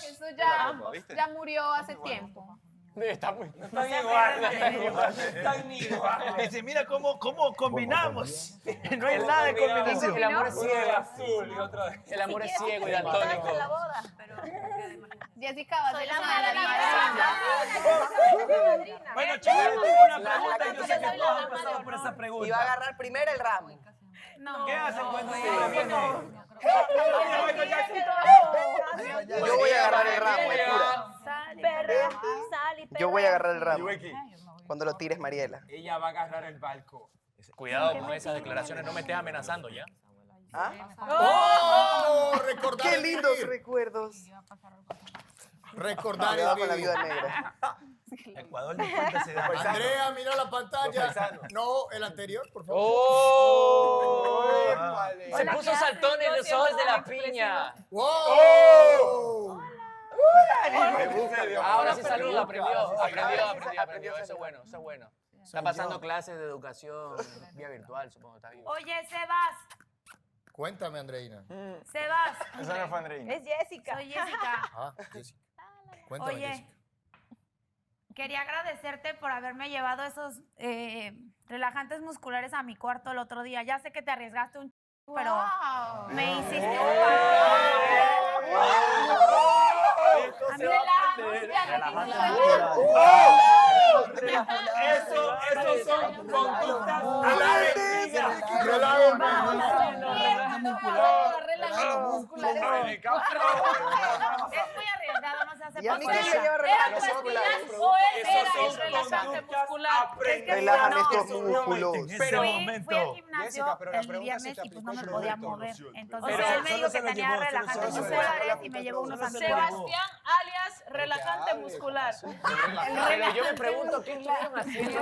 que eso ya murió hace tiempo. Están igual. Dice, mira cómo combinamos. No hay nada de combinación. El amor es ciego. El amor es ciego y daltónico. Jessica va a ser la madrina. Bueno, chicos, yo tengo una pregunta y yo sé que todos han pasado por esa pregunta. Y va a agarrar primero el ramo. ¿Qué hacen cuando viene? Yo voy a agarrar el ramo, es pura. Yo voy a agarrar el ramo. Cuando lo tires, Mariela. Ella va a agarrar el barco. Cuidado con esas declaraciones, no me estés amenazando ya. ¿Ah? ¡Oh! Recordar ¡Qué lindos recuerdos! Recordar Cuidado con la viuda negra. Ecuador no cuenta ese dato. Andrea, mira la pantalla. No, el anterior, por favor. ¡Oh! Se puso saltones los ojos de la piña. ¡Wow! Ahora sí saluda, aprendió. Eso es bueno, eso es bueno. Está pasando clases de educación vía virtual, supongo, está bien. Oye, Sebas. Cuéntame, Andreina. Sebas. Esa no fue Andreina. Es Jessica. Soy Jessica. Ah, Jessica. Cuéntame, Oye, Jessica. quería agradecerte por haberme llevado esos relajantes musculares a mi cuarto el otro día. Ya sé que te arriesgaste un pero me hiciste un Esos son conductas Es muy arriesgado, no se hace ¿Y a mí qué se lleva relajantes musculares? Esos son conductas Relajan estos músculos. En ese Fui al momento. gimnasio el viernes y pues no me podía mover. Entonces él me dijo que tenía relajantes musculares y me llevó unos anticuerpos. Sebastián, alias relajante muscular. Pero yo me pregunto, ¿qué estuvieron haciendo?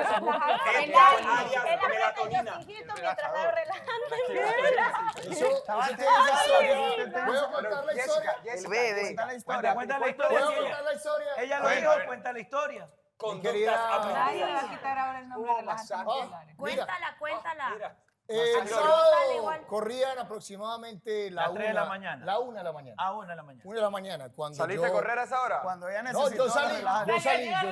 Eso tiene esa historia. ¿Puedo contar la historia? El bebé. Cuenta la historia. ¿Puedo contar la historia? Ella lo dijo, cuenta la historia. Mi querida... Nadie le va a quitar ahora el nombre de relajantes musculares. Cuéntala. El sábado corrían aproximadamente Las 3 de la mañana. La 1 de la mañana. A 1 de la mañana. 1 de la mañana. Cuando ¿Saliste a correr a esa hora? Cuando ella No, necesitó yo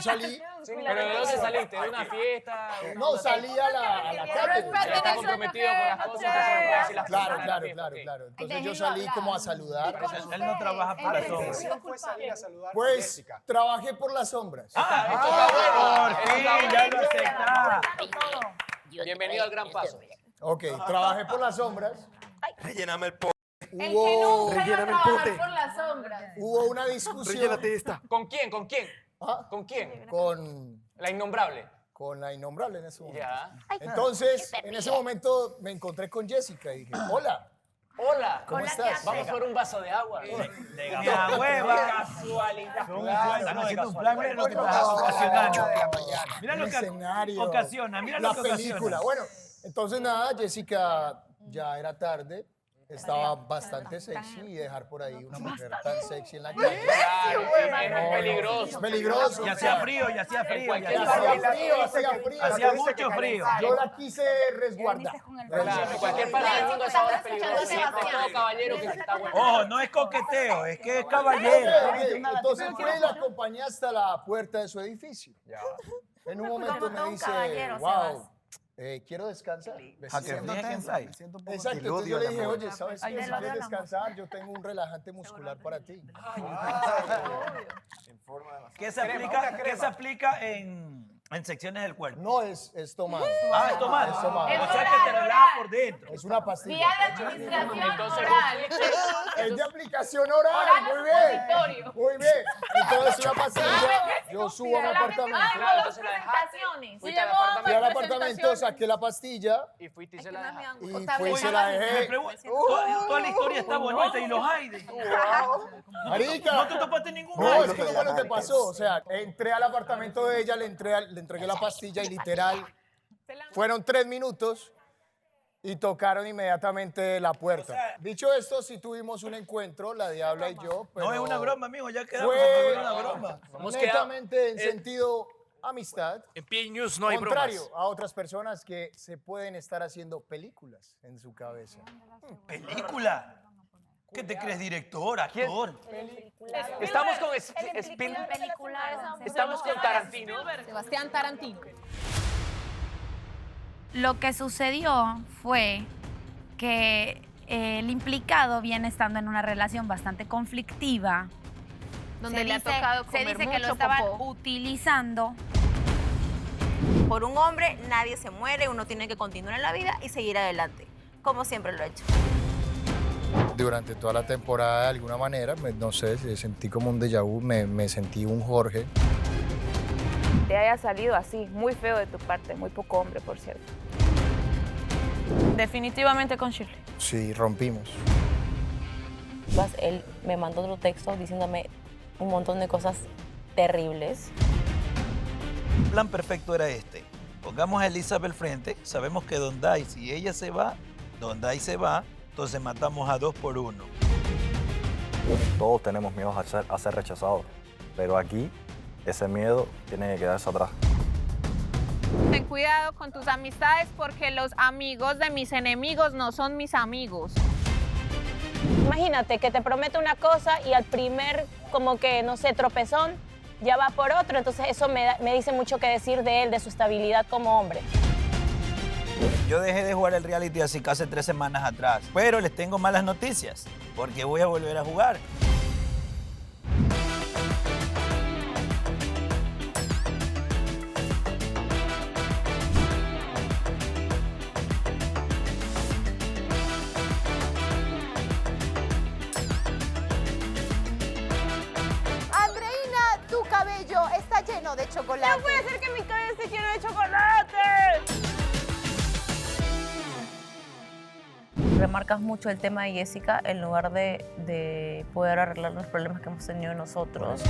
salí. ¿Pero de dónde saliste? ¿De una fiesta? No, salí a la calle. Está comprometido con las cosas, no se puede decir las Claro, cosas. claro. Entonces yo salí como a saludar. Él no trabaja por las sombras. ¿Cómo fue salir a saludar a Pues Jessica? trabajé por las sombras. Por fin, ya lo acepta. Bienvenido al gran paso. Ok, trabajé por las sombras. Relléname el pote. El que nunca iba a Relléname el trabajar pote. por las sombras. Hubo una discusión Rellénate esta. ¿Con quién? ¿Con quién? ah, ¿Con quién? con La innombrable. la innombrable en ese momento. Ya. Entonces, en ese momento me encontré con Jessica y dije, hola, Hola. ¿cómo Hola, estás? ¿qué Vamos por un vaso de agua. Mi hueva. Casualidad. Están haciendo un plan. Mira lo que está ocasionando. Mira lo El que escenario, ocasiona. Mira la lo que película. ocasiona. Bueno, entonces nada, Jessica ya era tarde, estaba bastante sexy y dejar por ahí una mujer tan sexy en la calle. Claro, es peligroso. Es peligroso. Y hacía frío, y hacía frío. Y hacía frío. Hacía mucho frío. Yo la quise resguardar. Claro, en cualquier parte del mundo esa hora es peligrosa. Siempre todo caballero que está bueno. Ojo, no es coqueteo, es que es caballero. Entonces fui y la acompañé hasta la puerta de su edificio. En un momento Como me todo un dice, caballero, wow, quiero descansar. A que fije que ensayo. Exacto, entonces yo le dije, oye, ¿sabes qué? Si quieres descansar, yo tengo un relajante muscular para ti. ¿Qué se aplica en secciones del cuerpo? No es tomado. Ah, es tomar. Es tomado. O sea que te relaja por dentro. Es una pastilla. Vía de administración oral. Es de aplicación oral. Muy bien. Auditorio. Muy bien. Entonces una pastilla, yo subo a mi apartamento. Ah, no, las presentaciones. Fuiste al apartamento. Fui al apartamento, saqué la pastilla Y fuiste y se la dejaste. y fui y se la Me dejé. pregunto, toda la historia está bonita y los hay. Marica. No te topaste ningún No, hay. es que no fue lo que pasó. O sea, entré al apartamento de ella, le entregué la pastilla y literal fueron 3 minutos y tocaron inmediatamente la puerta. sea, Dicho esto, sí tuvimos un encuentro, la Diabla y yo. Pero No es una broma, amigo, ya quedamos Fue en una broma. netamente en sentido amistad. En PI News no hay Contrario a otras personas que se pueden estar haciendo películas en su cabeza. ¿Película? ¿Qué te crees, director, actor? Estamos con Peliculares. Estamos con Tarantino. Sebastián Tarantino. Lo que sucedió fue que el implicado viene estando en una relación bastante conflictiva. Donde le ha tocado se comer dice que lo mucho estaban popó. utilizando. Por un hombre nadie se muere, uno tiene que continuar en la vida y seguir adelante, como siempre lo he hecho. Durante toda la temporada, de alguna manera, no sé, sentí como un déjà vu, me sentí un Jorge. Te haya salido así, muy feo de tu parte, muy poco hombre, por cierto. Definitivamente con Shirley. Sí, rompimos. Él me mandó otro texto diciéndome un montón de cosas terribles. El plan perfecto era este. Pongamos a Elizabeth al frente, sabemos que Donday, si ella se va, Donday se va, entonces matamos a 2 por 1. Todos tenemos miedo a ser rechazados, pero aquí ese miedo tiene que quedarse atrás. Ten cuidado con tus amistades porque los amigos de mis enemigos no son mis amigos. Imagínate que te promete una cosa y al primer, como que, no sé, tropezón, ya va por otro. Entonces eso me dice mucho que decir de él, de su estabilidad como hombre. Yo dejé de jugar el reality así casi 3 semanas atrás, pero les tengo malas noticias, porque voy a volver a jugar. Andreina, tu cabello está lleno de chocolate. No puede ser que mi cabello esté lleno de chocolate. Remarcas mucho el tema de Jessica en lugar de poder arreglar los problemas que hemos tenido nosotros.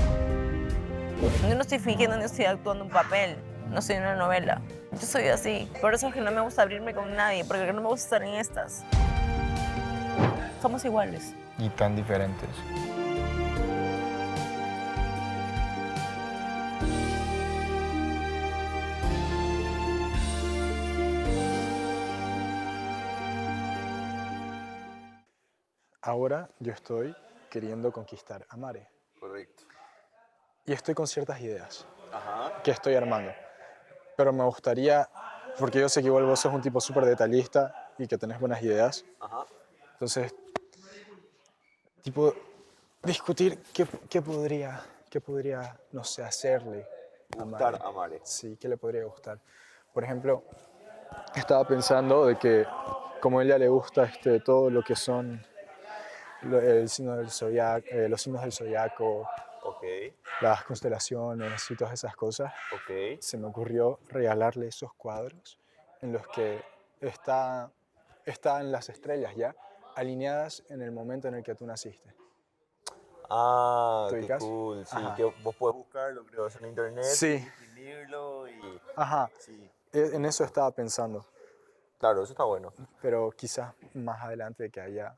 Yo no estoy fingiendo ni estoy actuando un papel, no soy una novela. Yo soy así. Por eso es que no me gusta abrirme con nadie, porque no me gusta estar en estas. Somos iguales. Y tan diferentes. Ahora yo estoy queriendo conquistar a Mare. Correcto. Y estoy con ciertas ideas que estoy armando. Pero me gustaría, porque yo sé que igual vos sos un tipo súper detallista y que tenés buenas ideas. Entonces, tipo, discutir qué podría, no sé, hacerle Gustar a Mare. Sí, qué le podría gustar. Por ejemplo, estaba pensando de que como a ella le gusta todo lo que son el signo del zodiaco, los signos del zodiaco, las constelaciones y todas esas cosas, se me ocurrió regalarle esos cuadros en los que están las estrellas ya alineadas en el momento en el que tú naciste. Ah, ¿Te qué ubicas? cool. Sí, Ajá. que vos podés buscarlo, creo, en internet, Sí. imprimirlo y... Ajá, Sí. en eso estaba pensando, Claro, eso está bueno. pero quizás más adelante que haya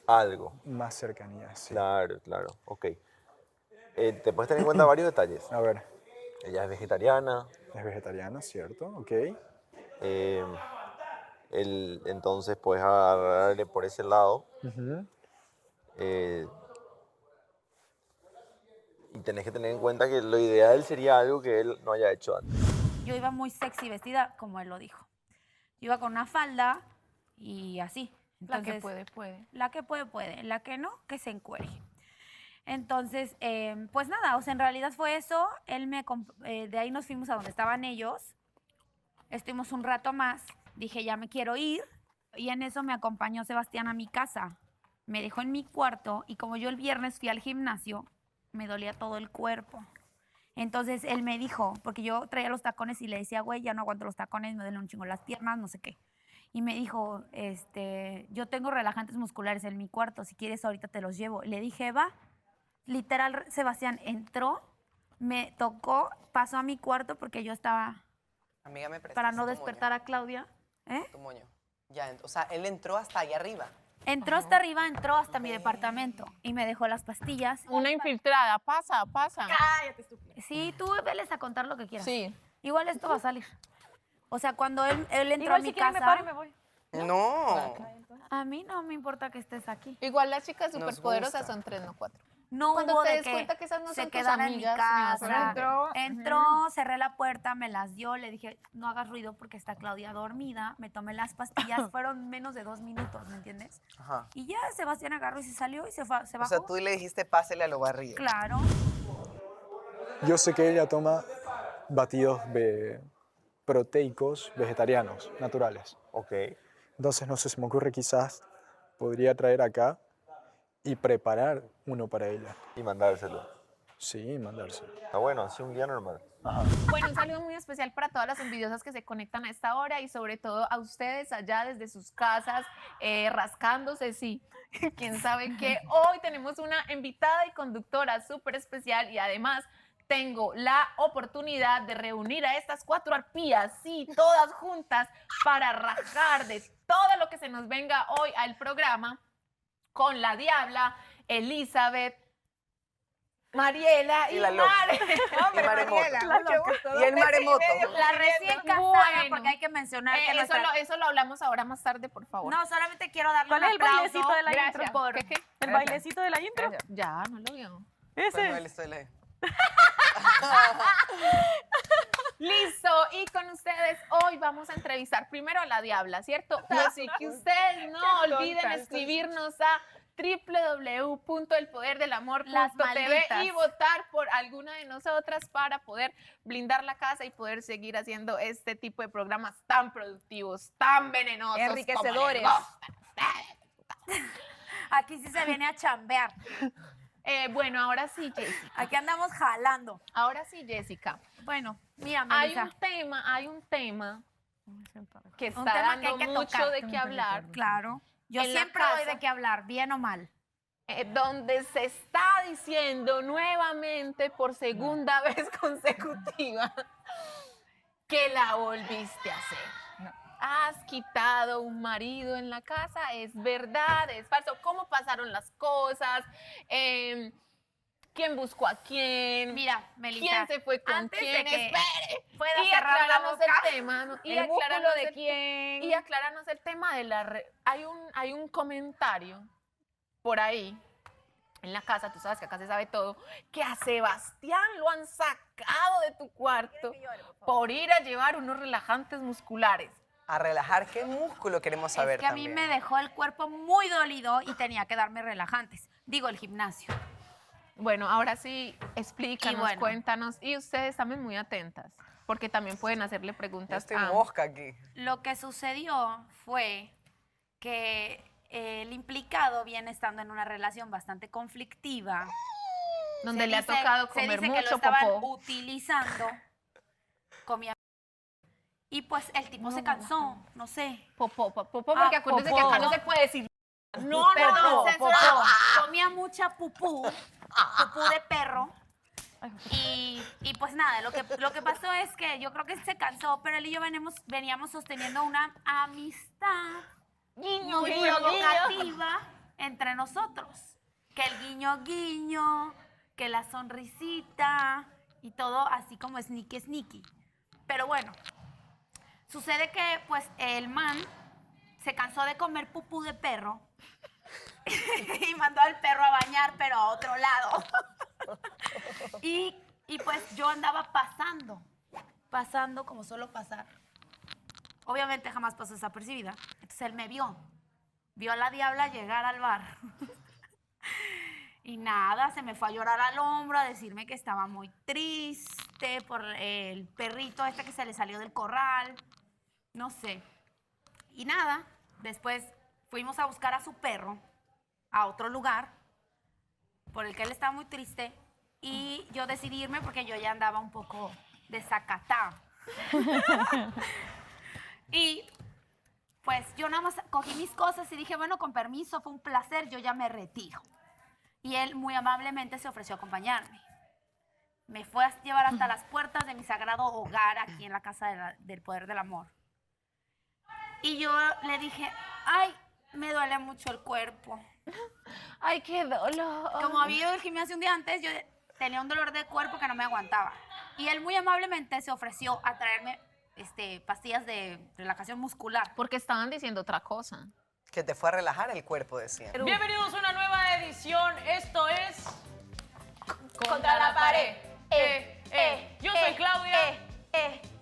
Algo. más cercanía. Sí. Claro, claro. Ok. Te puedes tener en cuenta varios detalles. A ver, Ella es vegetariana. es vegetariana, ¿cierto? Ok. Entonces puedes agarrarle por ese lado. Ujú. Y tenés que tener en cuenta que lo ideal sería algo que él no haya hecho antes. Yo iba muy sexy vestida, como él lo dijo. Yo iba con una falda y así. La que Entonces, puede. La que puede. La que no, que se encuere. Entonces, pues nada, o sea, en realidad fue eso. De ahí nos fuimos a donde estaban ellos. Estuvimos un rato más. Dije, ya me quiero ir. Y en eso me acompañó Sebastián a mi casa. Me dejó en mi cuarto y como yo el viernes fui al gimnasio, me dolía todo el cuerpo. Entonces él me dijo, porque yo traía los tacones y le decía, güey, ya no aguanto los tacones, me duelen un chingo las piernas, no sé qué. Y me dijo, yo tengo relajantes musculares en mi cuarto, si quieres ahorita te los llevo. Le dije, va. Literal, Sebastián entró, me tocó, pasó a mi cuarto porque yo estaba, Amiga, me para no despertar a Claudia. Tu moño. Ya, o sea, él entró hasta allá arriba. Entró hasta arriba, entró hasta mi departamento y me dejó las pastillas. Una infiltrada, pasa. Cállate, estúpida. Sí, tú veles a contar lo que quieras. Sí. Igual esto va a salir. O sea, cuando él entró Igual a mi si quieres casa... me paro y me voy. No. A mí no me importa que estés aquí. Igual las chicas Nos superpoderosas gusta. son 3, no 4. No Cuando hubo te de des que cuenta que esas no se son tus quedaron en mi amigas, casa. entró, Entró, cerré la puerta, me las dio, le dije, no hagas ruido porque está Claudia dormida. Me tomé las pastillas, fueron menos de 2 minutos, ¿me entiendes? Ajá. Y ya Sebastián agarró y se salió y se bajó. O sea, tú le dijiste pásele a lo barrido. Claro. Yo sé que ella toma batidos proteicos vegetarianos, naturales. Ok. Entonces, no sé, se me ocurre quizás podría traer acá y preparar uno para ella. Y mandárselo. Sí, mandárselo. Está bueno, así un día normal. Bueno, un saludo muy especial para todas las envidiosas que se conectan a esta hora y sobre todo a ustedes allá desde sus casas, rascándose, sí, quién sabe qué. Hoy tenemos una invitada y conductora súper especial y además tengo la oportunidad de reunir a estas 4 arpías, sí, todas juntas, para rajar de todo lo que se nos venga hoy al programa con la Diabla, Elizabeth, Mariela y la loca. Mare. Y Maremoto. Y el maremoto. La recién casada, Bueno. porque hay que mencionar que Eso lo hablamos ahora más tarde, por favor. No, solamente quiero darle ¿Cuál un es el aplauso. bailecito de la Gracias. intro? ¿Qué? ¿El Gracias. bailecito de la intro? Ya, no lo vio. Ese. Bueno, listo, le- Listo, y con ustedes hoy vamos a entrevistar primero a la Diabla, ¿cierto? Así que ustedes no olviden escribirnos a www.elpoderdelamor.tv Las malditas. y votar por alguna de nosotras para poder blindar la casa y poder seguir haciendo este tipo de programas tan productivos, tan venenosos, Enriquecedores. como les gusta. Aquí sí se viene a chambear. Bueno, ahora sí, Jessica. Aquí andamos jalando. Ahora sí, Jessica. Bueno, mira, Hay Melissa. un tema que está Un tema que dando hay que mucho tocar. de qué hablar. Claro. Yo En la siempre doy casa. de qué hablar, bien o mal. Donde se está diciendo nuevamente por segunda vez consecutiva que la volviste a hacer. Has quitado un marido en la casa, es verdad, es falso. ¿Cómo pasaron las cosas? ¿Quién buscó a quién? Mira, Melissa. ¿Quién se fue con antes quién? de que Espere. pueda Y cerrar la acláranos boca. el tema. ¿no? Y ¿El músculo acláranos de el- quién? Y acláranos el tema de la... Hay un comentario por ahí en la casa, tú sabes que acá se sabe todo, que a Sebastián lo han sacado de tu cuarto por ir a llevar unos relajantes musculares. A relajar, ¿qué músculo queremos saber Es que a mí también? me dejó el cuerpo muy dolido y tenía que darme relajantes. Digo, el gimnasio. Bueno, ahora sí, explícanos, Y bueno. cuéntanos. Y ustedes también muy atentas, porque también pueden hacerle Yo preguntas estoy a... mosca aquí. Lo que sucedió fue que el implicado viene estando en una relación bastante conflictiva. donde Se le ha dice- tocado se comer dice que lo mucho estaban popó. utilizando. Comía. Y pues el tipo se cansó, no sé. Popó, porque Ah, acuérdense popó. que acá no se puede decir. No, Perdón, censurado. Comía mucha pupú de perro. Y pues nada, lo que pasó es que yo creo que se cansó, pero él y yo veníamos sosteniendo una amistad muy provocativa entre nosotros. Que el guiño guiño, que la sonrisita y todo así como sneaky. Pero bueno, sucede que pues el man se cansó de comer pupú de perro y mandó al perro a bañar, pero a otro lado. Y pues yo andaba pasando como suelo pasar. Obviamente jamás pasó desapercibida. Entonces él me vio a la Diabla llegar al bar. Y nada, se me fue a llorar al hombro, a decirme que estaba muy triste por el perrito este que se le salió del corral. No sé. Y nada, después fuimos a buscar a su perro a otro lugar por el que él estaba muy triste y yo decidí irme porque yo ya andaba un poco desacatada. Y pues yo nada más cogí mis cosas y dije, bueno, con permiso, fue un placer, yo ya me retiro. Y él muy amablemente se ofreció a acompañarme. Me fue a llevar hasta las puertas de mi sagrado hogar aquí en la Casa del Poder del Amor. Y yo le dije, ay, me duele mucho el cuerpo. Ay, qué dolor. Como había ido al gimnasio un día antes, yo tenía un dolor de cuerpo que no me aguantaba. Y él muy amablemente se ofreció a traerme pastillas de relajación muscular. Porque estaban diciendo otra cosa. Que te fue a relajar el cuerpo, decían. Bienvenidos a una nueva edición. Esto es... Contra la pared. Yo soy Claudia.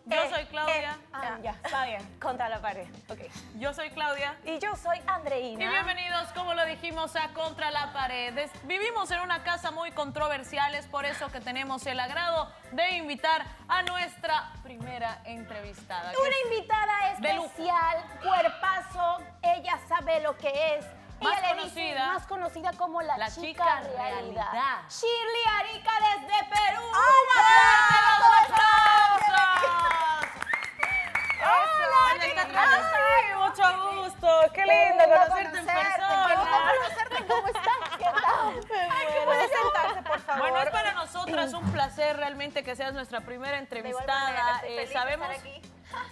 Yo soy Claudia. Ya, está bien. Contra la pared. Ok. Yo soy Claudia. Y yo soy Andreina. Y bienvenidos, como lo dijimos, a Contra la Pared. Vivimos en una casa muy controversial, es por eso que tenemos el agrado de invitar a nuestra primera entrevistada. Una invitada especial, cuerpazo, ella sabe lo que es. Más Ella le conocida. dice, más conocida como la chica realidad. realidad. Shirley Arica desde Perú. ¡Hola! Mucho gusto. Qué lindo conocerte en persona. ¿Cómo estás? ¿Qué tal? ¿Puede sentarse, por favor? Bueno, es para nosotras un placer realmente que seas nuestra primera entrevistada.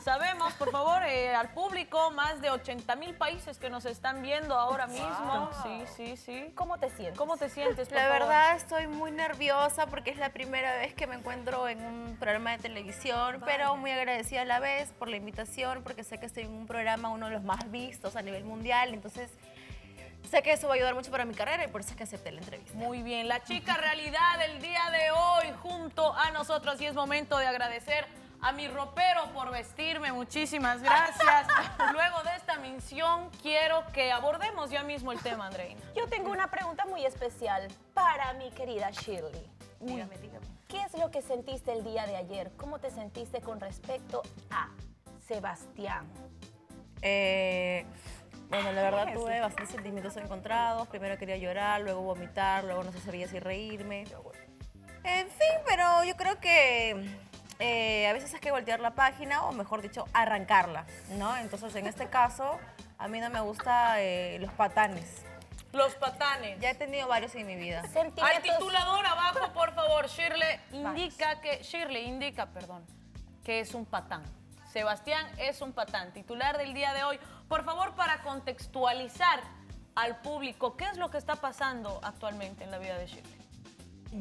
Sabemos, por favor, al público, más de 80,000 países que nos están viendo ahora mismo. Sí. ¿Cómo te sientes? ¿Cómo te sientes, por La favor? verdad estoy muy nerviosa porque es la primera vez que me encuentro en un programa de televisión, pero muy agradecida a la vez por la invitación, porque sé que estoy en un programa, uno de los más vistos a nivel mundial, entonces sé que eso va a ayudar mucho para mi carrera y por eso es que acepté la entrevista. Muy bien, la chica realidad del día de hoy junto a nosotros, y es momento de agradecer a mi ropero por vestirme, muchísimas gracias. Luego de esta mención quiero que abordemos ya mismo el tema, Andreina. Yo tengo una pregunta muy especial para mi querida Shirley. Dígame. ¿Qué es lo que sentiste el día de ayer? ¿Cómo te sentiste con respecto a Sebastián? Bueno, la verdad tuve bastantes sentimientos encontrados. Primero quería llorar, luego vomitar, luego no sabía si reírme. En fin, pero yo creo que a veces hay que voltear la página, o mejor dicho, arrancarla, ¿no? Entonces, en este caso, a mí no me gustan los patanes. Los patanes. Ya he tenido varios en mi vida. Al titulador abajo, por favor, Shirley indica que es un patán. Sebastián es un patán, titular del día de hoy. Por favor, para contextualizar al público, ¿qué es lo que está pasando actualmente en la vida de Shirley?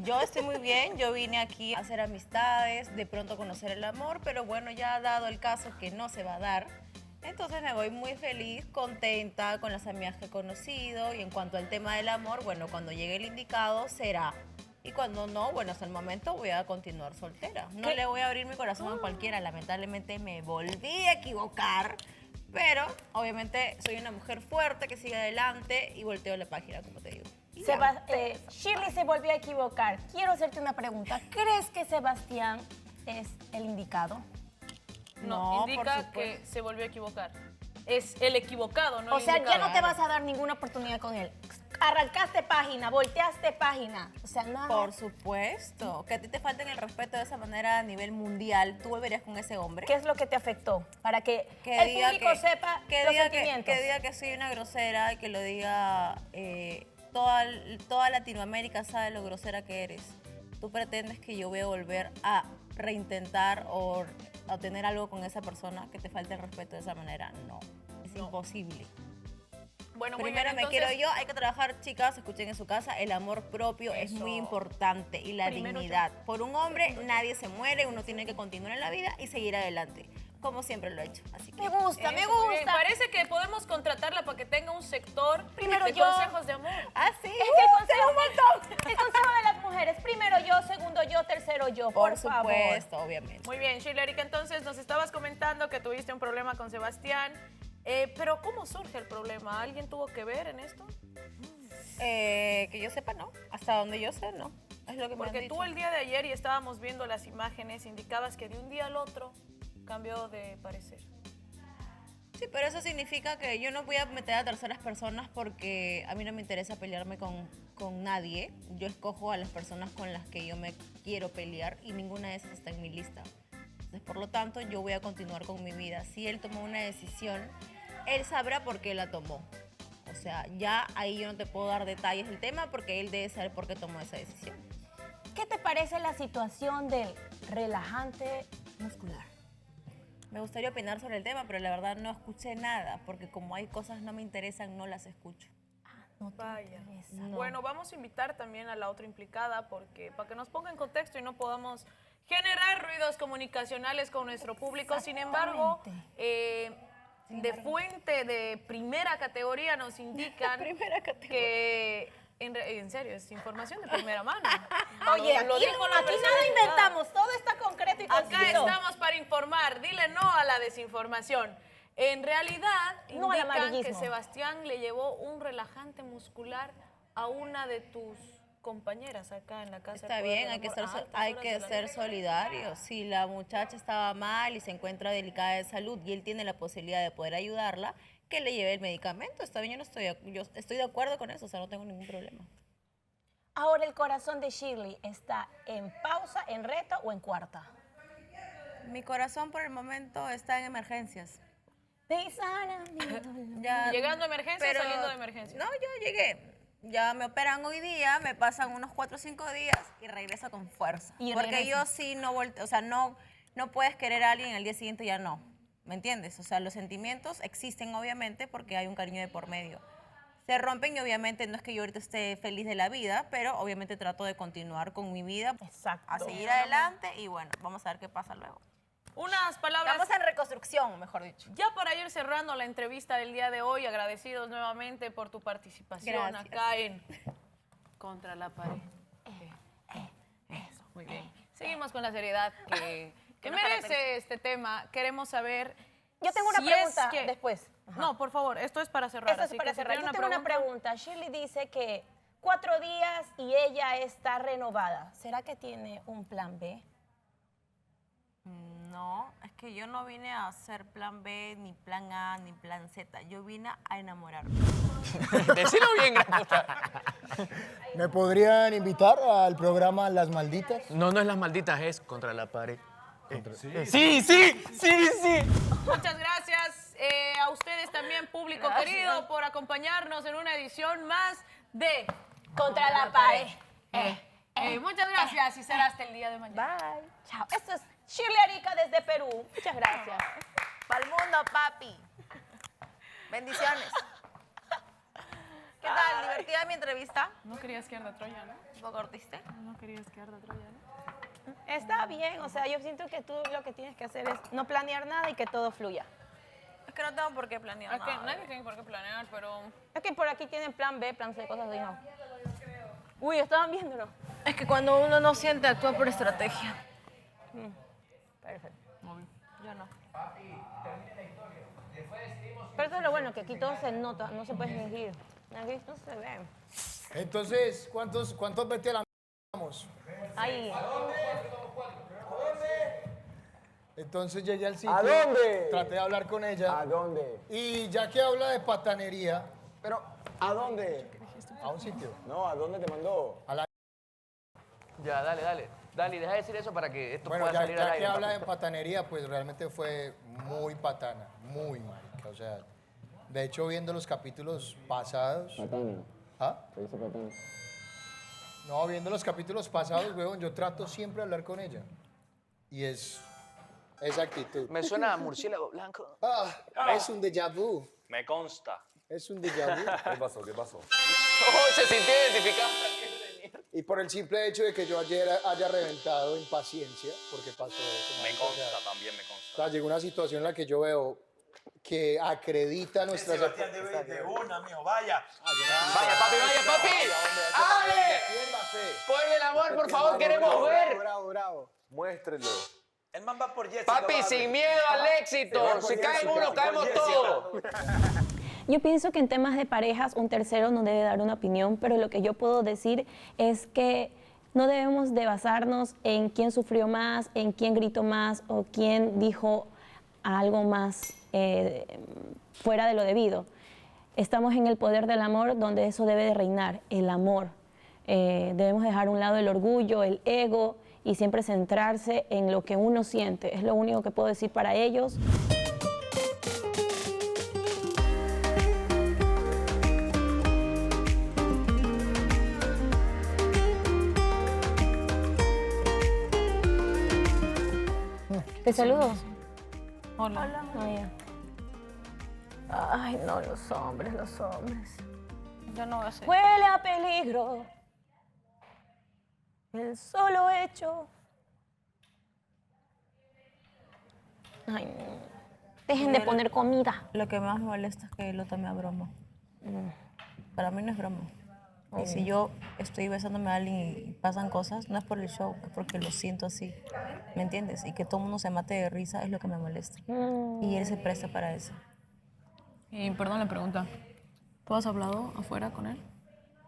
Yo estoy muy bien, yo vine aquí a hacer amistades, de pronto conocer el amor, pero bueno, ya ha dado el caso que no se va a dar. Entonces me voy muy feliz, contenta con las amigas que he conocido, y en cuanto al tema del amor, bueno, cuando llegue el indicado será. Y cuando no, bueno, hasta el momento voy a continuar soltera. No le voy a abrir mi corazón a cualquiera, lamentablemente me volví a equivocar, pero obviamente soy una mujer fuerte que sigue adelante y volteo la página, como te digo. Shirley se volvió a equivocar. Quiero hacerte una pregunta. ¿Crees que Sebastián es el indicado? No, indica que se volvió a equivocar. Es el equivocado, no O el sea, indicado. ya no te vas a dar ninguna oportunidad con él. Arrancaste página, volteaste página. O sea, nada. Por supuesto. Que a ti te falten el respeto de esa manera a nivel mundial. ¿Tú volverías con ese hombre? ¿Qué es lo que te afectó? Para que el público sepa los sentimientos. Que diga que soy una grosera y que lo diga... toda Latinoamérica sabe lo grosera que eres. ¿Tú pretendes que yo voy a volver a reintentar o a tener algo con esa persona que te falte el respeto de esa manera? No, es imposible. Bueno, muy Primero bien, me entonces, quiero yo, hay que trabajar, chicas, escuchen en su casa, el amor propio es muy importante y la dignidad. Por un hombre nadie se muere, uno tiene que continuar en la vida y seguir adelante, como siempre lo he hecho. Así que Me gusta, me muy bien. gusta. Parece que podemos contratarla para que tenga un sector Primero de yo. consejos de amor. Ah, sí. Es que el consejo de las mujeres. Primero yo, segundo yo, tercero yo. Por favor. supuesto, obviamente. Muy bien, Shirley Arica, entonces nos estabas comentando que tuviste un problema con Sebastián. Pero ¿cómo surge el problema? ¿Alguien tuvo que ver en esto? Que yo sepa, no. Hasta donde yo sé, no. Es lo que me han Porque dicho. tú el día de ayer, y estábamos viendo las imágenes, indicabas que de un día al otro cambió de parecer. Sí, pero eso significa que yo no voy a meter a terceras personas porque a mí no me interesa pelearme con nadie. Yo escojo a las personas con las que yo me quiero pelear y ninguna de esas está en mi lista. Entonces, por lo tanto, yo voy a continuar con mi vida. Si él tomó una decisión, él sabrá por qué la tomó. O sea, ya ahí yo no te puedo dar detalles del tema porque él debe saber por qué tomó esa decisión. ¿Qué te parece la situación del relajante muscular? Me gustaría opinar sobre el tema, pero la verdad no escuché nada, porque como hay cosas no me interesan, no las escucho. Vaya. No. Bueno, vamos a invitar también a la otra implicada porque para que nos ponga en contexto y no podamos generar ruidos comunicacionales con nuestro público. Sin embargo, de fuente de primera categoría nos indican que... En serio, es información de primera mano. Oye, Lo aquí, dijo la aquí persona nada indicada. inventamos, todo está concreto y conciso. Acá estamos para informar. Dile no a la desinformación. En realidad, No al indican que amarillismo. Sebastián le llevó un relajante muscular a una de tus compañeras acá en la casa. Está del bien, Poder hay del que Amor ser, a altas hay horas que de la ser noche. solidarios. Si la muchacha estaba mal y se encuentra delicada de salud y él tiene la posibilidad de poder ayudarla, que le lleve el medicamento. Está bien, yo estoy de acuerdo con eso, o sea, no tengo ningún problema. Ahora el corazón de Shirley está en pausa, en reto o en cuarta. Mi corazón por el momento está en emergencias. Llegando a emergencia o saliendo de emergencia. No, yo llegué. Ya me operan hoy día, me pasan unos 4 o 5 días y regreso con fuerza. Y Porque regresa. yo sí no volteo, o sea, no puedes querer a alguien y al día siguiente ya no. ¿Me entiendes? O sea, los sentimientos existen obviamente porque hay un cariño de por medio. Se rompen y obviamente no es que yo ahorita esté feliz de la vida, pero obviamente trato de continuar con mi vida, a seguir adelante y bueno, vamos a ver qué pasa luego. Unas palabras. Estamos en reconstrucción, mejor dicho. Ya para ir cerrando la entrevista del día de hoy, agradecidos nuevamente por tu participación Gracias. acá en Contra la Pared. Eso, muy bien. Seguimos con la seriedad que nos merece caracteriza. este tema. Queremos saber. Yo tengo una si es pregunta que- después. Ajá. No, por favor, esto es para cerrar. Esto es así para que si cerrar. tiene Yo tengo una pregunta. Shirley dice que 4 días y ella está renovada. ¿Será que tiene un plan B? No, es que yo no vine a hacer plan B, ni plan A, ni plan Z. Yo vine a enamorarme. Decilo bien, gran puta. ¿Me podrían invitar al programa Las Malditas? No, no es Las Malditas, es Contra la Pared. Sí. Muchas gracias a ustedes también, público querido, por acompañarnos en una edición más de Contra la pared. Muchas gracias y será hasta el día de mañana. Bye. Chao. Esto es Shirley Arica desde Perú. Muchas gracias. ¡Pa'l mundo, papi! Bendiciones. ¿Qué tal? ¿Divertida mi entrevista? No querías quedar de Troya, ¿no? ¿Un poco cortiste? No querías quedar de Troya, ¿no? Está bien, o sea, yo siento que tú lo que tienes que hacer es no planear nada y que todo fluya. Es que no tengo por qué planear Es que nada. nadie tiene por qué planear, pero... Es que por aquí tienen plan B, plan C, cosas así, ¿no? Uy, estaban viéndolo. Es que cuando uno no siente, actúa por estrategia. Perfecto. Yo no. Pero eso es lo bueno, que aquí todo se nota, no se puede fingir. Aquí no se ve. Entonces, ¿cuántos veteranos vamos? Ahí. Entonces llegué al sitio. ¿A dónde? Traté de hablar con ella. ¿A dónde? Y ya que habla de patanería, Pero, ¿a dónde? a un sitio. No, ¿a dónde te mandó? A la... Ya, dale. Dale, deja de decir eso para que esto Bueno, pueda ya salir al que aire. habla papi. de patanería, pues realmente fue muy patana, muy marica. O sea, de hecho, viendo los capítulos pasados... Patana. ¿Ah? ¿Qué dice patana? No, viendo los capítulos pasados, weón, yo trato siempre de hablar con ella. Y es esa actitud. Me suena a murciélago blanco. Es un déjà vu. Me consta. Es un déjà vu. ¿Qué pasó? ¿Qué pasó? Oh, se sintió identificado. Y por el simple hecho de que yo ayer haya reventado impaciencia, porque pasó eso. Me marica, o sea, consta, también me consta. o sea, llegó una situación en la que yo veo que acredita nuestras... Sebastián debe de una, mijo, vaya. Vaya, papi. ¡Ale! Poder del amor, por favor, queremos ver. Bravo. Muéstrelo. El man va por Jessica. Papi, va, sin ve. miedo al éxito. Si caen uno, caemos todos. Yo pienso que en temas de parejas un tercero no debe dar una opinión, pero lo que yo puedo decir es que no debemos de basarnos en quién sufrió más, en quién gritó más o quién dijo algo más fuera de lo debido. Estamos en el poder del amor donde eso debe de reinar, el amor. Debemos dejar a un lado el orgullo, el ego y siempre centrarse en lo que uno siente. Es lo único que puedo decir para ellos. Te saludo. Hola. Ay, no, los hombres. Yo no voy a hacer. Huele a peligro el solo hecho Ay, no. Dejen de poner comida. Lo que más me molesta es que lo tome a broma. Para mí no es broma. Y si yo estoy besándome a alguien y pasan cosas, no es por el show, es porque lo siento así. ¿Me entiendes? Y que todo el mundo se mate de risa es lo que me molesta. Y él se presta para eso. Y perdón la pregunta. ¿Tú has hablado afuera con él?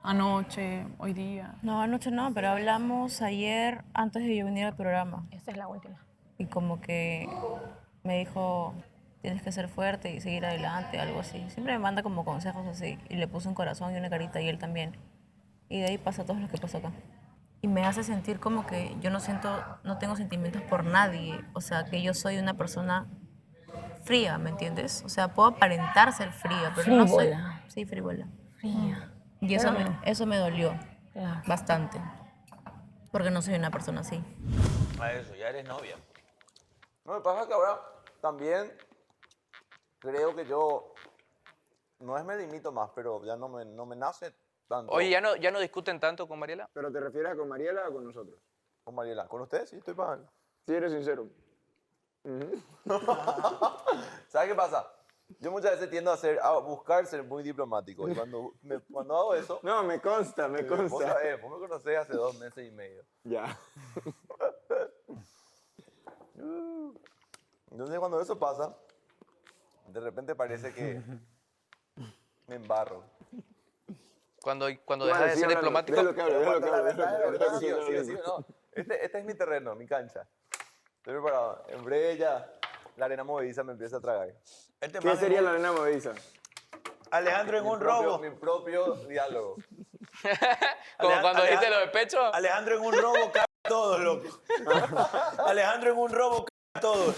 Anoche, hoy día. No, anoche no, pero hablamos ayer antes de yo venir al programa. Esta es la última. Y como que me dijo, tienes que ser fuerte y seguir adelante, algo así. Siempre me manda como consejos así. Y le puse un corazón y una carita y él también. Y de ahí pasa todo lo que pasó acá. Y me hace sentir como que yo no tengo sentimientos por nadie. O sea, que yo soy una persona fría, ¿me entiendes? O sea, puedo aparentar ser fría, pero no soy... Frívola. Sí, frívola. Fría. Y eso me dolió bastante. Porque no soy una persona así. A eso, ya eres novia. No, me pasa que ahora también creo que yo, no es me limito más, pero ya no me nace tanto. Oye, ¿ya no discuten tanto con Mariela? ¿Pero te refieres a con Mariela o con nosotros? Con Mariela. ¿Con ustedes? Sí, estoy pagando. Sí, eres sincero. ¿Sabes qué pasa? Yo muchas veces tiendo a buscar ser muy diplomático. Y cuando hago eso... No, me consta, me consta. Vos me conocés hace 2 meses y medio. Ya. Entonces cuando eso pasa, de repente parece que me embarro. Cuando dejas de ser diplomático... Este es mi terreno, mi cancha. Estoy preparado. En breve ya la arena movediza me empieza a tragar. ¿Qué sería la arena movediza? Alejandro en un robo. Mi propio diálogo. Como cuando dijiste lo de pecho. Alejandro en un robo cae todo, loco. Alejandro en un robo cae todo.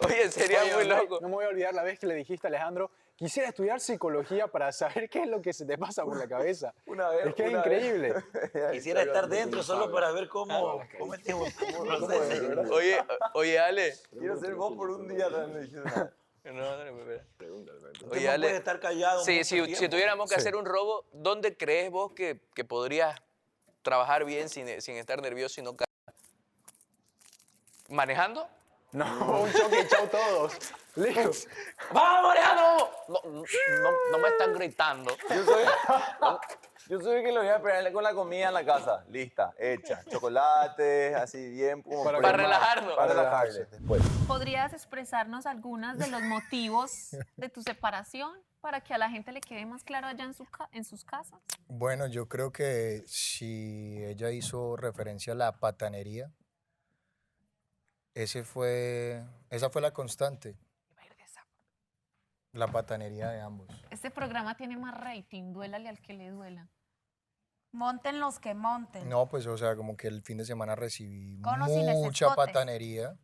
Oye, sería muy loco. No me voy a olvidar la vez que le dijiste a Alejandro, quisiera estudiar psicología para saber qué es lo que se te pasa por la cabeza. Es que es increíble. Quisiera estar dentro solo para ver cómo el tipo procesa. Oye, Ale. Quiero ser vos por un día también me dijiste nada. Pregúntale. Oye, Ale. No puedes estar callado. Sí, si tuviéramos que hacer un robo, ¿dónde crees vos que podrías trabajar bien sin estar nervioso y no caer? ¿Manejando? No, un choque y chau todos. Listo. ¡Vamos, manejando! No me están gritando. Yo soy el que lo voy a esperar con la comida en la casa. Lista, hecha. Chocolates, así bien. Como para relajarnos. Para relajarse después. ¿Podrías expresarnos algunos de los motivos de tu separación para que a la gente le quede más claro allá en sus casas? Bueno, yo creo que si ella hizo referencia a la patanería, esa fue la constante. La patanería de ambos. Este programa tiene más rating, duélale al que le duela. Monten los que monten. No, pues, o sea, como que el fin de semana recibí Con o sin ese mucha escote. patanería.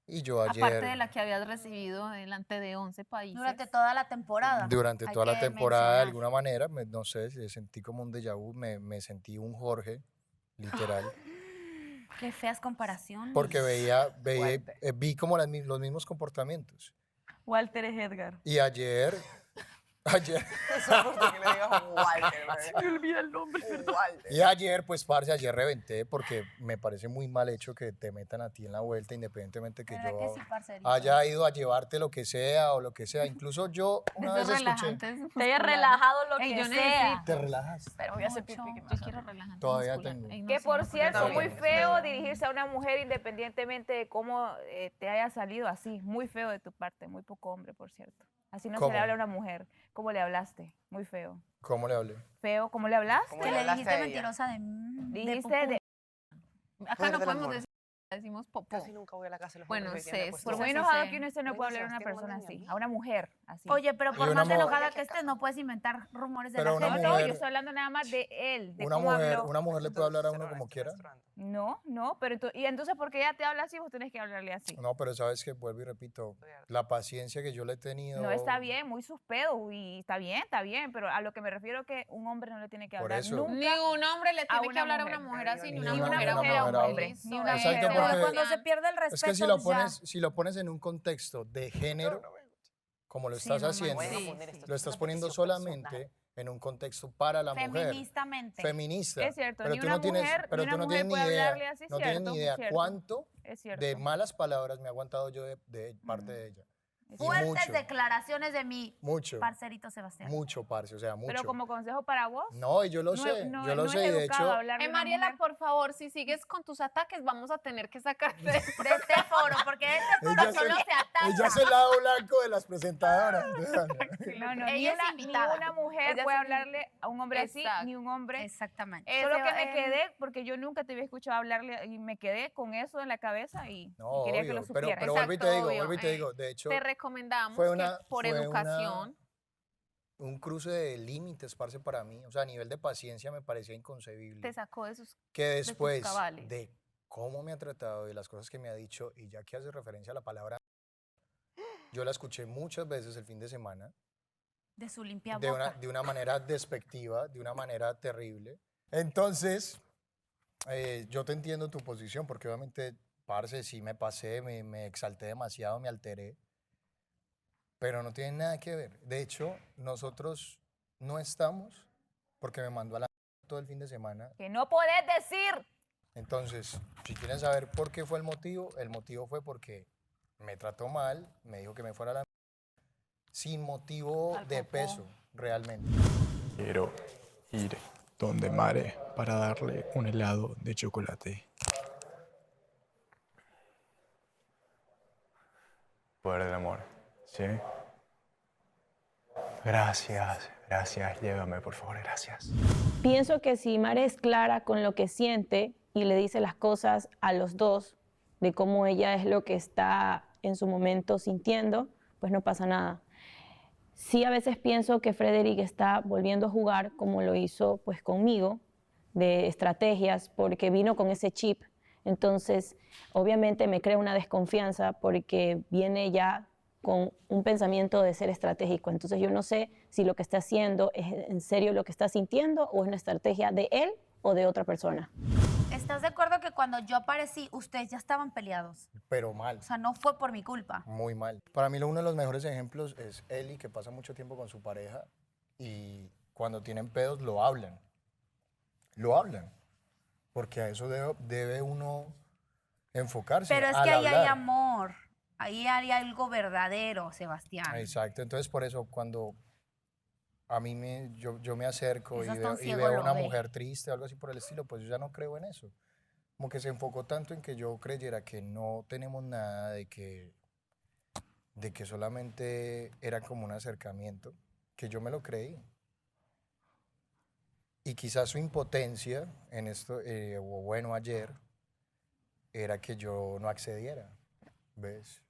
Y yo ayer... Aparte de la que habías recibido delante de 11 países. Durante toda la temporada. Durante Hay toda la que temporada, de mencionar. alguna manera, no sé, sentí como un déjà vu, me sentí un Jorge, literal. Qué feas comparaciones. Porque vi como los mismos comportamientos. Walter es Edgar. Y ayer... Se me olvida el nombre, perdón. Y ayer, pues, parce, ayer reventé porque me parece muy mal hecho que te metan a ti en la vuelta, independientemente que ¿Verdad yo que sí, parcerito? haya ido a llevarte lo que sea o lo que sea. Incluso yo una vez escuché... Te hayas relajado lo que sea. ¿Te relajas? Pero voy a hacer pipí. Yo quiero relajar. Todavía tengo. Que por cierto, muy feo dirigirse a una mujer independientemente de cómo te haya salido así. Muy feo de tu parte, muy poco hombre, por cierto. Así no se ¿Cómo? le habla a una mujer. ¿Cómo le hablaste? Muy feo. ¿Cómo le hablé? Feo, ¿cómo le hablaste? Que le dijiste mentirosa de... Dijiste de... Acá no podemos decir, decimos popó. Casi nunca voy a la casa de los Bueno, hombres, sé, Por muy enojado que uno esté, no puede hablar a una persona así. A una mujer así. Oye, pero por Y una más mujer- enojada que estés, no puedes inventar rumores de Pero la una gente. No, mujer- yo estoy hablando nada más de él, de Una cómo habló. mujer le puede hablar a uno como quiera. No, pero y entonces porque ella te habla así, vos tenés que hablarle así. No, pero sabes que vuelvo y repito, la paciencia que yo le he tenido... No, está bien, muy sus pedos y está bien, pero a lo que me refiero que un hombre no le tiene que Por hablar eso. nunca. Ni un hombre le a tiene que una hablar a mujer. una mujer así, ni Ni una una mujer a mujer a un hombre. hombre. Ni una Exacto, mujer a porque- Cuando se pierde el respeto, Es que si lo pones en un contexto de género, como lo Sí, estás normal. haciendo, Sí, lo estás poniendo solamente en un contexto para la mujer. Feministamente. Feminista. Es cierto, pero ni tú una no tienes, mujer- pero ni tú una no mujer tienes ni puede idea, hablarle así, no tienes cierto, ni idea cierto. cuánto Es cierto. de malas palabras me he aguantado yo de parte de ella. Y Fuertes mucho, declaraciones de mi mucho, parcerito Sebastián. mucho, parce, o sea, mucho. Pero como consejo para vos. No, y yo lo sé, yo lo sé, y de hecho... Mariela, por favor, si sigues con tus ataques, vamos a tener que sacarte de este foro, porque este foro Ella solo es se ataca. ella es el lado blanco de las presentadoras. No, no, Ella es ni invitada. una mujer Ella puede es hablarle a un hombre así, Exacto. ni un hombre. Exactamente. Solo que me quedé, porque yo nunca te había escuchado hablarle y me quedé con eso en la cabeza y No, quería que obvio, lo supiera. pero vuelvo y te digo, vuelvo y te digo, de hecho, Te recomendamos fue que una- por fue educación. un cruce de límites, parce, para mí. O sea, a nivel de paciencia me parecía inconcebible. Te sacó de sus Que de tus después cabales. de cómo me ha tratado y las cosas que me ha dicho, y ya que hace referencia a la palabra, yo la escuché muchas veces el fin de semana, De su limpia de boca. una manera despectiva, de una manera terrible. Entonces, yo te entiendo tu posición, porque obviamente, parce, sí me pasé, me exalté demasiado, me alteré, pero no tiene nada que ver. De hecho, nosotros no estamos porque me mandó a la todo el fin de semana. Que no podés decir. Entonces, si quieren saber por qué fue el motivo fue porque me trató mal, me dijo que me fuera a la sin motivo de peso, realmente. Quiero ir donde Mare para darle un helado de chocolate. Poder del amor, ¿sí? Gracias, gracias. Llévame, por favor, gracias. Pienso que si Mare es clara con lo que siente y le dice las cosas a los dos, de cómo ella es lo que está en su momento sintiendo, pues no pasa nada. Sí, a veces pienso que Frederick está volviendo a jugar como lo hizo pues conmigo, de estrategias, porque vino con ese chip. Entonces, obviamente me crea una desconfianza porque viene ya con un pensamiento de ser estratégico. Entonces, yo no sé si lo que está haciendo es en serio lo que está sintiendo o es una estrategia de él o de otra persona. ¿Estás de acuerdo que cuando yo aparecí, ustedes ya estaban peleados? Pero mal. O sea, no fue por mi culpa. Muy mal. Para mí uno de los mejores ejemplos es Eli, que pasa mucho tiempo con su pareja y cuando tienen pedos lo hablan. Lo hablan. Porque a eso debe uno enfocarse. Pero es al que ahí hay hablar. amor. Ahí hay algo verdadero, Sebastián. Exacto. Entonces, por eso, cuando a mí yo me acerco Eso y hasta un veo, y ciego veo lo una ve. mujer triste o algo así por el estilo, pues yo ya no creo en eso. Como que se enfocó tanto en que yo creyera que no tenemos nada, de que solamente era como un acercamiento, que yo me lo creí. Y quizás su impotencia en esto, o bueno, ayer, era que yo no accediera, ¿ves?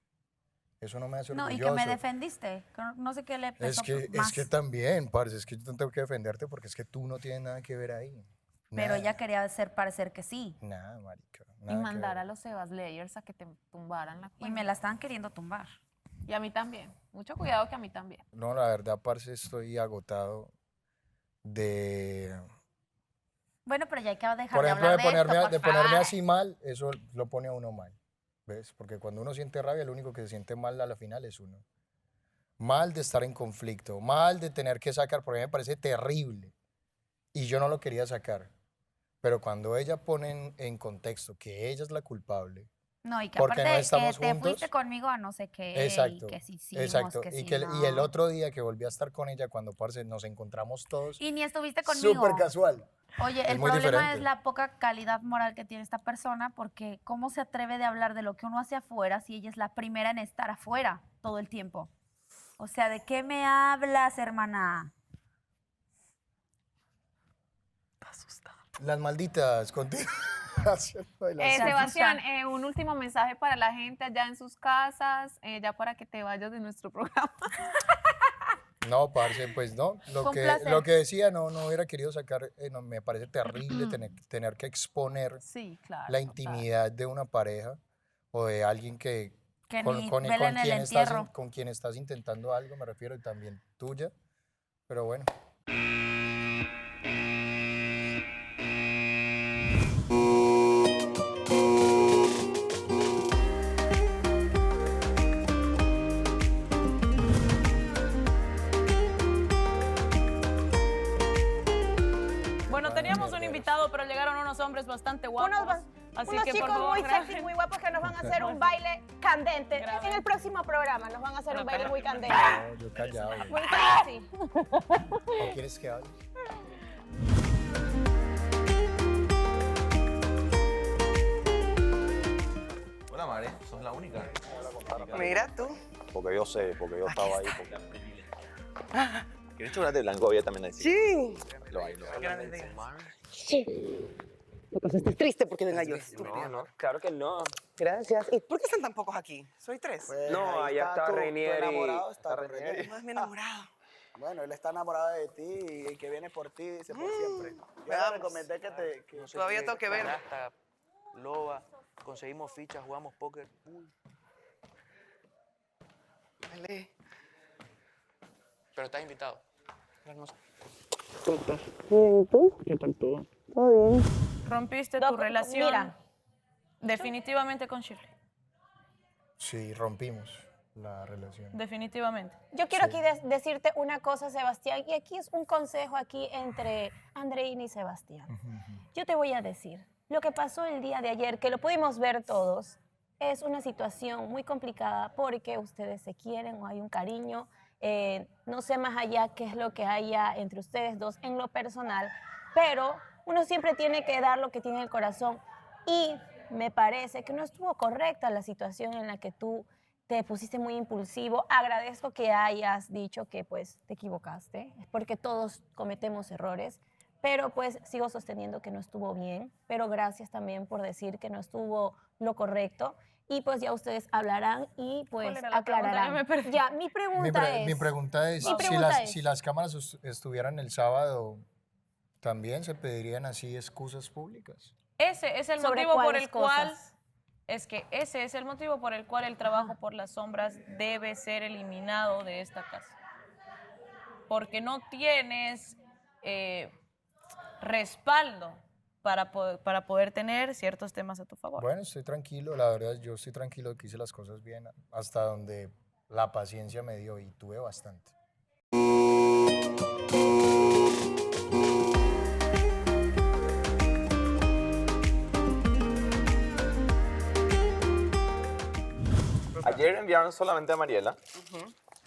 Eso no me hace No, orgulloso. y que me defendiste. No sé qué le pesó Es más. que también, parce, es que yo tengo que defenderte porque es que tú no tienes nada que ver ahí. Pero Nada. ella quería hacer parecer que sí. Nada, marica. Y nada que mandar ver. a los Sebas Layers a que te tumbaran la cuenta. Y me la estaban queriendo tumbar. Y a mí también. Mucho cuidado que a mí también. No, la verdad, parce, estoy agotado de... Bueno, pero ya hay que dejar Por de ejemplo, hablar de de esto, por ponerme favor. así mal, eso lo pone a uno mal. ¿Ves? Porque cuando uno siente rabia, lo único que se siente mal a la final es uno. Mal de estar en conflicto, mal de tener que sacar, porque a mí me parece terrible. Y yo no lo quería sacar. Pero cuando ella pone en contexto que ella es la culpable, No, y que porque aparte no estamos que te juntos. fuiste conmigo a no sé qué, Exacto, y que sí hicimos, exacto. que Y, sí que, y el no. otro día que volví a estar con ella, cuando parce, nos encontramos todos, Y ni estuviste conmigo. súper casual. Oye, Es el muy problema diferente. es la poca calidad moral que tiene esta persona, porque ¿cómo se atreve de hablar de lo que uno hace afuera si ella es la primera en estar afuera todo el tiempo? O sea, ¿de qué me hablas, hermana? Las malditas contigo. haciendo el así. Sebastián, un último mensaje para la gente allá en sus casas, ya para que te vayas de nuestro programa. No, parce, pues no. Fue un Lo placer. que decía, no hubiera querido sacar, no, me parece terrible tener que exponer Sí, claro. la intimidad de una pareja o de alguien que ni velen el entierro. con quien estás intentando algo, me refiero, y también tuya. Pero bueno. Bueno, teníamos un invitado, pero llegaron unos hombres bastante guapos. Así Unos que, por chicos favor, muy graben. sexy, muy guapos que nos van a hacer un baile candente. Graben. En el próximo programa nos van a hacer un baile muy candente. No, yo callado. Muy sexy. ¿O quieres que hable? Hola, Mare, sos la única. Mira tú. Porque yo sé, porque yo estaba ahí. ¿Quieres chocolate blanco? Había también ahí. Sí. Lo hay, lo hay. Sí. Porque estás triste porque venga yo. No, no, claro que no. Gracias. ¿Y por qué están tan pocos aquí? Soy 3. No, allá está Reinier y... enamorado está con Reinier. No es mi enamorado. Bueno, él está enamorado de ti y el que viene por ti dice por siempre. Yo le Veamos. recomendé que te... que- Todavía tengo que ver. Canasta, loba, conseguimos fichas, jugamos póker. Dale. Pero estás invitado. ¿Cómo estás? Bien, ¿y tú? ¿Qué tal todo? Todo bien. Rompiste tu relación mira. definitivamente con Shirley. Sí, rompimos la relación. Definitivamente. Yo quiero aquí decirte una cosa, Sebastián, y aquí es un consejo aquí entre Andreina y Sebastián. Yo te voy a decir, lo que pasó el día de ayer, que lo pudimos ver todos, es una situación muy complicada porque ustedes se quieren o hay un cariño. No sé más allá qué es lo que haya entre ustedes dos en lo personal, pero uno siempre tiene que dar lo que tiene en el corazón. Y me parece que no estuvo correcta la situación en la que tú te pusiste muy impulsivo. Agradezco que hayas dicho que pues te equivocaste, porque todos cometemos errores, pero pues sigo sosteniendo que no estuvo bien, pero gracias también por decir que no estuvo lo correcto. Y pues ya ustedes hablarán y pues ¿Cuál era la pregunta? aclararán. Ya me perdí. Ya, mi pregunta es... Mi pregunta es, Mi pregunta es- si las cámaras estuvieran el sábado, ¿también se pedirían así excusas públicas? Ese es el ¿Sobre motivo por cuáles el cual... cosas? Es que ese es el motivo por el cual el trabajo por las sombras debe ser eliminado de esta casa. Porque no tienes respaldo para poder tener ciertos temas a tu favor. Bueno, estoy tranquilo, la verdad, yo estoy tranquilo de que hice las cosas bien hasta donde la paciencia me dio y tuve bastante. Ayer enviaron solamente a Mariela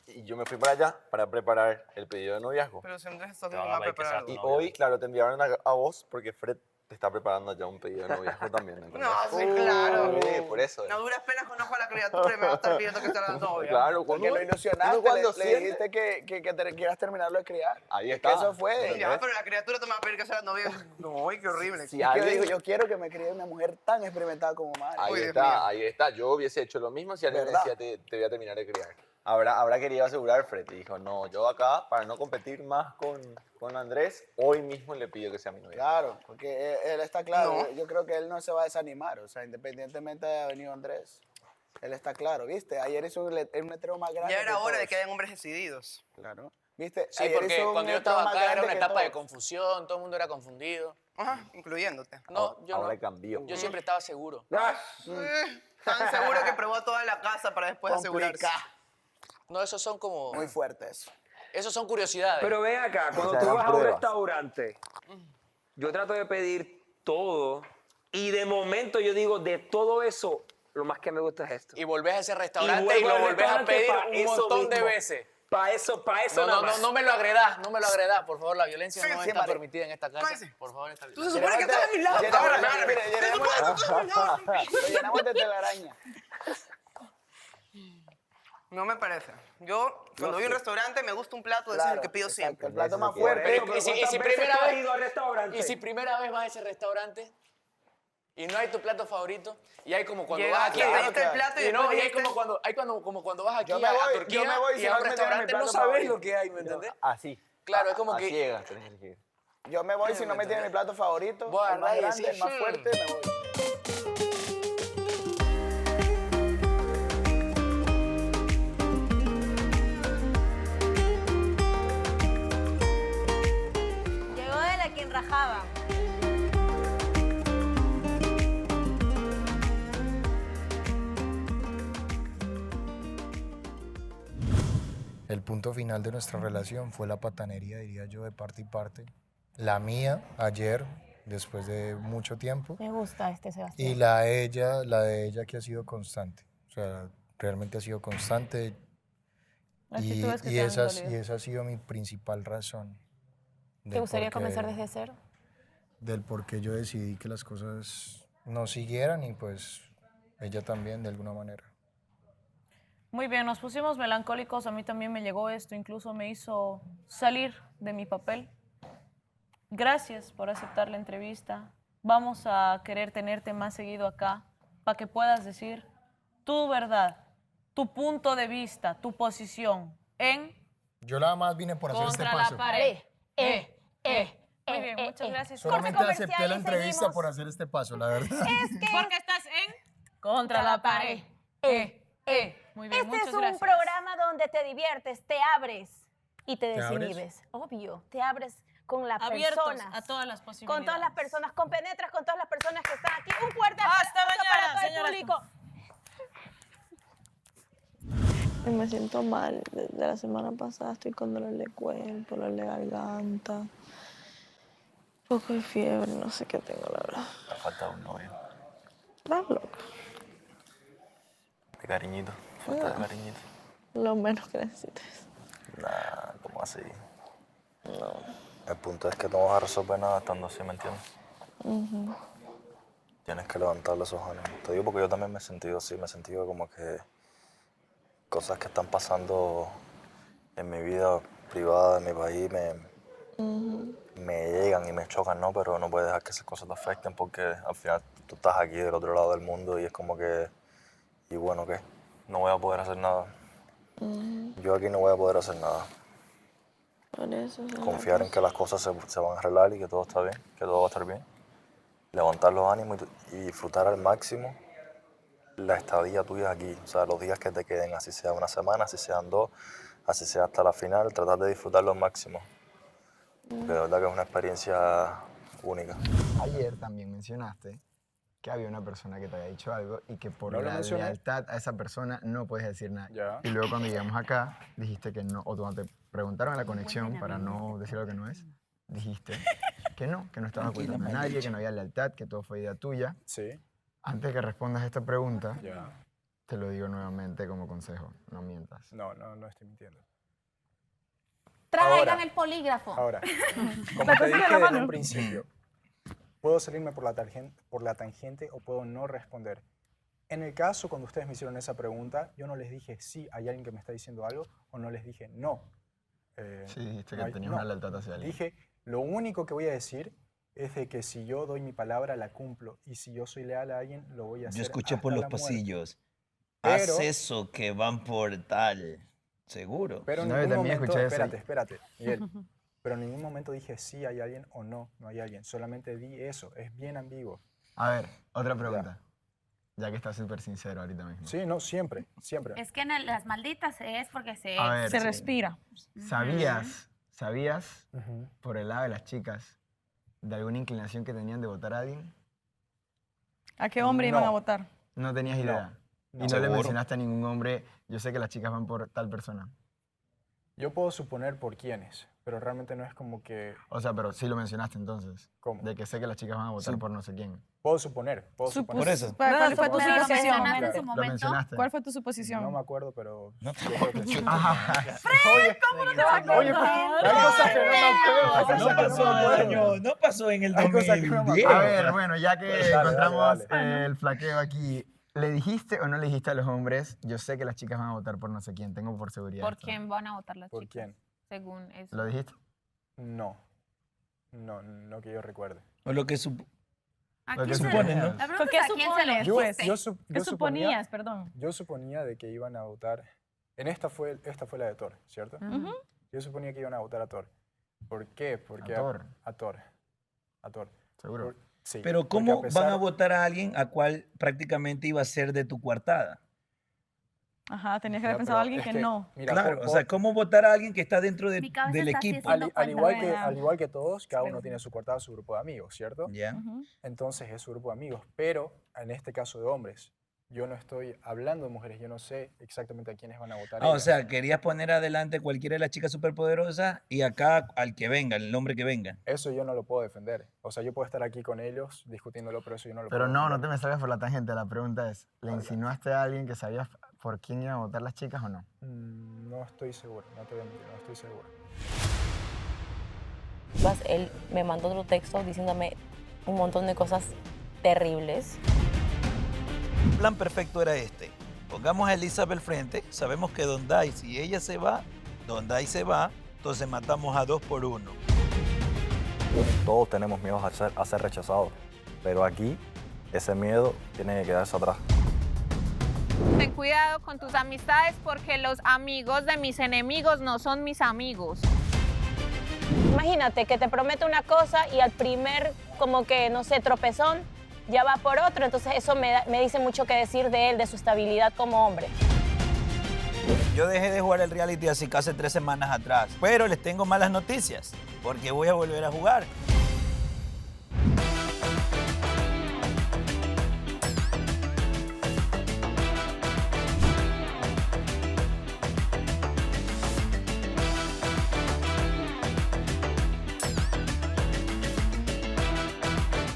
y yo me fui para allá para preparar el pedido de noviazgo. Pero si Andrés está bien a preparar. Y hoy, claro, te enviaron a vos porque Fred te está preparando ya un pedido de noviazgo también. ¿me No, entendés? sí, claro. Sí, por eso. No duras penas conozco a la criatura y me va a estar pidiendo que sea la novia. Claro, Porque lo ilusionaste, cuando le dijiste que quieras terminarlo de criar. Ahí Que está. eso fue. Ya, pero la criatura te va a pedir que sea la novia. No, qué horrible. Si alguien dijo, yo quiero que me críe una mujer tan experimentada como Mari. Ahí está, ahí está. Yo hubiese hecho lo mismo si alguien me ¿Verdad? decía te voy a terminar de criar. Habrá querido asegurar Fred y dijo, no, yo acá, para no competir más con Andrés, hoy mismo le pido que sea mi novia. Claro, porque él está claro. No. Yo creo que él no se va a desanimar. O sea, independientemente de haber venido Andrés, él está claro, ¿viste? Ayer hizo un letrero más grande. Ya era que hora de todos. que hayan hombres decididos. Claro. ¿Viste? Sí, Ayer porque hizo un cuando yo letrero estaba más acá era grande una que etapa de todos. confusión, todo el mundo era confundido. Ajá, incluyéndote. No, yo Ahora no. cambió. Yo siempre estaba seguro. Tan seguro que probó toda la casa para después asegurarse. No, esos son como... Muy fuertes. Esos son curiosidades. Pero ven acá, cuando sea, tú eran vas a un pruebas. restaurante, yo trato de pedir todo y de momento yo digo, de todo eso, lo más que me gusta es esto. Y volvés a ese restaurante y, vuelvo lo al volvés a restaurante pedir pa' un eso montón de mismo. veces. Para eso No, nada no, más. no me lo agredás, no me lo agredás. Por favor, la violencia Sí, no sí, está Mari. permitida en esta casa. Cállese. Por favor, está Tú se supone que estás a mi lado. Lo llenamos de telaraña. No me parece. Yo, cuando voy a un restaurante, me gusta un plato de ese es el que pido siempre. El plato más Eso fuerte. Pero, y si ¿cuántas veces primera tú has vez- ido al restaurante? Y si primera vez vas a ese restaurante y no hay tu plato favorito, y hay como cuando Llegaste, vas aquí, te diste el plato y y no, después y hay dijiste- como cuando vas aquí Yo me a voy, Turquía yo me voy, y si a no un me dieron mi restaurante no plato sabes favorito. lo que hay, ¿me entendés? Así. Claro, es como a que- ciegas tenés que ir. Yo me voy si no me tiene mi plato favorito. Vos El más agarrás y grande, el decís, más fuerte, me voy. Llegó de la quien rajaba. El punto final de nuestra relación fue la patanería, diría yo, de parte y parte. La mía, ayer, después de mucho tiempo. Me gusta este Sebastián. Y la de ella que ha sido constante. O sea, realmente ha sido constante. Actitudes que Y te han esa dolido. ha sido mi principal razón. ¿Te gustaría comenzar desde cero? Del por qué yo decidí que las cosas no siguieran y pues ella también de alguna manera. Muy bien, nos pusimos melancólicos. A mí también me llegó esto, incluso me hizo salir de mi papel. Gracias por aceptar la entrevista. Vamos a querer tenerte más seguido acá para que puedas decir tu verdad, tu punto de vista, tu posición en Yo nada más vine por hacer este contra paso. la pared. Muy bien, muchas gracias. Solamente acepté la entrevista por hacer este paso, la verdad. Porque estás en contra la pared. Muy bien, Este muchas es un gracias. programa donde te diviertes, te abres y te ¿Te abres? desinhibes. Obvio, te abres con las Abiertos personas. a todas las posibilidades. Con todas las personas, compenetras con todas las personas que están aquí. Un fuerte Hasta aplauso mañana, para todo el señoras. público. Me siento mal. Desde la semana pasada estoy con dolor de cuerpo, dolor de garganta, un poco de fiebre, no sé qué tengo, la verdad. Me falta un novio. ¿Estás loca? De cariñito. Falta de No. cariñito. Lo menos que necesites. Nah, ¿cómo así? No. El punto es que no vas a resolver nada estando así, ¿me entiendes? Ujú. Tienes que levantarle esos ánimos. Te digo porque yo también me he sentido así, me he sentido como que cosas que están pasando en mi vida privada, en mi país, me llegan y me chocan, ¿no? Pero no puedes dejar que esas cosas te afecten porque al final tú estás aquí del otro lado del mundo y es como que, y bueno, ¿qué? No voy a poder hacer nada. Yo aquí no voy a poder hacer nada. Por eso. esa es la Confiar en cosa. que las cosas se van a arreglar y que todo está bien, que todo va a estar bien. Levantar los ánimos y disfrutar al máximo la estadía tuya aquí. O sea, los días que te queden, así sea una semana, así sean 2, así sea hasta la final, tratar de disfrutarlo al máximo. Porque de verdad que es una experiencia única. Ayer también mencionaste que había una persona que te había dicho algo y que por No lo la mencioné. lealtad a esa persona no puedes decir nada. Ya. Y luego cuando llegamos acá, dijiste que no, o cuando te preguntaron en la conexión para no decir lo que no es, dijiste que no estabas ocultando a nadie, que no había lealtad, que todo fue idea tuya. Sí. Antes que respondas esta pregunta, Ya. te lo digo nuevamente como consejo, no mientas. No estoy mintiendo. Traigan Ahora. el polígrafo. Ahora, como te dije desde un principio, puedo salirme por la tangente o puedo no responder. En el caso, cuando ustedes me hicieron esa pregunta, yo no les dije sí, hay alguien que me está diciendo algo, o no les dije no. Sí, dijiste no que hay- tenías no. una lealtad hacia alguien. Dije, lo único que voy a decir es de que si yo doy mi palabra, la cumplo. Y si yo soy leal a alguien, lo voy a hacer Yo escuché por hasta los la muerte. pasillos. Pero- Haz eso que van por tal. Seguro. Pero en No, yo ningún también momento, escuché eso. espérate, Miguel. Pero en ningún momento dije sí hay alguien o no hay alguien. Solamente di eso. Es bien ambiguo. A ver, otra pregunta. Ya que estás súper sincero ahorita mismo. Sí, no, siempre. Es que en las malditas es porque se, A ver, se sí. respira. ¿Sabías, por el lado de las chicas, de alguna inclinación que tenían de votar a alguien? ¿A qué hombre iban No. a votar? No tenías idea. Y no le ¿Seguro? mencionaste a ningún hombre, yo sé que las chicas van por tal persona. Yo puedo suponer por quiénes, pero realmente no es como que... O sea, pero sí lo mencionaste entonces. ¿Cómo? De que sé que las chicas van a votar Sí. por no sé quién. Puedo suponer. Por eso. ¿Cuál fue tu Pero lo suposición? mencionaste en su momento. Lo mencionaste. ¿Cuál fue tu suposición? No me acuerdo, pero... No, Oye, ¿cómo no te vas a acordar? Oye, hay cosas que no me acuerdo. Hay cosas No que no pasó me el acuerdo. año, no pasó en el Hay cosas que no me 2010. A ver, bueno, ya que Dale, dale, encontramos dale. el flaqueo aquí, ¿le dijiste o no le dijiste a los hombres, yo sé que las chicas van a votar por no sé quién, tengo por seguridad? ¿Por esto"? quién van a votar las ¿Por chicas? quién? Según eso. ¿Lo dijiste? No. No que yo recuerde. O lo que sup- ¿A Lo que quién se suponen, le- ¿no? La pregunta ¿Por qué es a quién se lo supones? Yo, dijiste. yo, sup- ¿Qué yo suponía, suponías? Perdón. yo suponía de que iban a votar... En esta fue la de Thor, ¿cierto? Ujú. Yo suponía que iban a votar a Thor. ¿Por qué? Porque ¿A Thor? A Thor. A Thor. ¿Seguro? Sí. Pero porque ¿cómo pesar- van a votar a alguien a cual prácticamente iba a ser de tu coartada? Ajá, tenías que Ya, haber pensado a pero alguien es que que, no. mira, Claro, por- o sea, ¿cómo votar a alguien que está dentro Mi cabeza del está así equipo? haciendo cuenta. al igual que todos, cada uno tiene su coartada, su grupo de amigos, ¿cierto? Ya. Ujú. Entonces es su grupo de amigos, pero en este caso de hombres. yo no estoy hablando de mujeres, yo no sé exactamente a quiénes van a votar. Ah, o ellas. sea, querías poner adelante cualquiera de las chicas superpoderosas y acá al que venga, el nombre que venga. Eso yo no lo puedo defender. O sea, yo puedo estar aquí con ellos discutiéndolo, pero eso yo no lo Pero puedo no, defender. no te me salgas por la tangente. La pregunta es, ¿le insinuaste a alguien que sabías por quién iban a votar las chicas o no? No estoy seguro, no te voy a mentir, no estoy seguro. Él me mandó otro texto diciéndome un montón de cosas terribles. El plan perfecto era este. Pongamos a Elizabeth al frente, sabemos que Donday, si ella se va, Donday se va, entonces matamos a 2 por 1. Todos tenemos miedo a ser rechazados, pero aquí ese miedo tiene que quedarse atrás. Ten cuidado con tus amistades porque los amigos de mis enemigos no son mis amigos. Imagínate que te promete una cosa y al primer, como que, no sé, tropezón, ya va por otro. Entonces eso me dice mucho que decir de él, de su estabilidad como hombre. Yo dejé de jugar el reality así casi 3 semanas atrás, pero les tengo malas noticias, porque voy a volver a jugar.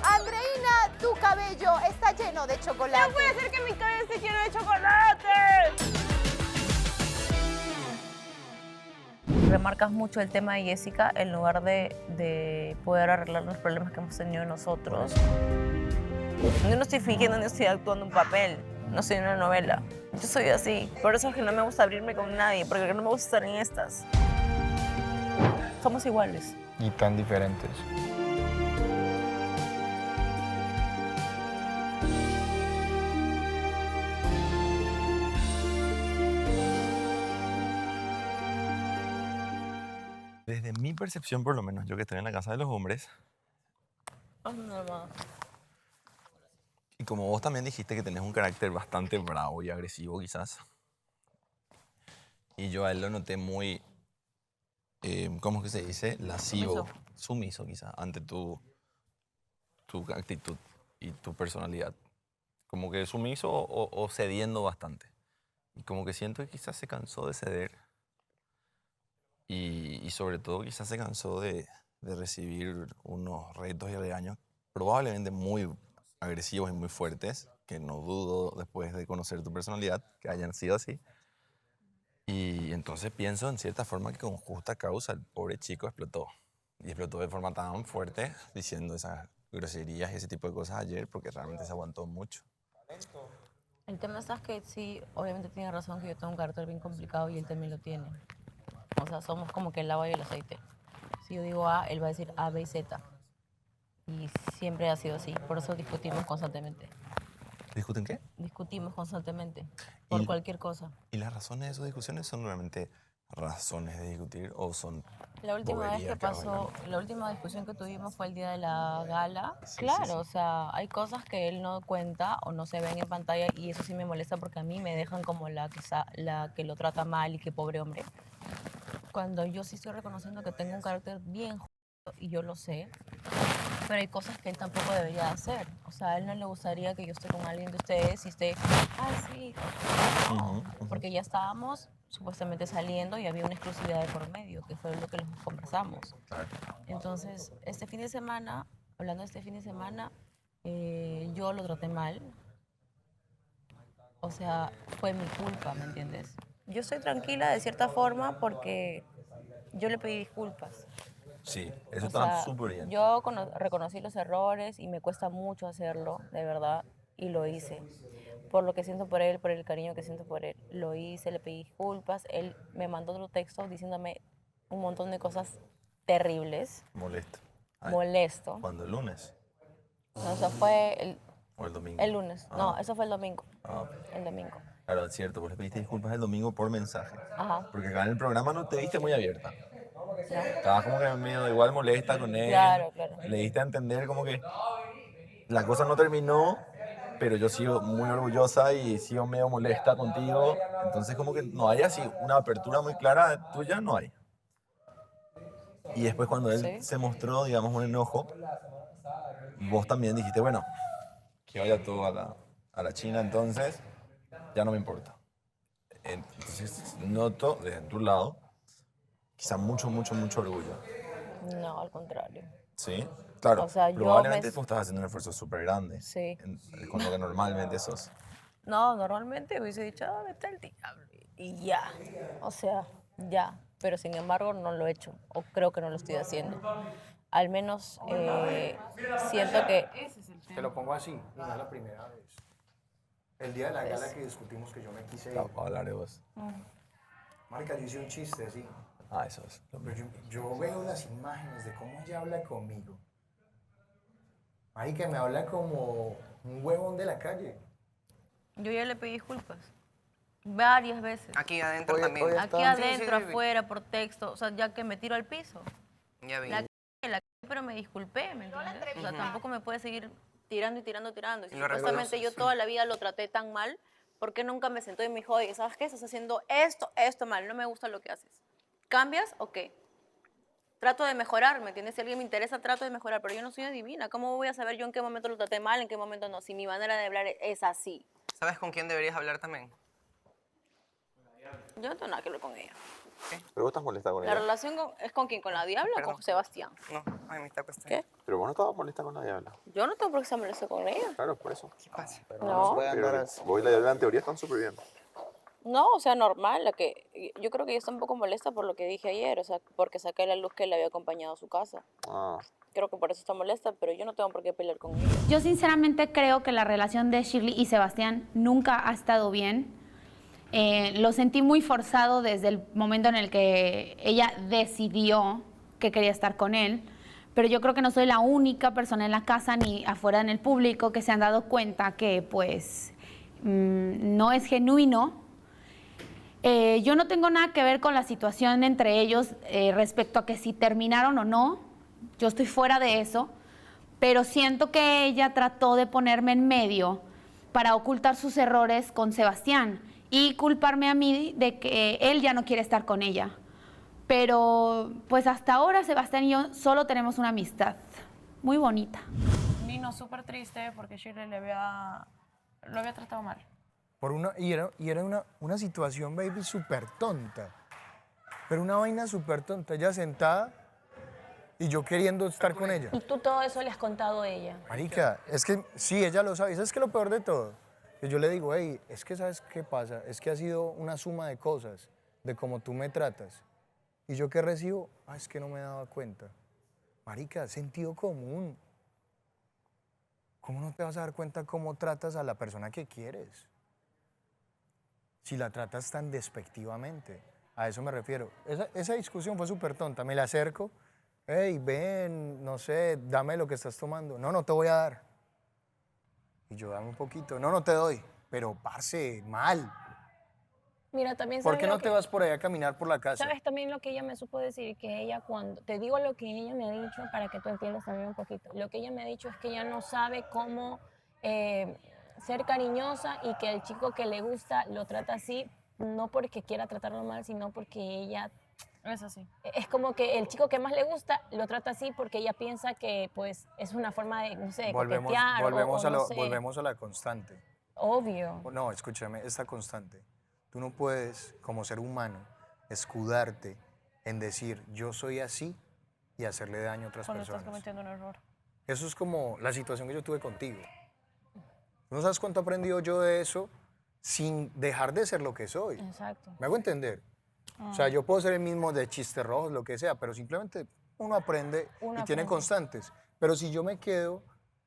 Andreina, tu cabello está lleno de chocolate. No puede ser que mi cabello esté lleno de chocolate. Remarcas mucho el tema de Jessica en lugar de poder arreglar los problemas que hemos tenido nosotros. Yo no estoy fingiendo ni estoy actuando un papel, no soy una novela. Yo soy así, por eso es que no me gusta abrirme con nadie, porque no me gusta estar en estas. Somos iguales. Y tan diferentes. Desde mi percepción, por lo menos, yo que estoy en la casa de los hombres, y como vos también dijiste que tenés un carácter bastante bravo y agresivo quizás, y yo a él lo noté muy, ¿cómo es que se dice? Lascivo, sumiso quizás, ante tu actitud y tu personalidad. Como que sumiso o cediendo bastante. Y como que siento que quizás se cansó de ceder. Y sobre todo quizás se cansó de recibir unos retos y regaños probablemente muy agresivos y muy fuertes, que no dudo después de conocer tu personalidad que hayan sido así. Y entonces pienso en cierta forma que con justa causa el pobre chico explotó. Y explotó de forma tan fuerte diciendo esas groserías y ese tipo de cosas ayer porque realmente se aguantó mucho. El tema es que sí, obviamente tiene razón que yo tengo un carácter bien complicado y él también lo tiene. O sea, somos como que el agua y el aceite. Si yo digo A, él va a decir A, B y Z. Y siempre ha sido así. Por eso discutimos constantemente. ¿Discuten qué? Discutimos constantemente. Por cualquier cosa. ¿Y las razones de esas discusiones son realmente razones de discutir o son La última vez que pasó, la última discusión que tuvimos fue el día de la gala. Claro, o sea, hay cosas que él no cuenta o no se ven en pantalla y eso sí me molesta porque a mí me dejan como la que lo trata mal y que pobre hombre. Cuando yo sí estoy reconociendo que tengo un carácter bien y yo lo sé, pero hay cosas que él tampoco debería hacer. O sea, a él no le gustaría que yo esté con alguien de ustedes y esté, ay, sí, no, porque ya estábamos supuestamente saliendo y había una exclusividad de por medio, que fue lo que conversamos. Entonces, este fin de semana, hablando de este fin de semana, yo lo traté mal. O sea, fue mi culpa, ¿me entiendes? Yo estoy tranquila de cierta forma porque yo le pedí disculpas. Sí, eso O está sea, súper bien. Yo reconocí los errores y me cuesta mucho hacerlo, de verdad, y lo hice. Por lo que siento por él, por el cariño que siento por él. Lo hice, le pedí disculpas. Él me mandó otro texto diciéndome un montón de cosas terribles. Molesto. Molesto. ¿Cuándo? ¿El lunes? No, eso fue ¿O el domingo? el lunes. No, eso fue el domingo. Ah, ok. El domingo. Claro, es cierto, vos le pediste disculpas el domingo por mensaje. Ajá. Porque acá en el programa no te viste muy abierta. Estabas como que medio igual molesta con él. Claro, claro. Le diste a entender como que la cosa no terminó, pero yo sigo muy orgullosa y sigo medio molesta contigo. Entonces como que no hay así una apertura muy clara tuya, no hay. Y después cuando él se mostró, digamos, un enojo, vos también dijiste, bueno, que vaya todo a a la China, entonces ya no me importa. Entonces noto desde tu lado quizá mucho orgullo. No, al contrario. ¿Sí? Claro, O sea, yo probablemente me- tú estás haciendo un esfuerzo súper grande. Sí. Con lo que normalmente sos. No, normalmente hubiese dicho, vete al diablo. Y ya. O sea, ya. Pero sin embargo no lo he hecho. O creo que no lo estoy haciendo. Al menos siento que... Te lo pongo así, no es la primera vez. El día de la gala que discutimos que yo me quise ir. Para hablar de vos. Marica, yo hice un chiste así. Ah, eso es. Pero yo veo las imágenes de cómo ella habla conmigo. Marica, me habla como un huevón de la calle. Yo ya le pedí disculpas. Varias veces. Aquí adentro también. Aquí adentro, afuera, por texto. O sea, ya que me tiro al piso. Ya vi. Pero me disculpé, ¿me entiendes? O sea, tampoco me puede seguir tirando. Y si lo supuestamente arreglas, yo toda la vida lo traté tan mal, ¿por qué nunca me sentó y me dijo, oye, ¿sabes qué? Estás haciendo esto mal, no me gusta lo que haces. ¿Cambias o qué? Trato de mejorar, ¿me entiendes? Si alguien me interesa, trato de mejorar, pero yo no soy adivina. ¿Cómo voy a saber yo en qué momento lo traté mal, en qué momento no? Si mi manera de hablar es así. ¿Sabes con quién deberías hablar también? Yo no tengo nada que ver con ella. Pero vos estás molesta con ¿La relación es con quién? ¿Con la Diabla o con Sebastián? No, ay, me está costando. ¿Qué? Pero vos no estabas molesta con la Diabla. Yo no tengo por qué estar molesta con ella. Claro, por eso. ¿Qué pasa? No. Pero vos y la Diabla en teoría están súper bien. No, o sea, normal. Yo creo que ella está un poco molesta por lo que dije ayer, o sea, porque saqué la luz que él le había acompañado a su casa. Ah. Creo que por eso está molesta, pero yo no tengo por qué pelear con ella. Yo sinceramente creo que la relación de Shirley y Sebastián nunca ha estado bien. Lo sentí muy forzado desde el momento en el que ella decidió que quería estar con él, pero yo creo que no soy la única persona en la casa ni afuera en el público que se han dado cuenta que pues no es genuino. Yo no tengo nada que ver con la situación entre ellos respecto a que si terminaron o no. Yo estoy fuera de eso, pero siento que ella trató de ponerme en medio para ocultar sus errores con Sebastián y culparme a mí de que él ya no quiere estar con ella. Pero pues hasta ahora Sebastián y yo solo tenemos una amistad muy bonita. Nino, súper triste porque Shirley lo había tratado mal. Y era una situación, baby, súper tonta. Pero una vaina súper tonta. Ella sentada y yo queriendo estar con ella. Y tú todo eso le has contado a ella. Marica, es que sí, ella lo sabe. ¿Sabes qué es lo peor de todo? Que yo le digo, hey, es que ¿sabes qué pasa? Es que ha sido una suma de cosas, de cómo tú me tratas. Y yo que recibo, es que no me daba cuenta. Marica, sentido común. ¿Cómo no te vas a dar cuenta cómo tratas a la persona que quieres? Si la tratas tan despectivamente. A eso me refiero. Esa discusión fue súper tonta. Me la acerco. Hey, ven, no sé, dame lo que estás tomando. No, no te voy a dar. Y yo, dame un poquito. No, no te doy. Pero, parce, mal. Mira, también ¿Por sabes qué lo no te vas por allá a caminar por la casa? ¿Sabes también lo que ella me supo decir? Que ella cuando... Te digo lo que ella me ha dicho para que tú entiendas también un poquito. Lo que ella me ha dicho es que ella no sabe cómo ser cariñosa y que el chico que le gusta lo trata así, no porque quiera tratarlo mal, sino porque ella... Es así. Es como que el chico que más le gusta lo trata así porque ella piensa que pues es una forma de, no sé, de coquetear volvemos a la constante. Obvio. No, escúchame, esta constante. Tú no puedes, como ser humano, escudarte en decir yo soy así y hacerle daño a otras Cuando personas. estás cometiendo un error. Eso es como la situación que yo tuve contigo. ¿Tú no sabes cuánto he aprendido yo de eso sin dejar de ser lo que soy? Exacto. ¿Me hago entender? O sea, yo puedo ser el mismo de chistes rojos, lo que sea, pero simplemente uno aprende y tiene constantes. Pero si yo me quedo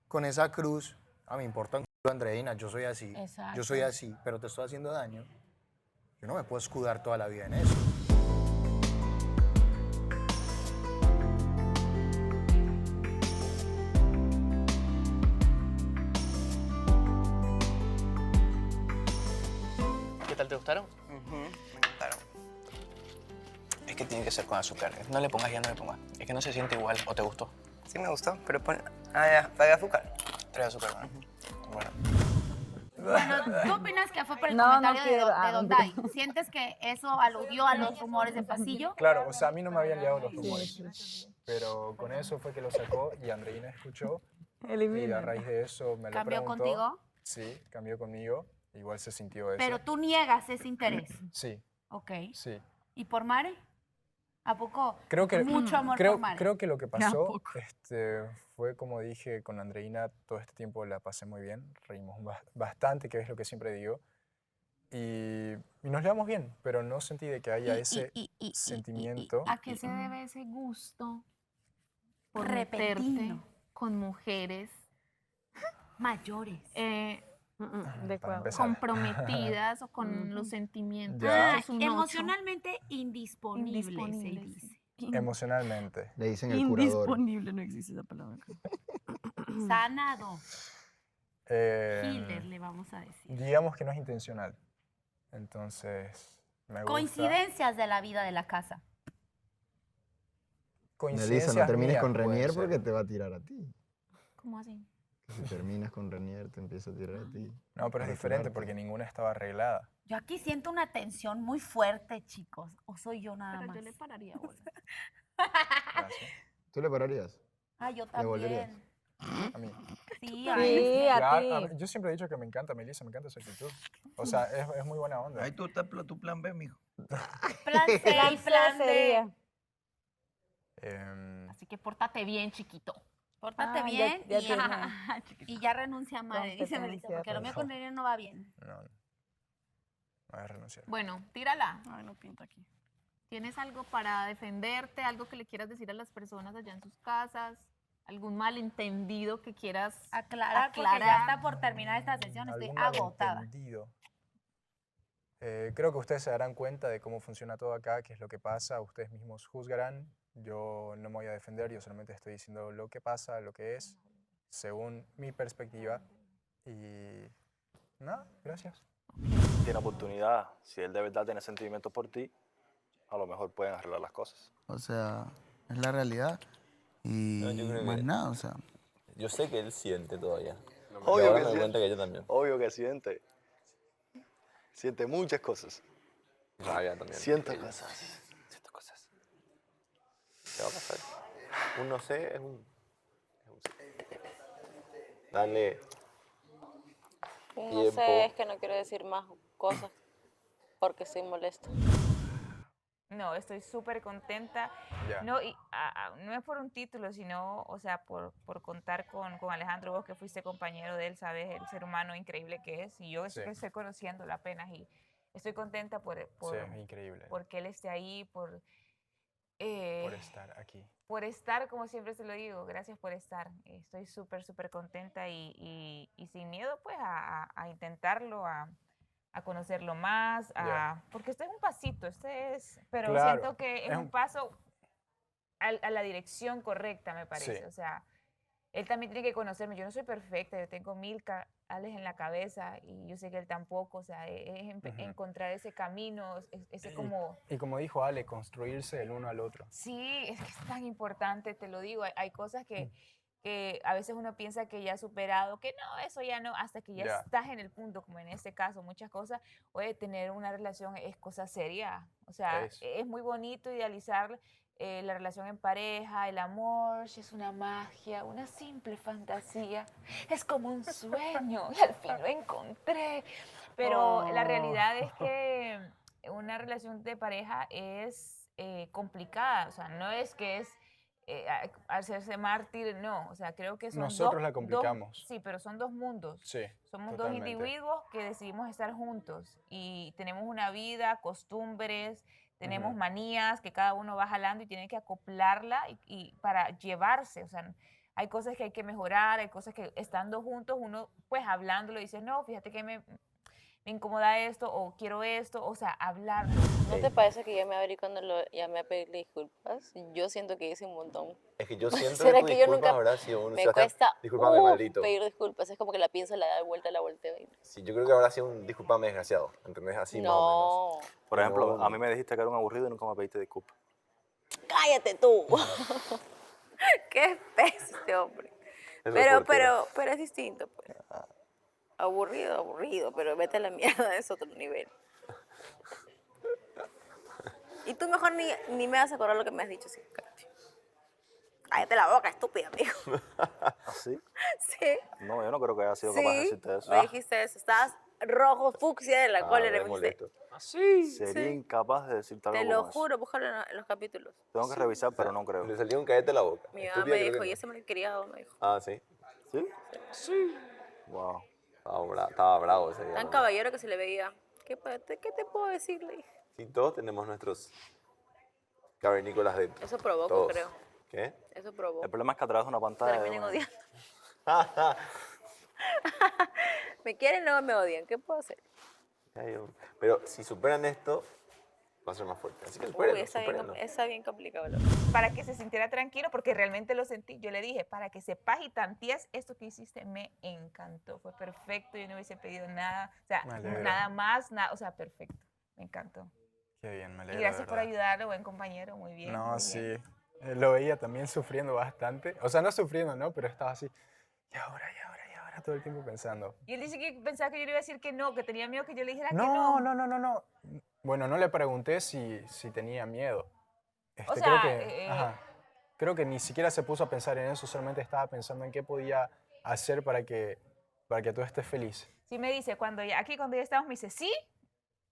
con esa cruz, me importa un culo, Andreina, yo soy así, Exacto. yo soy así, pero te estoy haciendo daño, yo no me puedo escudar toda la vida en eso. ¿Qué tal, te gustaron? Me encantaron. Es que tiene que ser con azúcar. No le pongas ya, no le pongas. Es que no se siente igual. ¿O te gustó? Sí me gustó, pero pon... ya, ¿trae azúcar? Trae azúcar, ¿no? Bueno. Bueno, ¿tú opinas que fue por el No, comentario no quiero. de Don Dai? ¿Sientes que eso aludió a los rumores de pasillo? Claro, o sea, a mí no me habían llegado los rumores, pero con eso fue que lo sacó y Andreina escuchó y a raíz de eso me lo ¿Cambió preguntó. contigo? Sí, cambió conmigo. Igual se sintió eso. Pero tú niegas ese interés. Sí. Ok. Sí. ¿Y por Mare? ¿A poco Creo que, mucho amor por Mare? Creo que lo que pasó fue, como dije, con Andreina, todo este tiempo la pasé muy bien. Reímos bastante, que es lo que siempre digo. Y nos llevamos bien, pero no sentí de que haya ese sentimiento. ¿A qué se debe ese gusto por Repentino. meterte con mujeres mayores? Para empezar. Comprometidas o con los sentimientos. Ya. Es un ocho. Emocionalmente indisponible, se dice. Emocionalmente. Le dicen el curador. Indisponible, no existe esa palabra. Sanado. Eh, Killer, le vamos a decir. digamos que no es intencional. Entonces, me gusta. Coincidencias de la vida de la casa. Coincidencias Melissa, no termines mías con pueden Renier ser. porque te va a tirar a ti. ¿Cómo así? Si terminas con Renier, te empieza a tirar a ti. No, pero es diferente porque ninguna estaba arreglada. Yo aquí siento una tensión muy fuerte, chicos. ¿O soy yo nada Pero más? yo le pararía bola. ¿Tú le pararías? Ah, yo ¿Le volverías? también. A mí. Sí, Yo siempre he dicho que me encanta Melissa, me encanta su actitud. O sea, es muy buena onda. Ahí tú estás tu plan B, mijo. Plan C y plan D. Así que pórtate bien, chiquito. Pórtate Ah, bien ya y, tiene. y ya renuncia a Mare, dice Rómpete, Melissa, Melissa, porque a lo mejor con Renier no va bien. No voy a renunciar. Bueno, tírala. Ay, no pinta aquí. ¿Tienes algo para defenderte? ¿Algo que le quieras decir a las personas allá en sus casas? ¿Algún malentendido que quieras aclarar? Porque ya está por terminar esta sesión, estoy Algún agotada. malentendido. Creo que ustedes se darán cuenta de cómo funciona todo acá, qué es lo que pasa, ustedes mismos juzgarán. Yo no me voy a defender, yo solamente estoy diciendo lo que pasa, lo que es, según mi perspectiva. Y nada, gracias. Tiene oportunidad, si él de verdad tiene sentimientos por ti, a lo mejor pueden arreglar las cosas. O sea, es la realidad. Y No, yo creo más que- nada, o sea. Yo sé que él siente todavía. Obvio Ahora que me doy siente. cuenta que yo también. Obvio que siente. Siente muchas cosas. Rabia también. Siente Sí. cosas. Siento cosas. ¿Qué va a pasar? Un no sé es un sí. Dale. No Tiempo. sé, es que no quiero decir más cosas porque estoy molesta. No, estoy súper contenta. Ya. No, y no es por un título, sino, o sea, por contar con Alejandro, vos que fuiste compañero de él, sabes el ser humano increíble que es. Y yo Sí. que estoy conociéndolo apenas y estoy contenta por Sí, es increíble. porque él esté ahí, por Estar aquí. por estar, como siempre se lo digo, gracias por estar. Estoy súper, súper contenta y sin miedo, pues, a intentarlo, a conocerlo más, porque este es un pasito, pero Claro, siento que es es un un- paso a la dirección correcta, me parece. Sí. O sea, él también tiene que conocerme. Yo no soy perfecta, yo tengo 1000 ales en la cabeza y yo sé que él tampoco. O sea, es Ujú. encontrar ese camino, ese como... Y como dijo Ale, construirse el uno al otro. Sí, es que es tan importante, te lo digo. Hay cosas que a veces uno piensa que ya ha superado, que no, eso ya no, hasta que ya Ya. estás en el punto, como en este caso, muchas cosas, oye, tener una relación es cosa seria. O sea, es muy bonito idealizar la relación en pareja, el amor, es una magia, una simple fantasía, es como un sueño y al fin lo encontré. Pero la realidad es que una relación de pareja es complicada, o sea, no es que es hacerse mártir, no, o sea, creo que son Nosotros la complicamos. sí, pero son dos mundos. Sí, Somos totalmente. dos individuos que decidimos estar juntos y tenemos una vida, costumbres, tenemos Ujú. manías que cada uno va jalando y tiene que acoplarla y para llevarse, o sea, hay cosas que hay que mejorar, hay cosas que estando juntos uno pues hablándolo dice, no, fíjate que me incomoda esto o quiero esto, o sea, hablarlo. ¿No te parece que ya me abrí cuando lo llamé a pedirle disculpas? Yo siento que hice un montón. Es que yo siento ¿Será que tu que yo disculpa nunca habrá sido un... me Sebastián, cuesta discúlpame, maldito. pedir disculpas? Es como que la pienso, la da vuelta, la volteo. Sí, yo creo que habrá sido un disculpame desgraciado, ¿entendés? Así más o menos. Por ejemplo, No. a mí me dijiste que era un aburrido y nunca me pediste disculpas. ¡Cállate tú! ¡Qué espeso este hombre! Es Pero reportero. es distinto, pues. Aburrido, pero vete a la mierda, es otro nivel. Y tú mejor ni me vas a acordar lo que me has dicho, sí, cállate. Cállate la boca, estúpida, amigo. ¿Así? Sí. No, yo no creo que haya sido capaz de Sí, decirte eso. me dijiste eso. Estabas rojo, fucsia de la cólera. re Me dijiste, molesto. así. Sería incapaz de decirte algo Te lo como eso. juro, búscalo en los capítulos. Tengo que revisar, pero no creo. Le salió un cállate la boca. Mi mamá me dijo, y ese malcriado me dijo. Ah, ¿sí? ¿Sí? Sí. Wow. Estaba bravo ese día. Tan ¿no? caballero que se le veía. ¿Qué te puedo decirle? Sí, todos tenemos nuestros cavernícolas dentro. Eso provoco, Todos. creo. ¿Qué? Eso provoco. El problema es que a través de una pantalla... Terminen bueno, odiando. Me quieren, no me odian. ¿Qué puedo hacer? Pero si superan esto, va a ser más fuerte. Así que supérenlo, supérenlo. Está bien complicado. Para que se sintiera tranquilo, porque realmente lo sentí. Yo le dije, para que sepas y tantees, esto que hiciste me encantó. Fue perfecto, yo no hubiese pedido nada. O sea, Me alegro. nada más, nada, o sea, perfecto. Me encantó. Qué bien, me Y alegro. gracias de por verdad. ayudarlo, buen compañero, muy bien. No, muy sí. bien. Lo veía también sufriendo bastante. O sea, no sufriendo, ¿no? Pero estaba así. Y ahora, todo el tiempo pensando. Y él dice que pensaba que yo le iba a decir que no, que tenía miedo que yo le dijera que No, no. no. Bueno, no le pregunté si tenía miedo. O Creo sea, que, creo que ni siquiera se puso a pensar en eso, solamente estaba pensando en qué podía hacer para que tú estés feliz. Sí me dice, cuando ya estamos, me dice, ¿sí?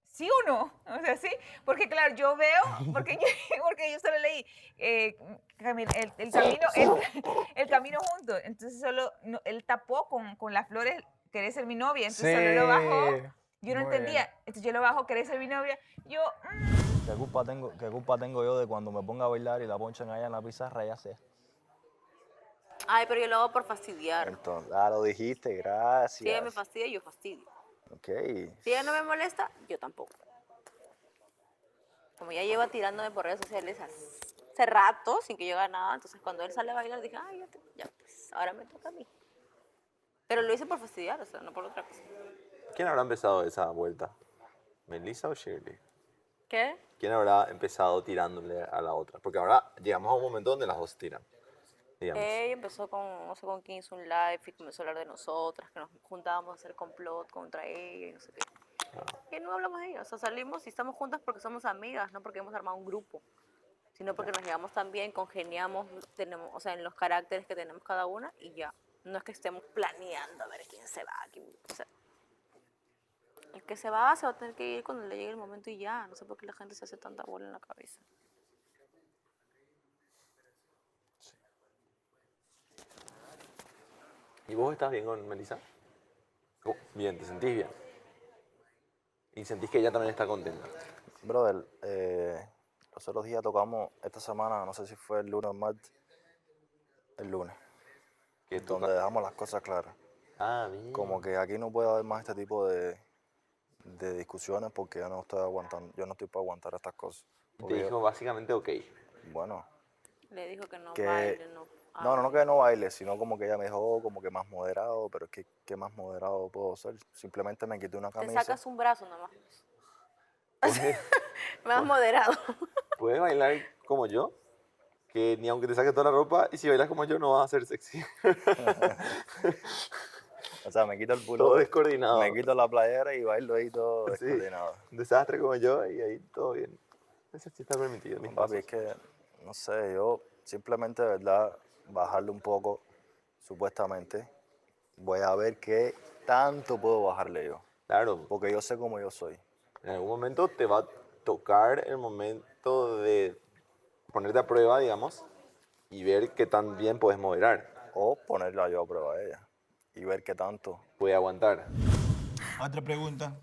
¿Sí o no? O sea, sí, porque claro, yo veo, porque yo solo leí el camino juntos, entonces solo, él tapó con las flores, querés ser mi novia, entonces solo lo bajó, yo no muy entendía, entonces yo lo bajo, querés ser mi novia, yo, ¿Qué culpa tengo yo de cuando me ponga a bailar y la ponchan allá en la pizarra, ya sé? Ay, pero yo lo hago por fastidiar. Entonces, lo dijiste, gracias. Si ella me fastidia, yo fastidio. Ok. Si ella no me molesta, yo tampoco. Como ya lleva tirándome por redes sociales hace rato, sin que yo haga nada, entonces cuando él sale a bailar, dije, ay, ya pues, ahora me toca a mí. Pero lo hice por fastidiar, o sea, no por otra cosa. ¿Quién habrá empezado esa vuelta? ¿Melissa o Shirley? ¿Qué? ¿Quién habrá empezado tirándole a la otra? Porque ahora llegamos a un momento donde las dos tiran. Digamos. Ella empezó con, no sé con quién hizo un live y comenzó a hablar de nosotras, que nos juntábamos a hacer complot contra ella y no sé qué. Y no hablamos de ella, o sea, salimos y estamos juntas porque somos amigas, no porque hemos armado un grupo, sino porque nos llevamos tan bien, congeniamos, tenemos, o sea, en los caracteres que tenemos cada una y ya. No es que estemos planeando a ver quién se va, o sea, el que se va a tener que ir cuando le llegue el momento y ya. No sé por qué la gente se hace tanta bola en la cabeza. ¿Y vos estás bien con Melissa? Oh, bien, ¿te sentís bien? ¿Y sentís que ella también está contenta? Brother, los otros días tocamos, esta semana, no sé si fue el lunes o el martes, el lunes, donde dejamos las cosas claras. Ah, bien. Como que aquí no puede haber más este tipo de discusiones porque yo no estoy aguantando, yo no estoy para aguantar estas cosas. Te dijo básicamente ok. Bueno. Le dijo que no Que- baile, no. No que no baile, sino como que ella me dijo, como que más moderado, pero es que ¿qué más moderado puedo ser? Simplemente me quité una Te camisa. sacas un brazo nomás. Más moderado. ¿Puedes bailar como yo? Que ni aunque te saques toda la ropa, y si bailas como yo no vas a ser sexy. O sea, me quito el pullover, Todo descoordinado. me quito la playera y bailo ahí todo Sí, descoordinado. un desastre como yo y ahí todo bien. Eso sí está permitido. Mis Papi, es que, no sé, yo simplemente, de verdad, bajarle un poco, supuestamente, voy a ver qué tanto puedo bajarle yo. Claro. Porque yo sé cómo yo soy. En algún momento te va a tocar el momento de ponerte a prueba, digamos, y ver qué tan bien puedes moderar. O ponerla yo a prueba a ella y ver qué tanto puede aguantar. Otra pregunta.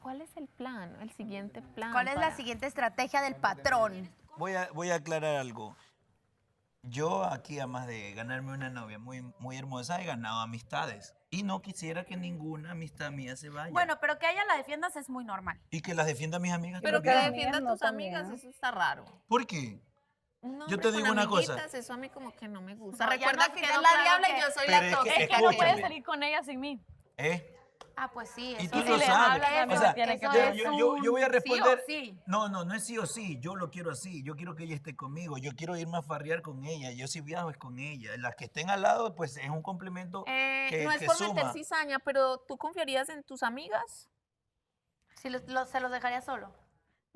¿Cuál es el plan, el siguiente plan? ¿Cuál es la siguiente estrategia del patrón? Voy a aclarar algo. Yo aquí, además de ganarme una novia muy hermosa, he ganado amistades. Y no quisiera que ninguna amistad mía se vaya. Bueno, pero que a ella la defiendas es muy normal. Y que las defienda mis amigas. Pero que también. defienda a tus amigas, eso está raro. ¿Por qué? No, Yo te hombre, digo con una cosa. amiguitas, eso a mí como que no me gusta. No, ya Recuerda nos que quedó es la claro diabla que- y yo soy Pero la es que- tóxica. Es que no puedes Escúchame. salir con ella sin mí. Ah, pues sí. Y Eso tú sí lo le sabes. habla, O sea, tiene que eso ver. es yo voy a un responder. sí o sí. No es sí o sí. Yo lo quiero así. Yo quiero que ella esté conmigo. Yo quiero irme a farrear con ella. Yo si viajo es con ella. Las que estén al lado, pues es un complemento que, no es que por suma. meter cizaña, pero ¿tú confiarías en tus amigas? Si se los dejaría solo.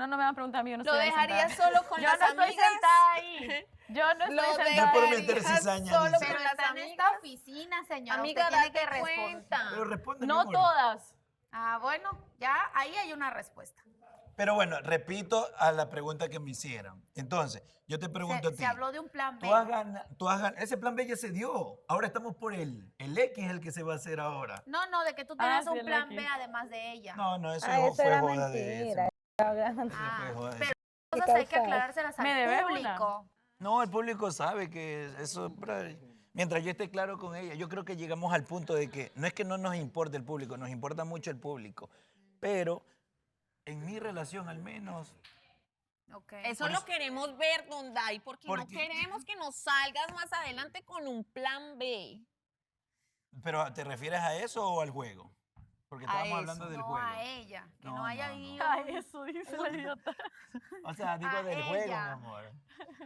No me van a preguntar a mí, yo no Lo estoy ahí dejaría sentada. solo con Yo las no estoy amigas. sentada ahí. Yo no Lo estoy No sentada por ahí. meter cizaña, solo dice. con Pero las está en amigas. esta oficina, señora. Amiga, Usted tiene que date responder. cuenta. Pero responde, mi No amor. todas. Ah, bueno, ya ahí hay una respuesta. Pero bueno, repito a la pregunta que me hicieron. Entonces, yo te pregunto a ti. Se habló de un plan B. Ese plan B ya se dio. Ahora estamos por el X, es el que se va a hacer ahora. No, de que tú Ah, tienes sí, un el plan X. B además de ella. No, eso, Eso fue era joda de mentira. eso. Ah, joda de pero eso. cosas hay que aclarárselas Me al debe público. No, el público sabe que eso, mientras yo esté claro con ella, yo creo que llegamos al punto de que no es que no nos importe el público, nos importa mucho el público, pero en mi relación al menos, Eso lo queremos ver, Donday, porque no queremos que nos salgas más adelante con un plan B. pero ¿te refieres a eso o al juego? Porque estábamos hablando del juego. A ella, que no, haya ahí. A eso dice la idiota. O sea, digo A del juego, mi ella. amor.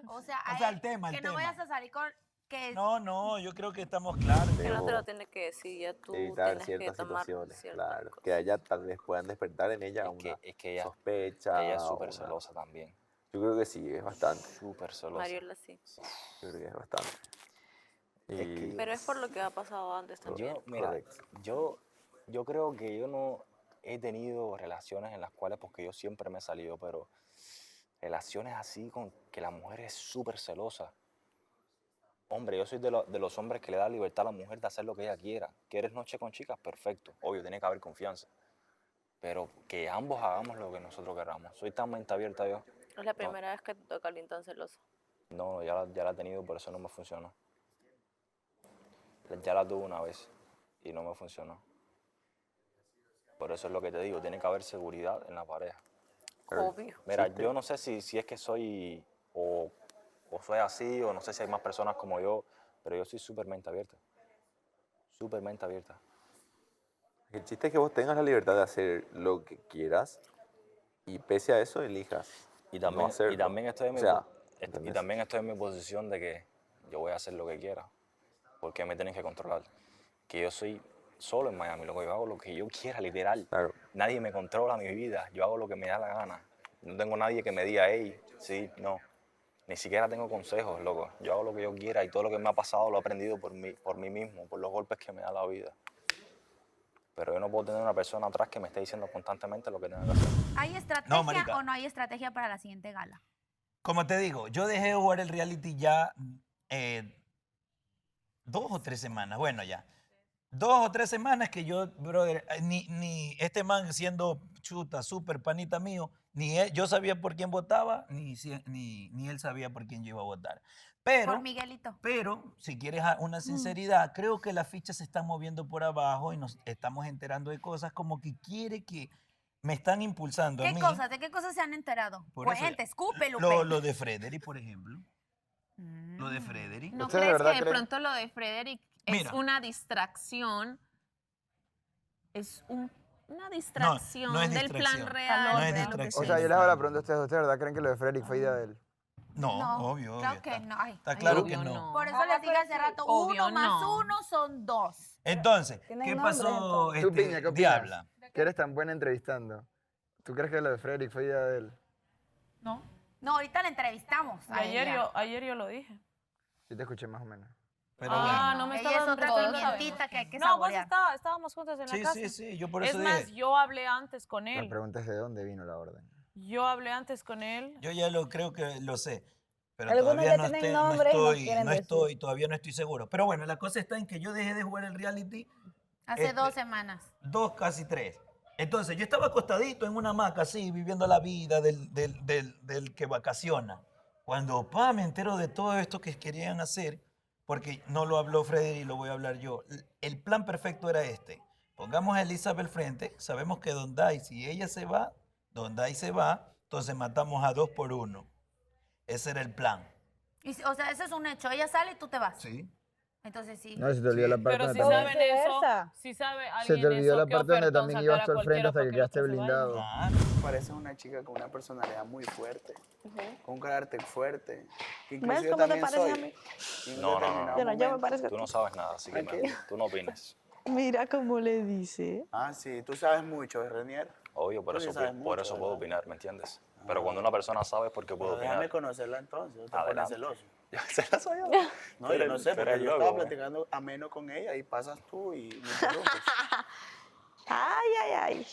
O sea, el tema, que el no tema. vayas a salir con que No, yo creo que estamos claros. Que no te lo tienes que decir, ya tú Evitar tienes que ciertas tomar situaciones, ciertas claro. cosas. Que ella tal vez puedan despertar en ella una ella, sospecha. ella es o súper una- celosa también. Yo creo que sí, es bastante. Súper celosa. Mariola sí. Yo creo que es bastante. Y- Pero es por lo que ha pasado antes también. Yo, mira, yo creo que yo no he tenido relaciones en las cuales, porque yo siempre me he salido, pero relaciones así con que la mujer es súper celosa. Hombre, yo soy de los hombres que le da libertad a la mujer de hacer lo que ella quiera. ¿Quieres noche con chicas? Perfecto. Obvio, tiene que haber confianza. Pero que ambos hagamos lo que nosotros queramos. Soy tan mente abierta yo. Es la primera vez que te toca alguien tan celoso. No, ya la he tenido, por eso no me funcionó. Ya la tuve una vez y no me funcionó. Por eso es lo que te digo, tiene que haber seguridad en la pareja. Obvio. Mira, yo no sé si es que soy o soy así, o no sé si hay más personas como yo, pero yo soy súper mente abierta. Súper mente abierta. El chiste es que vos tengas la libertad de hacer lo que quieras y pese a eso elijas. Y también, no hacerlo. y también estoy en mi, O sea, y ¿entendés? también estoy en mi posición de que yo voy a hacer lo que quiera, porque me tienen que controlar. Que yo soy solo en Miami, loco, yo hago lo que yo quiera, literal. Claro. Nadie me controla mi vida, yo hago lo que me da la gana. No tengo nadie que me diga, hey, sí, no. Ni siquiera tengo consejos, loco. Yo hago lo que yo quiera y todo lo que me ha pasado lo he aprendido por mí mismo, por los golpes que me da la vida. Pero yo no puedo tener una persona atrás que me esté diciendo constantemente lo que tengo que hacer. ¿Hay estrategia marica. o no hay estrategia para la siguiente gala? Como te digo, yo dejé de jugar el reality ya 2 o 3 semanas. Bueno, ya. 2 o 3 semanas que yo, brother, ni este man siendo chuta, súper panita mío, ni él, yo sabía por quién votaba, ni él sabía por quién yo iba a votar. Pero, Por Miguelito. pero, si quieres una sinceridad, creo que las fichas se están moviendo por abajo y nos estamos enterando de cosas como que quiere que me están impulsando a ¿Qué mí. cosas? ¿De qué cosas se han enterado? Por eso, Cuente, escupe, Lupe. Lo de Frederick, por ejemplo. Lo de Frederick. ¿No ¿Usted de crees verdad que de cree? pronto lo de Frederick es Mira. una distracción? Es una distracción no es del distracción. plan real. No es de lo que distracción. O sea, yo les hago la pregunta a ustedes. ¿Ustedes de verdad creen que lo de Frederick fue idea de él? No, obvio, Claro obvio. que no. Ay, Está ay, claro obvio que no. Por eso les dije hace rato, Obvio 1 más no. 1 son 2. Entonces, Tienen ¿qué nombre, pasó, Tú, Piña, ¿qué opinas? Diabla? Que eres tan buena entrevistando. ¿Tú crees que lo de Frederick fue idea de él? No. No, ahorita la entrevistamos. Y ayer yo lo dije. Yo te escuché más o menos. No me Ella estaban es otra prestando pimientita que hay que No, pues saborear. estábamos juntas en la Sí, casa. sí, sí, yo por Es eso más, dije. yo hablé antes con La él. pregunta es de dónde vino la orden. Yo hablé antes con él. Yo ya creo que lo sé. Pero Algunos todavía ya no, tienen no nombre y no estoy, quieren no decir. estoy, todavía no estoy seguro. Pero bueno, la cosa está en que yo dejé de jugar el reality Hace 2 semanas. 2, casi 3. Entonces, yo estaba acostadito en una hamaca así, viviendo la vida del que vacaciona. Cuando me entero de todo esto que querían hacer, porque no lo habló Frederick y lo voy a hablar yo. El plan perfecto era este. Pongamos a Elizabeth al frente, sabemos que Donday, si ella se va, Donday se va, entonces matamos a 2 por 1. Ese era el plan. O sea, eso es un hecho. Ella sale y tú te vas. Sí. Entonces sí. No, se te olvidó la parte Pero donde si también- saben eso, si sabe Se alguien te olvidó eso, la ¿qué parte donde ofertón también sacar ibas a tú al frente cualquiera hasta que para quedaste el otro se vaya? blindado. Parece una chica con una personalidad muy fuerte, con un carácter fuerte. Que ¿Ves incluso yo cómo te también parece soy. a mí? Y en un No, no, determinado no. Yo no, yo me momento- parezco a Tú no ti. sabes nada, así que Tranquila. tú no opines. Mira cómo le dice. Ah, sí, tú sabes mucho, Renier. Obvio, por Tú sí eso, sabes por mucho, eso puedo ¿verdad? opinar, ¿me entiendes? Pero cuando una persona sabe es porque puedo Pero déjame opinar. conocerla entonces, no te pones Adelante. celoso. ¿Celoso yo? No, yo no sé, Tú porque eres yo loco, estaba güey. platicando ameno con ella y pasas tú y me interrumpes. Ay, ay, ay.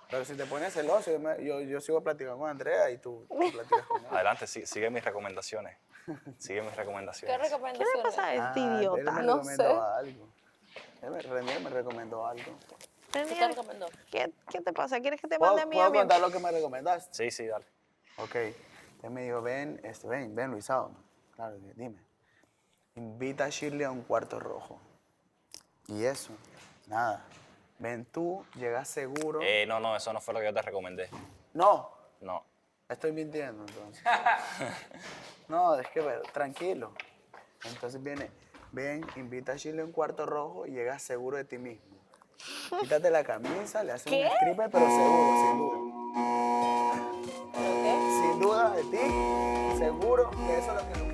Pero si te pones celoso, yo sigo platicando con Andrea y tú platicas con ella. Adelante, sigue mis recomendaciones. Sigue mis recomendaciones. ¿Qué le pasa a este Él idiota? me recomendó algo. Renier me recomendó algo. Daniel, ¿qué te pasa? ¿Quieres que te ¿Puedo, mande a mí? ¿puedo contar lo que me recomendaste? Sí, sí, dale. Ok. Él me dijo, ven, Luisao. Claro, dime. Invita a Shirley a un cuarto rojo. Y eso, nada. Ven tú, llegas seguro. No, eso no fue lo que yo te recomendé. No. No. Estoy mintiendo, entonces. No, es que, tranquilo. Entonces ven, invita a Shirley a un cuarto rojo y llegas seguro de ti mismo. Quítate la camisa, le haces un stripper, pero seguro, sin duda. Sin duda de ti, seguro que eso es lo que le gusta.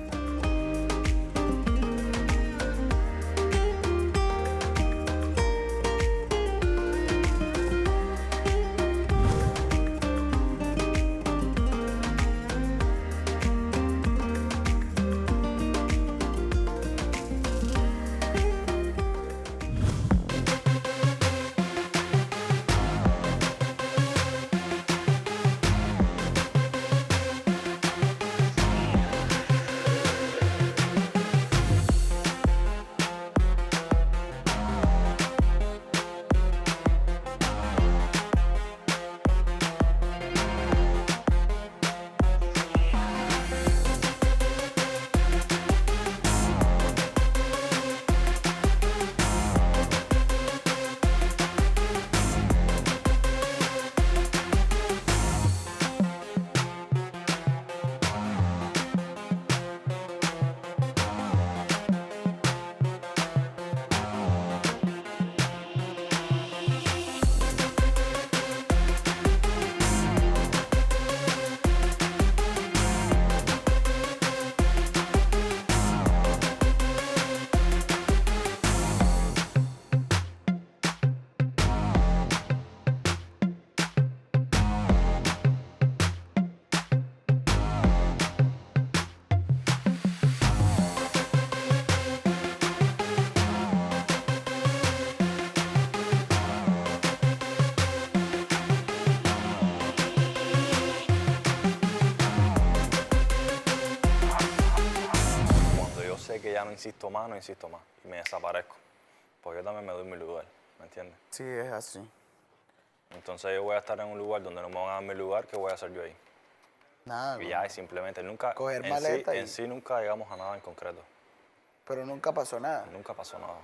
Que ya no insisto más, y me desaparezco. Porque yo también me doy mi lugar, ¿me entiendes? Sí, es así. Entonces yo voy a estar en un lugar donde no me van a dar mi lugar, ¿qué voy a hacer yo ahí? Nada. Y ya, y simplemente nunca, Coger en maleta sí, y- en sí nunca llegamos a nada en concreto. Pero nunca pasó nada. Nunca pasó nada.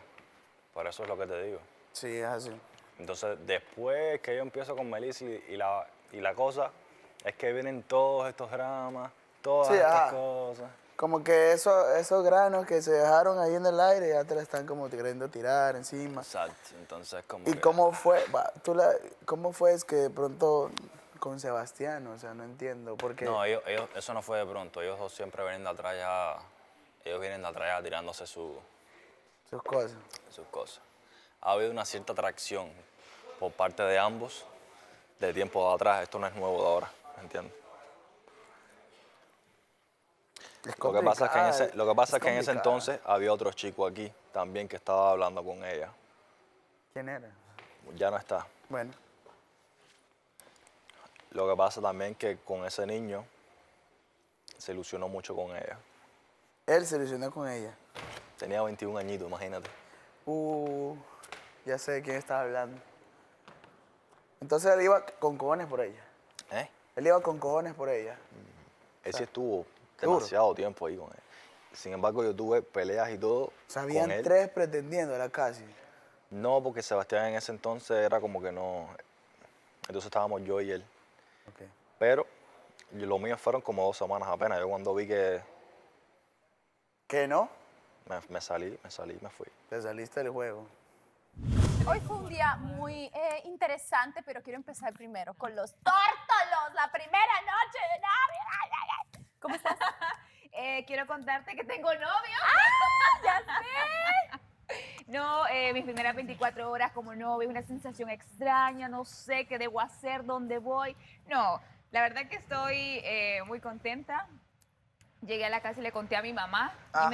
Por eso es lo que te digo. Sí, es así. Entonces, después que yo empiezo con Melissa y la cosa, es que vienen todos estos dramas, todas Sí, estas ajá. cosas. Como que esos granos que se dejaron ahí en el aire ya te la están como queriendo tirar encima. Exacto. Entonces, como ¿Y que- cómo fue? ¿Cómo fue es que de pronto con Sebastián? O sea, no entiendo. Porque No, ellos, eso no fue de pronto. Ellos dos siempre vienen de atrás ya. Ellos vienen de atrás ya tirándose sus cosas. Sus cosas. Ha habido una cierta atracción por parte de ambos de tiempo de atrás. Esto no es nuevo de ahora, ¿me entiendes? Lo que pasa es que en ese entonces había otro chico aquí también que estaba hablando con ella. ¿Quién era? Ya no está. Bueno. Lo que pasa también que con ese niño se ilusionó mucho con ella. Él se ilusionó con ella. Tenía 21 añitos, imagínate. Ya sé de quién estaba hablando. Entonces él iba con cojones por ella. ¿Eh? Él iba con cojones por ella. Él sí estuvo ¿Seguro? demasiado tiempo ahí con él. Sin embargo, yo tuve peleas y todo O sea, habían con él. 3 pretendiéndola casi. No, porque Sebastián en ese entonces era como que no. Entonces estábamos yo y él. Pero lo mío fueron como 2 semanas apenas. Yo cuando vi que ¿Qué no? me salí, me fui. Te saliste del juego. Hoy fue un día muy interesante, pero quiero empezar primero con los tórtolos, la primera noche de Navidad. ¿Cómo estás? Quiero contarte que tengo novio. ¡Ah, ya sé! No, mis primeras 24 horas como novia, una sensación extraña, no sé qué debo hacer, dónde voy. No, la verdad que estoy muy contenta. Llegué a la casa y le conté a mi mamá y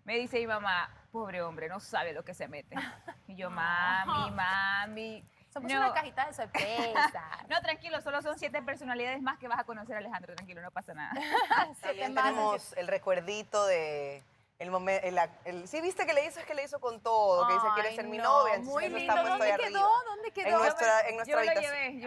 me dice mi mamá, pobre hombre, no sabe lo que se mete. Y yo, mami. Somos una cajita de sorpresa. No, tranquilo, solo son 7 personalidades más que vas a conocer, Alejandro, tranquilo, no pasa nada. También tenemos el recuerdito de el momento, sí, viste que le hizo con todo, que dice, ¿quieres ser mi novia? Entonces, muy eso lindo. está puesto ahí ¿Dónde arriba. quedó? ¿Dónde quedó? En nuestra habitación.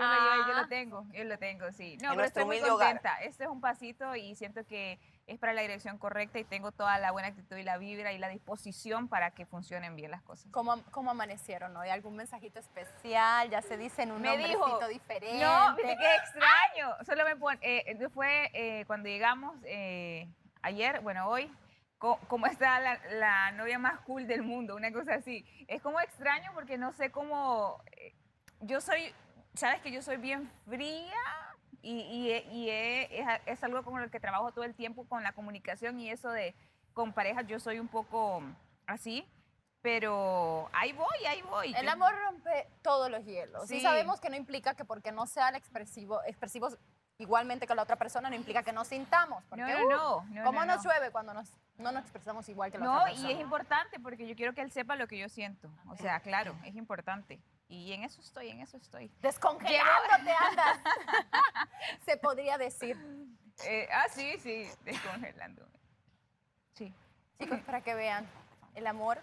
Yo lo tengo, sí. No, En pero estoy nuestro muy humilde hogar. contenta. Este es un pasito y siento que es para la dirección correcta y tengo toda la buena actitud y la vibra y la disposición para que funcionen bien las cosas. ¿Cómo amanecieron hoy? ¿Algún mensajito especial? ¿Ya se dicen un nombrecito diferente? No, viste qué extraño. Solo me pone, fue cuando llegamos ayer, bueno, hoy, como está la novia más cool del mundo, una cosa así. Es como extraño porque no sé cómo, sabes que yo soy bien fría es algo con lo que trabajo todo el tiempo con la comunicación y eso de con parejas yo soy un poco así, pero ahí voy. El amor rompe todos los hielos. Sí. Y sabemos que no implica que porque no sean expresivos igualmente que la otra persona, no implica que no sintamos. Porque, no. ¿Cómo nos llueve cuando no nos expresamos igual que la otra No, persona? y es importante porque yo quiero que él sepa lo que yo siento. O sea, claro, es importante. Y en eso estoy. Descongelándote andas. Se podría decir. Sí, descongelándome. Sí. Chicos, para que vean, el amor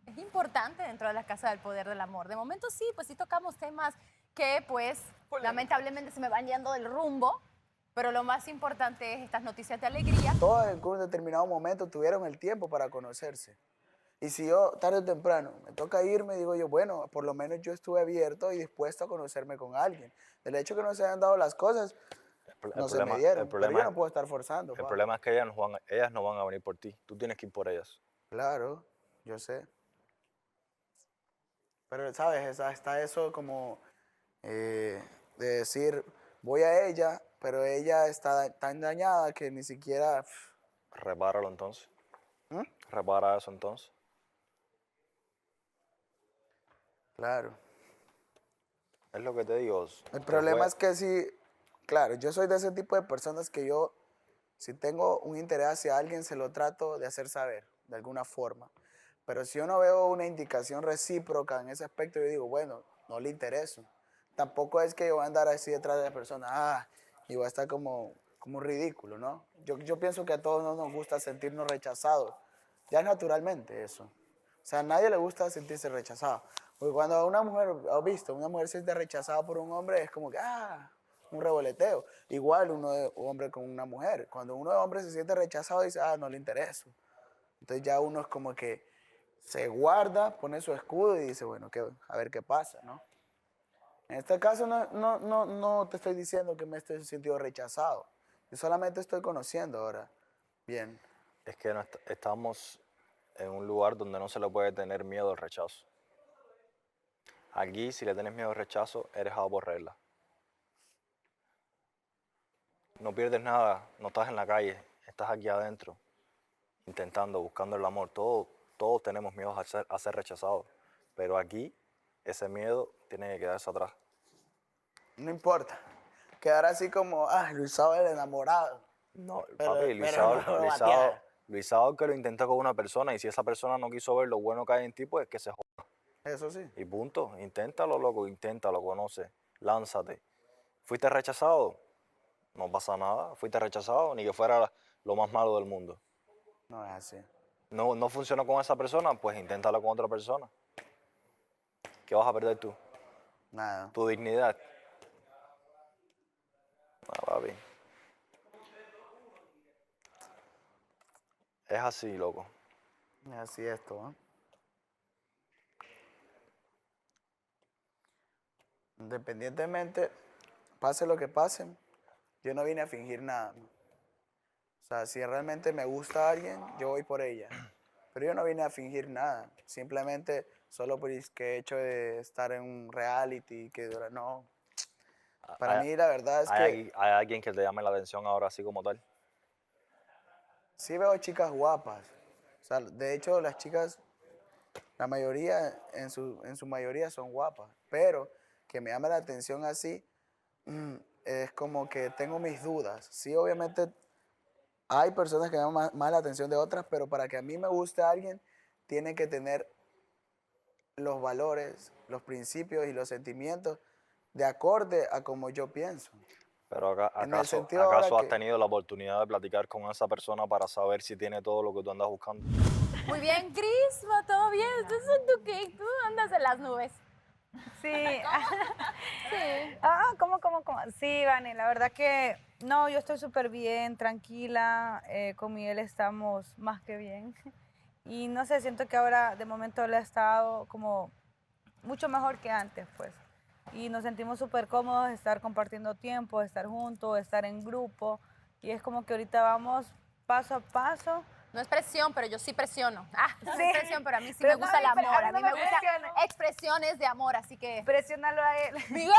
es importante dentro de la Casa del Poder del Amor. De momento sí, pues sí tocamos temas que pues lamentablemente se me van yendo del rumbo, pero lo más importante es estas noticias de alegría. Todos en un determinado momento tuvieron el tiempo para conocerse. Y si yo tarde o temprano me toca irme, digo yo, bueno, por lo menos yo estuve abierto y dispuesto a conocerme con alguien. Del hecho que no se hayan dado las cosas, no se me dieron. Pero yo no puedo estar forzando. El problema es que ellas no van a venir por ti. Tú tienes que ir por ellas. Claro, yo sé. Pero, ¿sabes? Está eso como de decir, voy a ella, pero ella está tan dañada que ni siquiera... Repáralo entonces. Repara eso entonces. Claro. Es lo que te digo. El problema es que sí, claro, yo soy de ese tipo de personas que yo, si tengo un interés hacia alguien, se lo trato de hacer saber, de alguna forma. Pero si yo no veo una indicación recíproca en ese aspecto, yo digo, bueno, no le intereso. Tampoco es que yo voy a andar así detrás de la persona, y voy a estar como ridículo, ¿no? Yo pienso que a todos no nos gusta sentirnos rechazados. Ya es naturalmente eso. O sea, a nadie le gusta sentirse rechazado. Porque cuando una mujer, ¿has visto? Una mujer se siente rechazada por un hombre, es como que, un revoleteo. Igual uno de hombre con una mujer. Cuando uno de hombre se siente rechazado, dice, no le intereso. Entonces ya uno es como que se guarda, pone su escudo y dice, bueno, a ver qué pasa, ¿no? En este caso no te estoy diciendo que me estoy sintiendo rechazado. Yo solamente estoy conociendo ahora. Bien. Es que estamos en un lugar donde no se le puede tener miedo al rechazo. Aquí, si le tienes miedo al rechazo, eres dejado por regla. No pierdes nada, no estás en la calle, estás aquí adentro, intentando, buscando el amor. Todos tenemos miedo a ser rechazados, pero aquí ese miedo tiene que quedarse atrás. No importa. Quedar así como, Luisao el enamorado. No, Pero- papi, Luisao que lo intenta con una persona y si esa persona no quiso ver lo bueno que hay en ti, pues que se joda. Eso sí. Y punto. Inténtalo, loco, inténtalo, conoce, lánzate. ¿Fuiste rechazado? No pasa nada. ¿Fuiste rechazado? Ni que fuera lo más malo del mundo. No es así. No funciona con esa persona, pues inténtalo con otra persona. ¿Qué vas a perder tú? Nada. Tu dignidad. Papi. Es así, loco. Es así esto, ¿eh? Independientemente, pase lo que pase, yo no vine a fingir nada. O sea, si realmente me gusta a alguien, yo voy por ella. Pero yo no vine a fingir nada. Simplemente solo por el hecho de estar en un reality que dura, no. Para mí la verdad es que ¿Hay alguien que te llame la atención ahora así como tal? sí veo chicas guapas. O sea, de hecho las chicas La mayoría, en su mayoría son guapas, pero que me llame la atención así, es como que tengo mis dudas. Sí, obviamente hay personas que me llaman más la atención de otras, pero para que a mí me guste alguien, tiene que tener los valores, los principios y los sentimientos de acorde a como yo pienso. Pero En el sentido ahora ¿acaso has que- tenido la oportunidad de platicar con esa persona para saber si tiene todo lo que tú andas buscando? Muy bien, Crisma, ¿todo bien? ¿Tú qué? Tú andas en las nubes. Sí. Sí. ¿Cómo? Sí, Vane, la verdad que no, yo estoy súper bien, tranquila, con Miguel estamos más que bien. Y no sé, siento que ahora de momento él ha estado como mucho mejor que antes, pues. Y nos sentimos súper cómodos de estar compartiendo tiempo, de estar juntos, de estar en grupo. Y es como que ahorita vamos paso a paso. No es presión, pero yo sí presiono. No Sí. es presión, pero a mí sí Pero me gusta el mami, pero amor. a A mí mí no me me gustan presiona. expresiones de amor, así que... Presiónalo a él. ¡Miguel!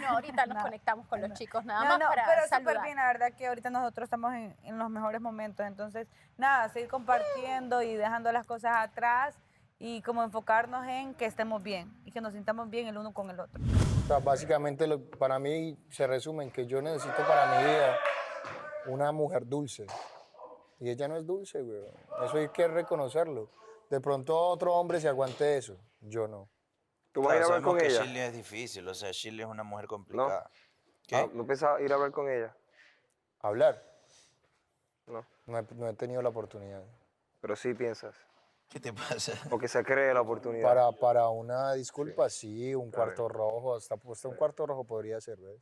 No, ahorita nos conectamos con los chicos, nada más para pero saludar. súper bien, la verdad que ahorita nosotros estamos en los mejores momentos. Entonces, nada, seguir compartiendo y dejando las cosas atrás y como enfocarnos en que estemos bien y que nos sintamos bien el uno con el otro. O sea, básicamente para mí se resume en que yo necesito para mi vida una mujer dulce. Y ella no es dulce, güey. Eso hay que reconocerlo. De pronto otro hombre se aguante eso. Yo no. ¿Tú vas a ir a hablar sabemos con que ella? Shirley es difícil, o sea, Shirley es una mujer complicada. ¿No? ¿No pensaba ir a hablar con ella? ¿Hablar? No. No he tenido la oportunidad. Pero sí piensas. ¿Qué te pasa? O que se cree la oportunidad. Para una disculpa, sí, un cuarto rojo, hasta un cuarto rojo podría ser, ¿ves?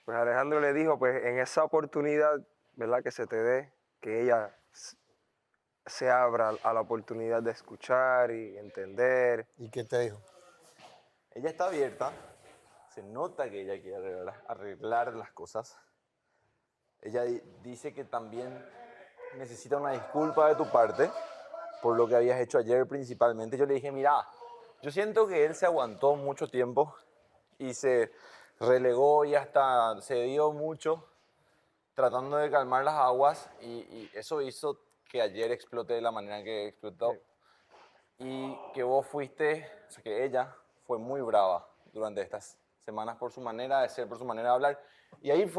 Pues Alejandro le dijo, pues en esa oportunidad, ¿verdad? Que se te dé, que ella se abra a la oportunidad de escuchar y entender. ¿Y qué te dijo? Ella está abierta, se nota que ella quiere arreglar las cosas. Ella dice que también necesita una disculpa de tu parte por lo que habías hecho ayer principalmente. Yo le dije, mira, yo siento que él se aguantó mucho tiempo y se relegó y hasta se dio mucho tratando de calmar las aguas y eso hizo que ayer explote de la manera que explotó y que vos fuiste, o sea, que ella fue muy brava durante estas semanas por su manera de ser, por su manera de hablar. Y ahí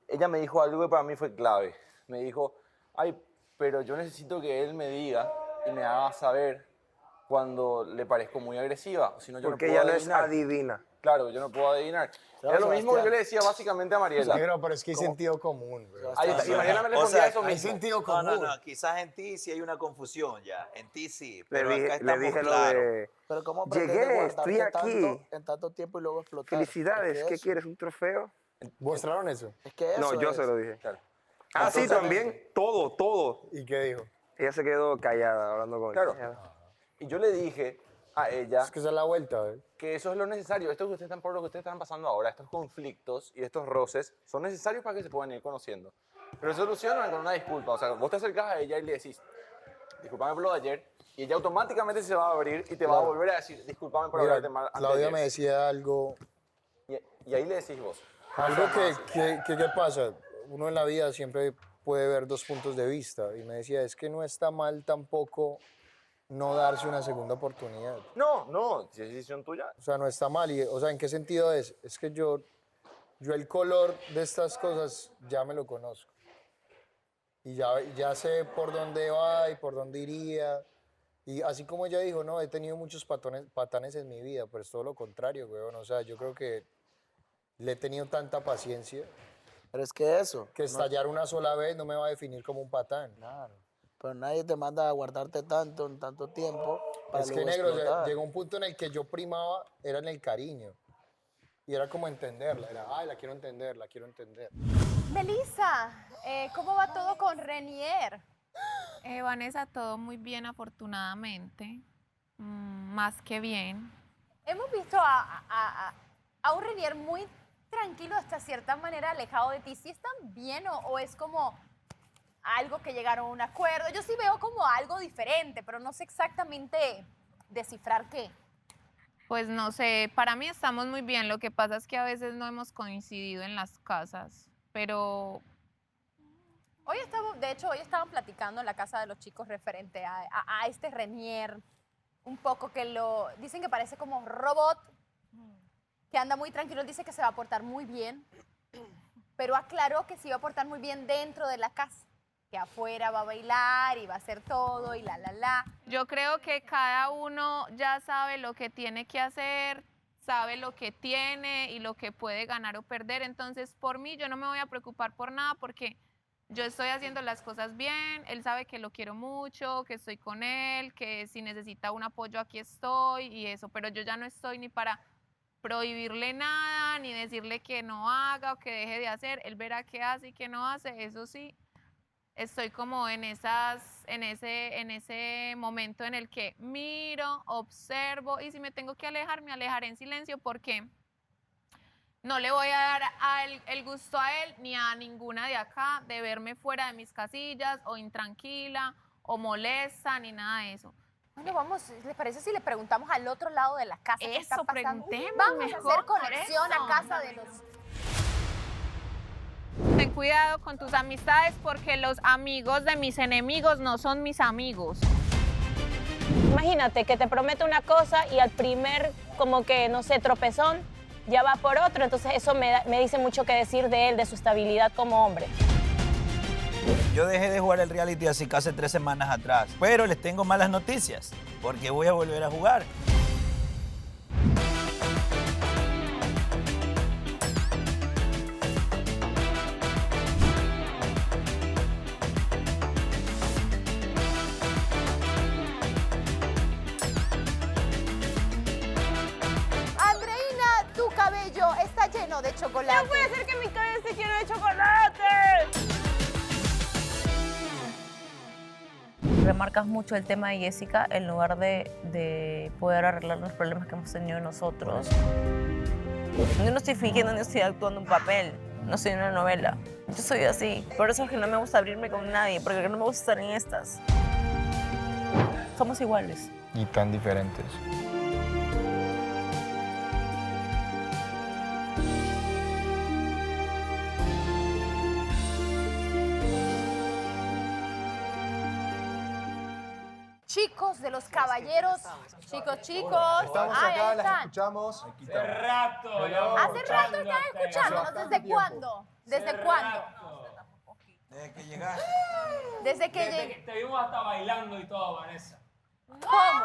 ella me dijo algo que para mí fue clave. Me dijo, ay, pero yo necesito que él me diga y me haga saber cuando le parezco muy agresiva. Si no, yo Porque no puedo ella no es adivinar. adivina. Claro, yo no puedo adivinar. Era lo mismo que yo le decía básicamente a Mariela. Pero es que hay sentido común, güey. Ahí está, y Mariela me O respondía sea, eso hay mismo. sentido común. No, quizás en ti sí hay una confusión ya, en ti sí, Le pero dije, acá le estamos dije lo claros. de... Pero ¿cómo Llegué, pretende estoy guardarte aquí. en tanto tiempo y luego explotar? Felicidades, Es que ¿qué eso- quieres? ¿Un trofeo? ¿Mostraron eso? Es que eso No, yo es. se lo dije. Ah, Entonces, sí, también. Todo. ¿Y qué dijo? Ella se quedó callada hablando con Claro. ella. Y yo le dije a ella Es que esa es la vuelta, ¿eh? que eso es lo necesario. Esto que ustedes están, por lo que ustedes están pasando ahora, estos conflictos y estos roces, son necesarios para que se puedan ir conociendo. Pero se solucionan con una disculpa. O sea, vos te acercas a ella y le decís, discúlpame por lo de ayer, y ella automáticamente se va a abrir y te va a volver a decir, discúlpame por Mira, hablarte mal antes de Claudia ayer". me decía algo, Y ahí le decís vos. algo ¿qué pasa? Uno en la vida siempre puede ver dos puntos de vista. Y me decía, es que no está mal tampoco no darse una segunda oportunidad. No, si es decisión tuya. O sea, no está mal. O sea, ¿en qué sentido es? Es que yo el color de estas cosas ya me lo conozco. Y ya sé por dónde va y por dónde iría. Y así como ella dijo, no, he tenido muchos patanes en mi vida, pero es todo lo contrario, weón. O sea, yo creo que le he tenido tanta paciencia. Pero es que eso. Que estallar una sola vez no me va a definir como un patán. Claro. Pero nadie te manda a guardarte tanto en tanto tiempo. Para Es que, luego negro, explotar. llegó un punto en el que yo primaba, era en el cariño. Y era como entenderla. Era, ay, la quiero entender, la quiero entender. Melissa, ¿cómo va todo con Renier? Vanessa, todo muy bien, afortunadamente. Más que bien. Hemos visto a un Renier muy tranquilo, hasta cierta manera alejado de ti. ¿Sí están bien o es como algo que llegaron a un acuerdo? Yo sí veo como algo diferente, pero no sé exactamente descifrar qué. Pues no sé, para mí estamos muy bien. Lo que pasa es que a veces no hemos coincidido en las casas, pero De hecho, hoy estaban platicando en la casa de los chicos referente a este Renier un poco que dicen que parece como robot, que anda muy tranquilo. Él dice que se va a portar muy bien, pero aclaró que se iba a portar muy bien dentro de la casa, que afuera va a bailar y va a hacer todo y la. Yo creo que cada uno ya sabe lo que tiene que hacer, sabe lo que tiene y lo que puede ganar o perder. Entonces, por mí, yo no me voy a preocupar por nada porque yo estoy haciendo las cosas bien. Él sabe que lo quiero mucho, que estoy con él, que si necesita un apoyo aquí estoy y eso. Pero yo ya no estoy ni para prohibirle nada, ni decirle que no haga o que deje de hacer. Él verá qué hace y qué no hace. Eso sí, estoy como en ese momento en el que miro, observo y si me tengo que alejar, me alejaré en silencio porque no le voy a dar el gusto a él ni a ninguna de acá de verme fuera de mis casillas o intranquila o molesta ni nada de eso. Bueno, vamos, ¿les parece si le preguntamos al otro lado de la casa qué está Eso, pasando? preguntemos Vamos a mejor hacer por conexión eso. a casa de los... Ten cuidado con tus amistades porque los amigos de mis enemigos no son mis amigos. Imagínate que te promete una cosa y al primer, como que, no sé, tropezón, ya va por otro. Entonces eso me dice mucho que decir de él, de su estabilidad como hombre. Yo dejé de jugar el reality así casi 3 semanas atrás, pero les tengo malas noticias, porque voy a volver a jugar. Andreina, tu cabello está lleno de chocolate. No puede ser que mi cabello esté lleno de chocolate. Remarcas mucho el tema de Jessica en lugar de poder arreglar los problemas que hemos tenido nosotros. Yo no estoy fingiendo ni estoy actuando un papel, no soy una novela. Yo soy así. Por eso es que no me gusta abrirme con nadie, porque no me gusta estar en estas. Somos iguales. Y tan diferentes. Chicos de los caballeros, chicos. Estamos Ay, acá, ahí las están. escuchamos. Hace rato, Hace rato están escuchándonos. ¿Desde cuándo? ¿Desde cuándo? Desde que llegaste. Desde que Desde llegué. que te vimos hasta bailando y todo, Vanessa. ¿Cómo?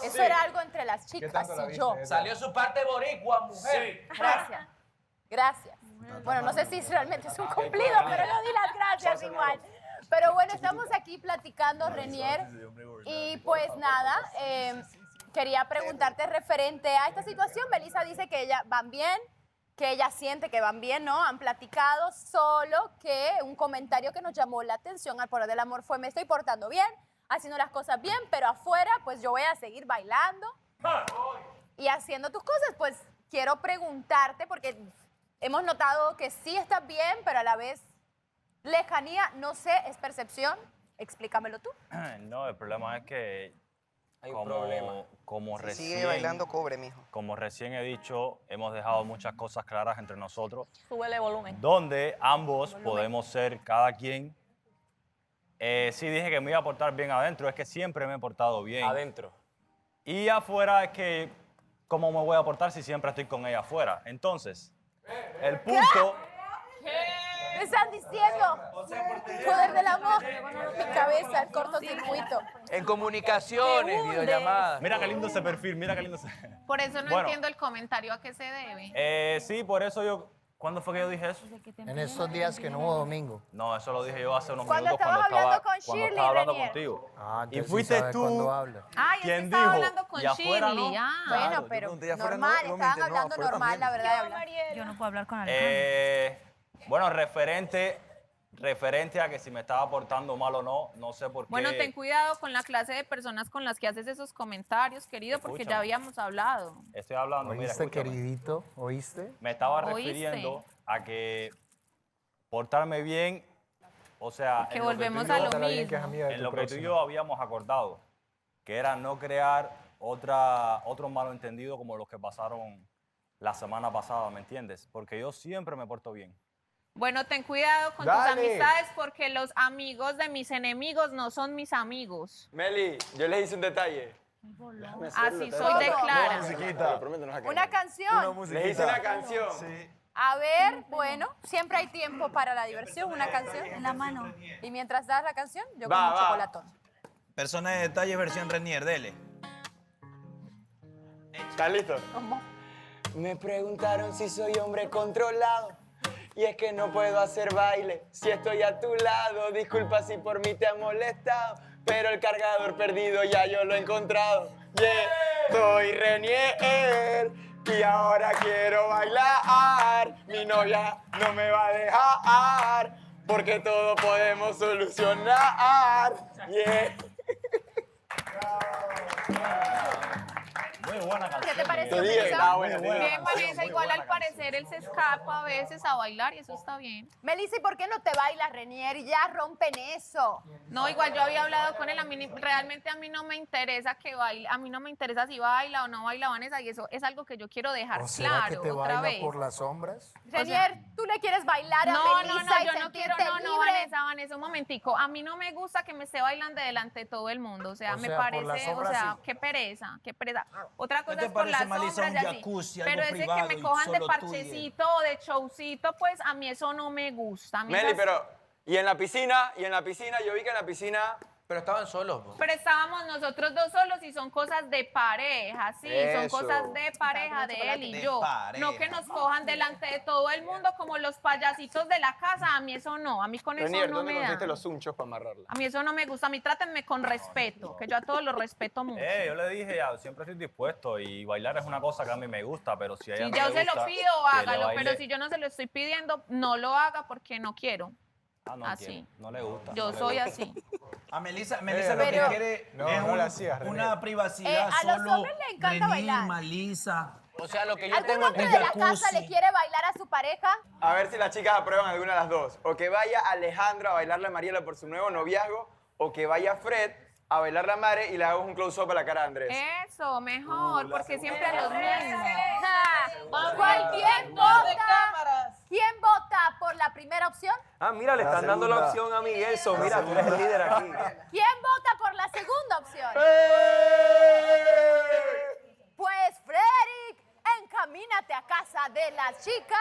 Eso Sí. era algo entre las ¿Qué chicas tanto la y viste, yo. Edgar? Salió su parte boricua, mujer. Sí. Gracias. Gracias. Bueno, no sé si realmente es un cumplido, pero yo di las gracias igual. Pero bueno, estamos aquí platicando, Renier, y pues nada, quería preguntarte referente a esta situación. Belisa dice que ellas van bien, que ella siente que van bien, ¿no? Han platicado, solo que un comentario que nos llamó la atención al Poder del Amor fue: me estoy portando bien, haciendo las cosas bien, pero afuera pues yo voy a seguir bailando y haciendo tus cosas. Pues quiero preguntarte, porque hemos notado que sí estás bien, pero a la vez lejanía, no sé, es percepción. Explícamelo tú. No, el problema es que un problema. como Si recién, sigue bailando, cobre, mijo. como recién he dicho, hemos dejado muchas cosas claras entre nosotros, Súbele volumen. donde ambos podemos ser cada quien. Sí dije que me iba a portar bien adentro, es que siempre me he portado bien. Adentro. Y afuera es que, ¿cómo me voy a portar si siempre estoy con ella afuera? Entonces, el punto... ¿Me están diciendo? Poder del amor. Mi cabeza, el cortocircuito. En comunicaciones, videollamadas. Mira qué lindo ese perfil, mira qué lindo ese... Por eso no Bueno. entiendo el comentario a qué se debe. Sí, por eso yo... ¿Cuándo fue que yo dije eso? En estos días que no hubo domingo. No, eso lo dije yo hace unos Cuando minutos estabas hablando con cuando Shirley, estaba hablando Renier. contigo. Ah, Y entonces sí fuiste sabe tú cuándo habla. Ay, quien él estaba dijo, hablando con y afuera Shirley. no. Ah. Claro, Bueno, yo pero pregunté, afuera normal, no, estaban no, hablando afuera normal, también. la verdad. de hablar. Yo no puedo hablar con Alejandro. Bueno, referente a que si me estaba portando mal o no, no sé por qué. Bueno, ten cuidado con la clase de personas con las que haces esos comentarios, querido, porque ya Escúchame. habíamos hablado. Estoy hablando, mira, ¿Oíste, escúchame. queridito? ¿Oíste? Me estaba ¿Oíste? refiriendo a que portarme bien, o sea, Que en lo que volvemos tú y a yo- lo mismo. En lo que tú y yo habíamos acordado, que era no crear otro malentendido como los que pasaron la semana pasada, ¿me entiendes? Porque yo siempre me porto bien. Bueno, ten cuidado con tus Dale. amistades porque los amigos de mis enemigos no son mis amigos. Meli, yo les hice un detalle. Así soy de clara. Una canción. Les hice una canción. A ver, bueno, siempre hay tiempo para la diversión, una canción. En la mano. Y mientras das la canción, yo Va, como un va. chocolatón. Persona de detalle versión Renier, dele. ¿Estás listo? Me preguntaron si soy hombre controlado. Y es que no puedo hacer baile si estoy a tu lado. Disculpa si por mí te ha molestado, pero el cargador perdido ya yo lo he encontrado. Yeah, soy Renier y ahora quiero bailar. Mi novia no me va a dejar porque todo podemos solucionar. Yeah. Muy buena canción. ¿Qué te pareció, Melissa? Bien, Vanessa, igual al parecer él se escapa a veces a bailar y eso está bien. Melissa, ¿y por qué no te bailas, Renier? Y ya rompen eso. No, igual yo había hablado con él, realmente a mí no me interesa que baile, a mí no me interesa si baila o no baila Vanessa y eso es algo que yo quiero dejar ¿O será claro que te otra baila vez. por las sombras? Renier, ¿tú le quieres bailar a No, Melissa y yo no quiero, sentirte no, libre? Vanessa, un momentico. A mí no me gusta que me esté bailando delante de todo el mundo, o sea, O me sea, por parece, las sombras, sí. qué pereza, qué pereza. Otra cosa te es por las parece, Melissa, sombras un y así. jacuzzi, algo Pero ese que privado me y cojan de solo parchecito o de showcito, pues a mí eso no me gusta. A mí Meli, esas- pero y en la piscina, yo vi que en la piscina. Pero estaban solos. Pero estábamos nosotros dos solos y son cosas de pareja, sí, son Eso. cosas de pareja de él y De yo. pareja. No que nos cojan delante de todo el mundo como los payasitos de la casa, a mí eso no, a mí con eso Renier, no ¿dónde me conseguiste da. los unchos para amarrarla? A mí eso no me gusta, a mí trátenme con respeto, que yo a todos los respeto mucho. Yo le dije ya, siempre estoy dispuesto y bailar es una cosa que a mí me gusta, pero si a ella Si no yo le se lo gusta, pido, que le hágalo, baile. pero si yo no se lo estoy pidiendo, no lo haga porque no quiero. Ah, no así. quiere, no le gusta. Yo no le soy gusta. así. A Melissa lo que Pero- quiere No, es no la hacías, una Renier. privacidad A los solo hombres le encanta Renier, bailar. Melissa. O sea, lo que yo ¿Algún tengo hombre un de la jacuzzi. casa le quiere bailar a su pareja? A ver si las chicas aprueban alguna de las dos. O que vaya Alejandro a bailarle a Mariela por su nuevo noviazgo, o que vaya Fred a bailarle a Mare y le hagamos un close-up a la cara de Andrés. Eso, mejor, porque siempre a los mismos. ¿Quién vota? ¿Quién vota por la primera opción? Ah, mira, le La están dando la segunda. opción a Miguel. So, mira, tú eres el líder aquí. ¿Quién vota por la segunda opción? Pues, Frederick, encamínate a casa de las chicas.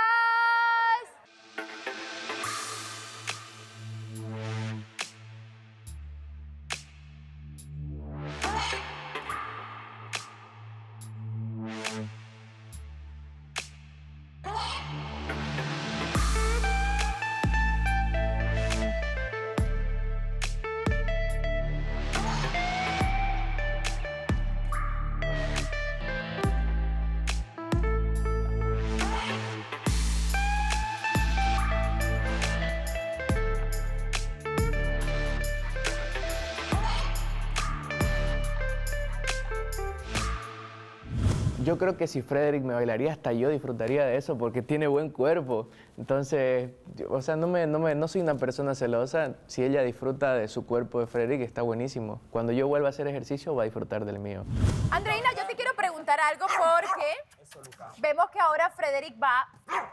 Yo creo que si Frederick me bailaría, hasta yo disfrutaría de eso porque tiene buen cuerpo. Entonces, o sea, no soy una persona celosa. Si ella disfruta de su cuerpo de Frederick, está buenísimo. Cuando yo vuelva a hacer ejercicio, va a disfrutar del mío. Andreina, yo te quiero preguntar algo porque vemos que ahora Frederick va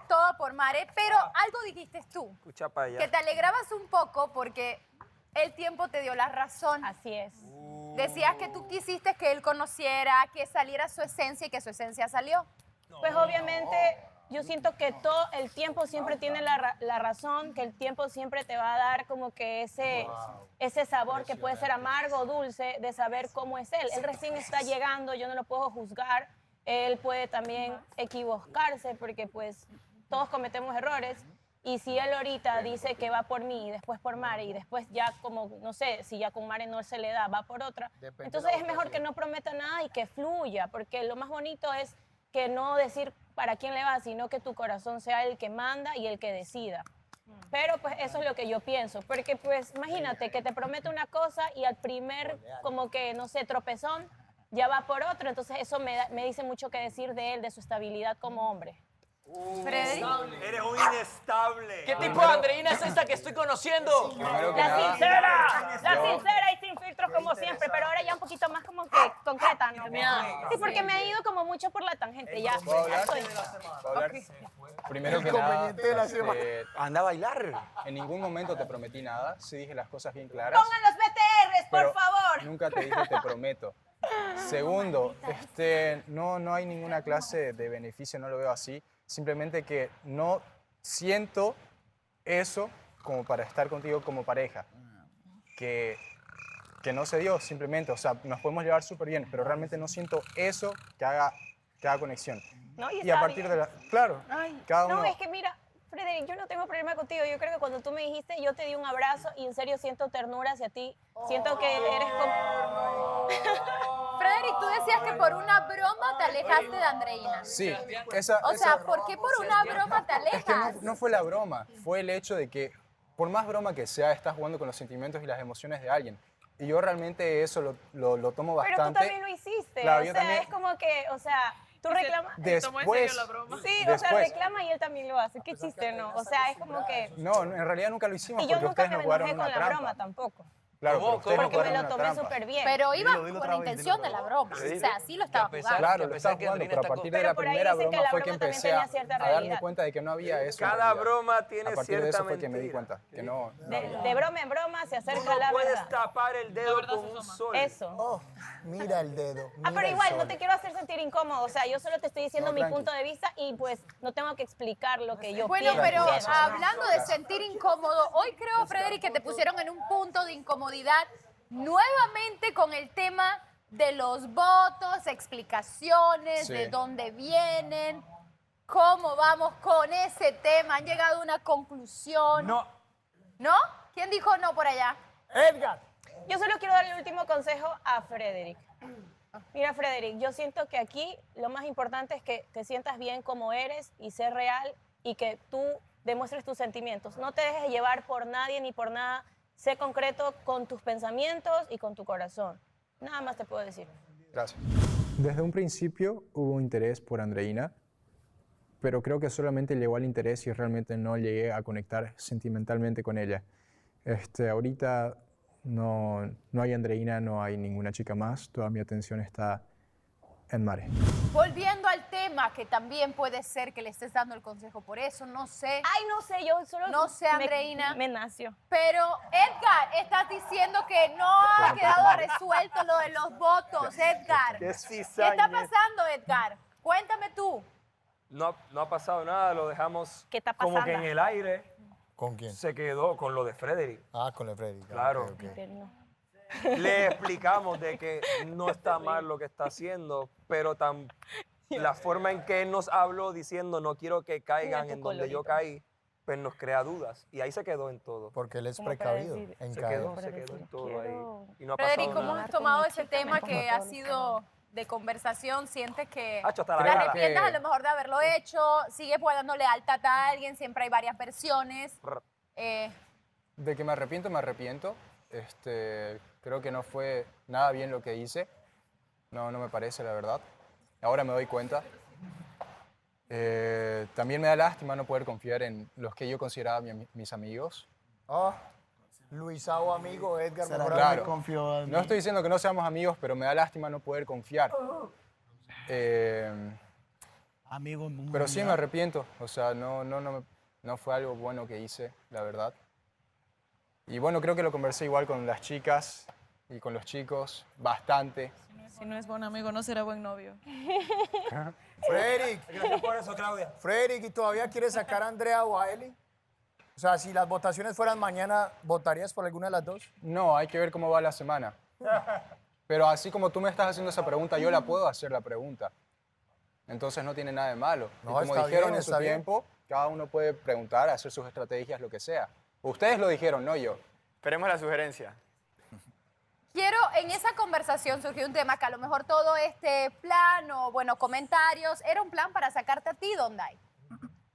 todo por Mare, pero algo dijiste tú, Escucha para allá. que te alegrabas un poco porque el tiempo te dio la razón. Así es. Decías que tú quisiste que él conociera, que saliera su esencia y que su esencia salió. Pues obviamente yo siento que todo el tiempo siempre tiene la razón, que el tiempo siempre te va a dar como que ese sabor que puede ser amargo o dulce de saber cómo es él. Él recién está llegando, yo no lo puedo juzgar, él puede también equivocarse porque pues todos cometemos errores. Y si él ahorita dice que va por mí y después por Mare y después ya como, no sé, si ya con Mare no se le da, va por otra, entonces es mejor que no prometa nada y que fluya, porque lo más bonito es que no decir para quién le va, sino que tu corazón sea el que manda y el que decida. Pero pues eso es lo que yo pienso, porque pues imagínate que te promete una cosa y al primer como que, no sé, tropezón, ya va por otro, entonces eso me dice mucho que decir de él, de su estabilidad como hombre. Freddy. Eres un inestable. ¿Qué tipo de Andreina es esta que estoy conociendo? La sincera y sin filtros como siempre, pero ahora ya un poquito más como que concreta, ¿no? Sí, porque me ha ido como mucho por la tangente, ya. Ya estoy. Primero que nada, anda a bailar. En ningún momento te prometí nada, sí dije las cosas bien claras. Pongan los BTRs, por pero favor. Nunca te dije te prometo. Segundo, no hay ninguna clase de beneficio, no lo veo así. Simplemente que no siento eso como para estar contigo como pareja. Que no se dio simplemente, o sea, nos podemos llevar súper bien, pero realmente no siento eso que haga conexión. No, y a está partir bien. de la... Claro, Ay, cada no, uno... es que mira, Frederick, yo no tengo problema contigo. Yo creo que cuando tú me dijiste, yo te di un abrazo y en serio siento ternura hacia ti. Siento que eres como... Frederick, tú decías que por una broma te alejaste de Andreina. Sí, O sea, ¿por qué por una broma te alejas? Es que no fue la broma, fue el hecho de que, por más broma que sea, estás jugando con los sentimientos y las emociones de alguien. Y yo realmente eso lo tomo bastante. Pero tú también lo hiciste. Claro, o yo sea, también. es como que, o sea, tú reclamas. Después, Sí, o sea, reclama y él también lo hace. Qué chiste, ¿no? O sea, es como que. No, en realidad nunca lo hicimos Y yo porque nunca ustedes me nos jugaron enojé con una la trampa. broma tampoco. Claro, pero ustedes nos Porque me jugaron lo una tomé trampa. súper bien. Pero iba con la intención de la broma. O sea, sí lo estaba jugando. Claro, lo estaba jugando, pero a partir de la primera broma fue que empecé a darme cuenta de que no había eso. en Cada realidad. broma tiene A partir de eso cierta fue que me di mentira. cuenta que no. De broma en broma se acerca la Puedes verdad. tapar el dedo con un sol. Eso. Oh, mira el dedo. Ah, pero mira el igual, no sol. te quiero hacer sentir incómodo. O sea, yo solo te estoy diciendo No, mi tranqui. punto de vista y pues no tengo que explicar lo que yo Bueno, pienso. pero Gracias. hablando de sentir incómodo, hoy creo, Frederick, que te pusieron en un punto de incomodidad nuevamente con el tema de los votos, explicaciones, Sí. de dónde vienen, cómo vamos con ese tema. ¿Han llegado a una conclusión? No. ¿No? ¿Quién dijo no por allá? Edgar. Yo solo quiero darle el último consejo a Frederick. Mira, Frederick, yo siento que aquí lo más importante es que te sientas bien como eres y ser real y que tú demuestres tus sentimientos. No te dejes llevar por nadie ni por nada. Sé concreto con tus pensamientos y con tu corazón. Nada más te puedo decir. Gracias. Desde un principio hubo interés por Andreina, pero creo que solamente llegó al interés y realmente no llegué a conectar sentimentalmente con ella. Ahorita no hay Andreina, no hay ninguna chica más, toda mi atención está en Mare. Volviendo al tema, que también puede ser que le estés dando el consejo por eso, no sé. Ay, no sé, yo solo... No sé, Andreina. Me nació. Pero, Edgar, estás diciendo que no ha quedado resuelto lo de los votos, Edgar. Qué ¿Qué está cizaña. pasando, Edgar? Cuéntame tú. No ha pasado nada, lo dejamos ¿Qué está como que pasando? en el aire. ¿Con quién? Se quedó con lo de Frederick. Ah, con el Freddy. Claro. Ok, ok. Le explicamos de que no está mal lo que está haciendo, pero la forma en que él nos habló diciendo no quiero que caigan Mira tu en donde yo caí, pues nos crea dudas. Y ahí se quedó en todo. Porque él es Como para precavido decir- en Se caer. quedó en todo ahí. Y no ha Frederick, pasado ¿cómo nada. has tomado ese tema que ha sido de conversación? ¿Sientes que Hacho, hasta la te cara. arrepientas a lo mejor de haberlo hecho? ¿Sigues guardando lealtad a alguien? Siempre hay varias versiones. De que me arrepiento, me arrepiento. Creo que no fue nada bien lo que hice. No me parece, la verdad. Ahora me doy cuenta. También me da lástima no poder confiar en los que yo consideraba mis amigos. Oh, Luisao, amigo, Edgar, mejor Claro. amigo. Confió en No mí. estoy diciendo que no seamos amigos, pero me da lástima no poder confiar. Amigo, Pero sí me arrepiento. O sea, no fue algo bueno que hice, la verdad. Y bueno, creo que lo conversé igual con las chicas y con los chicos, bastante. Si no es buen amigo, no será buen novio. Frederick. Gracias por eso, Claudia. Frederick, ¿y todavía quieres sacar a Andrea o a Eli? O sea, si las votaciones fueran mañana, ¿votarías por alguna de las dos? No, hay que ver cómo va la semana. Pero así como tú me estás haciendo esa pregunta, yo la puedo hacer la pregunta. Entonces no tiene nada de malo. No, y como está dijeron bien, en su está bien. tiempo, cada uno puede preguntar, hacer sus estrategias, lo que sea. Ustedes lo dijeron, no yo. Esperemos la sugerencia. Quiero, en esa conversación surgió un tema que a lo mejor todo este plan o, bueno, comentarios, era un plan para sacarte a ti, Donday.